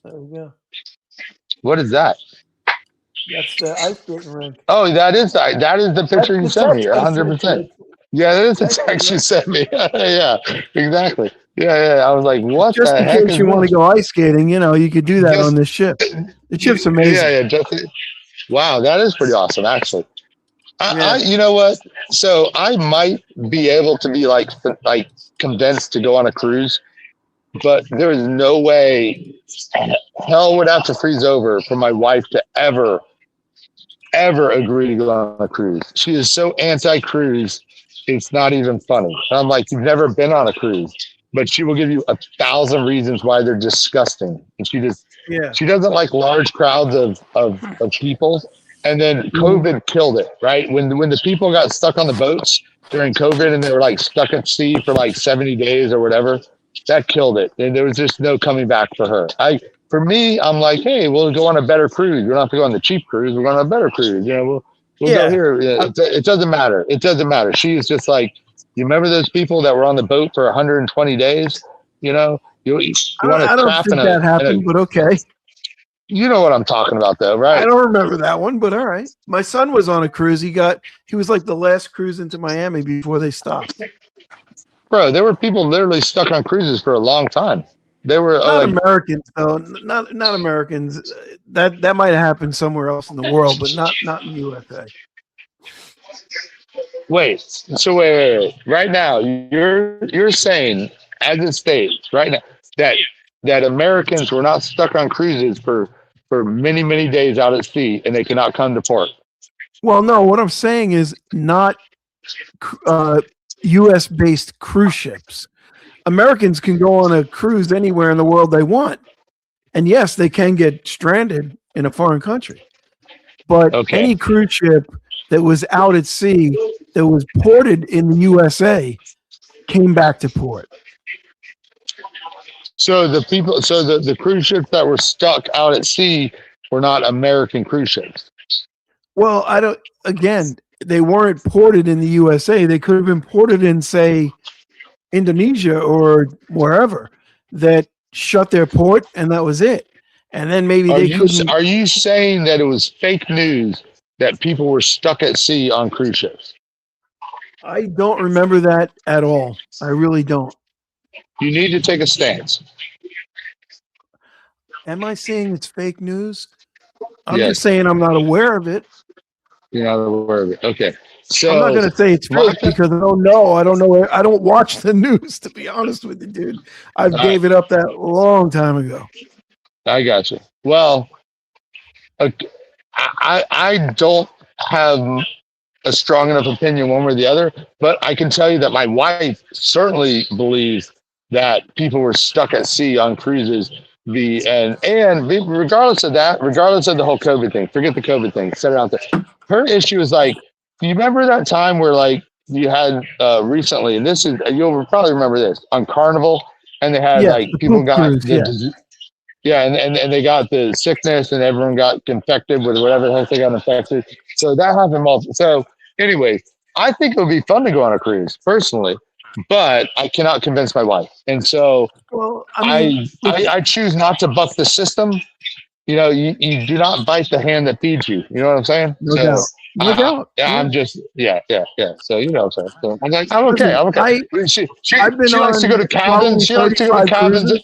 There we go. What is that? That's the ice skating rink. Oh, that is the picture you sent me, 100%. Yeah, that is the text you sent me. Yeah, exactly. Yeah. I was like, what just the heck? Just in case you want to go ice skating, you could do that on this ship. The ship's amazing. Yeah. Wow, that is pretty awesome, actually. I you know what? So I might be able to be like convinced to go on a cruise, but there is no way hell would have to freeze over for my wife to ever agree to go on a cruise. She is so anti-cruise, it's not even funny. And I'm like, you've never been on a cruise, but she will give you 1,000 reasons why they're disgusting. And she doesn't like large crowds of people. And then COVID killed it, right? When the people got stuck on the boats during COVID and they were like stuck at sea for like 70 days or whatever, that killed it. And there was just no coming back for her. For me, I'm like, hey, we'll go on a better cruise. We don't have to go on the cheap cruise. We're going on a better cruise. We'll go here. It doesn't matter. It doesn't matter. She is just like, you remember those people that were on the boat for 120 days? You want to I don't think that happened, but okay. You know what I'm talking about, though, right? I don't remember that one, but all right. My son was on a cruise. He was like the last cruise into Miami before they stopped. Bro, there were people literally stuck on cruises for a long time. They were not Americans, though. Not Americans. That might have happened somewhere else in the world, but not in the USA. Wait. Right now, you're saying, as it states, right now, that Americans were not stuck on cruises for many, many days out at sea and they cannot come to port. Well, no, what I'm saying is not U.S.-based cruise ships. Americans can go on a cruise anywhere in the world they want. And yes, they can get stranded in a foreign country. But any cruise ship that was out at sea that was ported in the USA came back to port. So the cruise ships that were stuck out at sea were not American cruise ships. Well, they weren't ported in the USA. They could have been ported in, say, Indonesia or wherever that shut their port, and that was it. and then maybe Are they you couldn't. are you saying that it was fake news that people were stuck at sea on cruise ships? I don't remember that at all. I really don't. You need to take a stance. Am I saying it's fake news? I'm Yes. just saying I'm not aware of it. You're not aware of it. Okay. So I'm not going to say it's fake because I don't know. I don't know. I don't watch the news, to be honest with you, dude. I gave it up that long time ago. I got you. Well, I don't have a strong enough opinion one way or the other, but I can tell you that my wife certainly believes that people were stuck at sea on cruises. And regardless of that, regardless of the whole COVID thing, forget the COVID thing, set it out there. Her issue is like, do you remember that time where like you had recently, and this is, you'll probably remember this, on Carnival, and they had like the people poop got cruise, and they got the sickness and everyone got infected with whatever the heck they got infected. So that happened multiple. So anyway, I think it would be fun to go on a cruise personally, but I cannot convince my wife. And so I choose not to buck the system. You know, you do not bite the hand that feeds you. You know what I'm saying? No doubt. No doubt. I'm just, yeah. So, you know what I'm saying? So I'm like, I'm okay. She likes to go to cabins. She likes to go to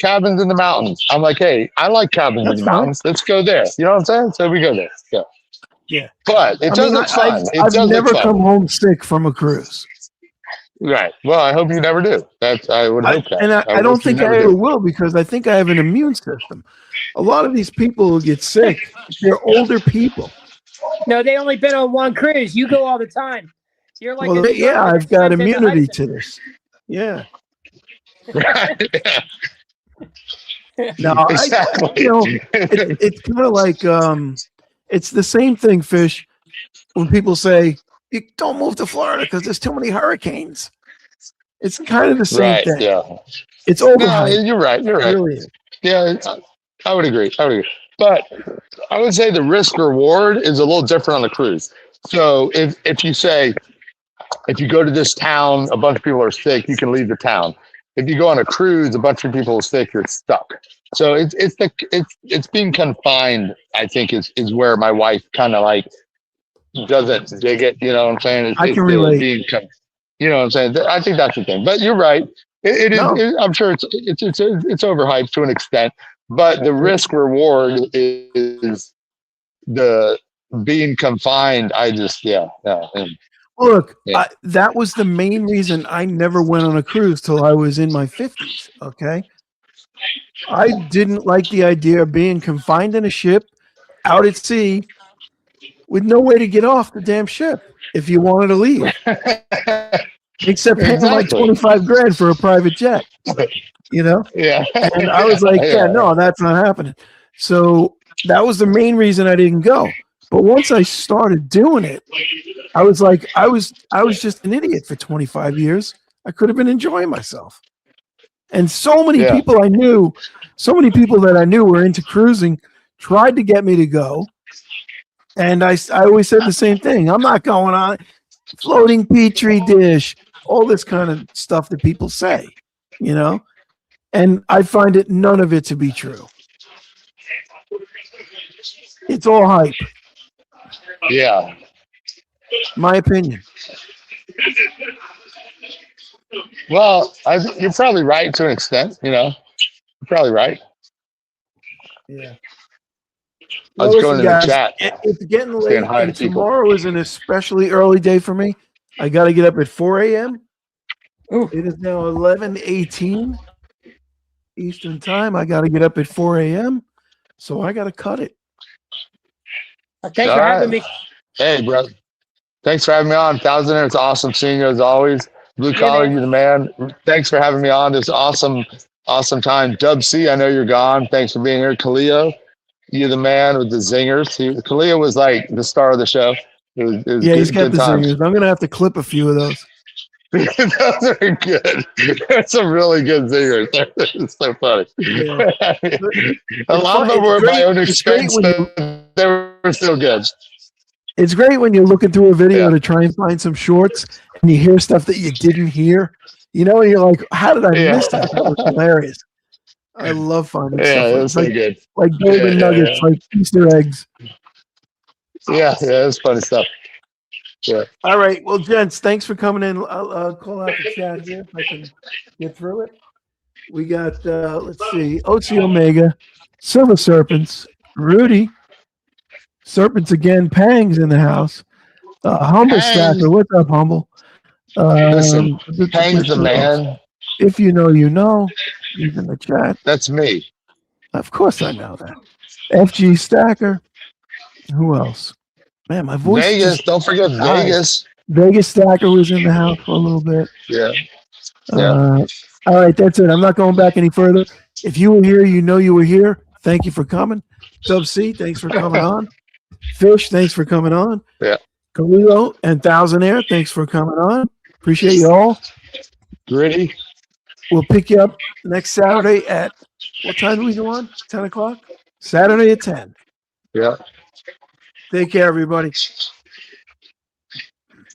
cabins in the mountains. I'm like, hey, I like cabins in the mountains. Let's go there. You know what I'm saying? So we go there. Yeah. But it does look fun. I've never come home sick from a cruise. Right. Well, I hope you never do. I would hope that. And I don't think I ever will, because I think I have an immune system. A lot of these people who get sick, they're older people. No, they only been on one cruise. You go all the time. You're like, I've got immunity to this. Yeah. No, exactly. It's kind of like it's the same thing, Fish. When people say you don't move to Florida because there's too many hurricanes, it's kind of the same thing. Yeah, it's overhyped. No, you're right. Really. Yeah, I would agree. But I would say the risk reward is a little different on the cruise. So if you say, if you go to this town, a bunch of people are sick, you can leave the town. If you go on a cruise, a bunch of people are sick, you're stuck. So it's being confined, I think, is where my wife kind of like doesn't dig it. You know what I'm saying? I can relate. You know what I'm saying? I think that's the thing. But you're right. It is. I'm sure it's overhyped to an extent. But the risk reward is the being confined. I just Look, that was the main reason I never went on a cruise till I was in my 50s. Okay. I didn't like the idea of being confined in a ship out at sea with no way to get off the damn ship if you wanted to leave. Except paying like $25,000 for a private jet. You know? Yeah. And I was like, no, that's not happening. So that was the main reason I didn't go. But once I started doing it, I was like, I was just an idiot for 25 years. I could have been enjoying myself. And so many people I knew, that I knew were into cruising, tried to get me to go. And I always said the same thing. I'm not going on floating petri dish, all this kind of stuff that people say, you know? And I find none of it to be true. It's all hype. Yeah. My opinion. Well, you're probably right to an extent, you know. You're probably right. Yeah. I was going in the chat. It's getting late, and tomorrow is an especially early day for me. I got to get up at 4 a.m. It is now 11:18 Eastern time. I got to get up at 4 a.m. So I got to cut it. Thanks for having me. Hey, bro. Thanks for having me on. Thousandaire, it's awesome seeing you as always. Blue Collar, you're the man. Thanks for having me on this awesome time. Dub C, I know you're gone. Thanks for being here. Khalil, you're the man with the zingers. Khalil was like the star of the show. It was he's got the zingers. I'm going to have to clip a few of those. Those are good. That's some really good zingers. It's so funny. Yeah. A lot of them were at my own expense, but they were still good. It's great when you're looking through a video to try and find some shorts and you hear stuff that you didn't hear. You know, and you're like, how did I miss that? That was hilarious. I love finding Yeah, stuff that's so like good. like golden Yeah, nuggets, like Easter eggs. Yeah, that's funny stuff. Yeah. All right. Well, gents, thanks for coming in. I'll call out the chat here if I can get through it. We got, let's see, OC Omega, Silver Serpents, Rudy, Serpents again, Pangs in the house, Humble Pangs. Stacker. What's up, Humble? Listen, Pang's the man. If you know, you know. He's in the chat. That's me. Of course I know that. FG Stacker. Who else? Man, my voice Vegas. just Don't forget died. Vegas. Vegas Stacker was in the house for a little bit. Yeah. All right, that's it. I'm not going back any further. If you were here, you know you were here. Thank you for coming. Dub C, thanks for coming on. Fish, thanks for coming on. Yeah. Kalilo and Thousand Air, thanks for coming on. Appreciate you all. Gritty. We'll pick you up next Saturday at, what time do we go on? 10 o'clock? Saturday at 10. Yeah. Take care, everybody.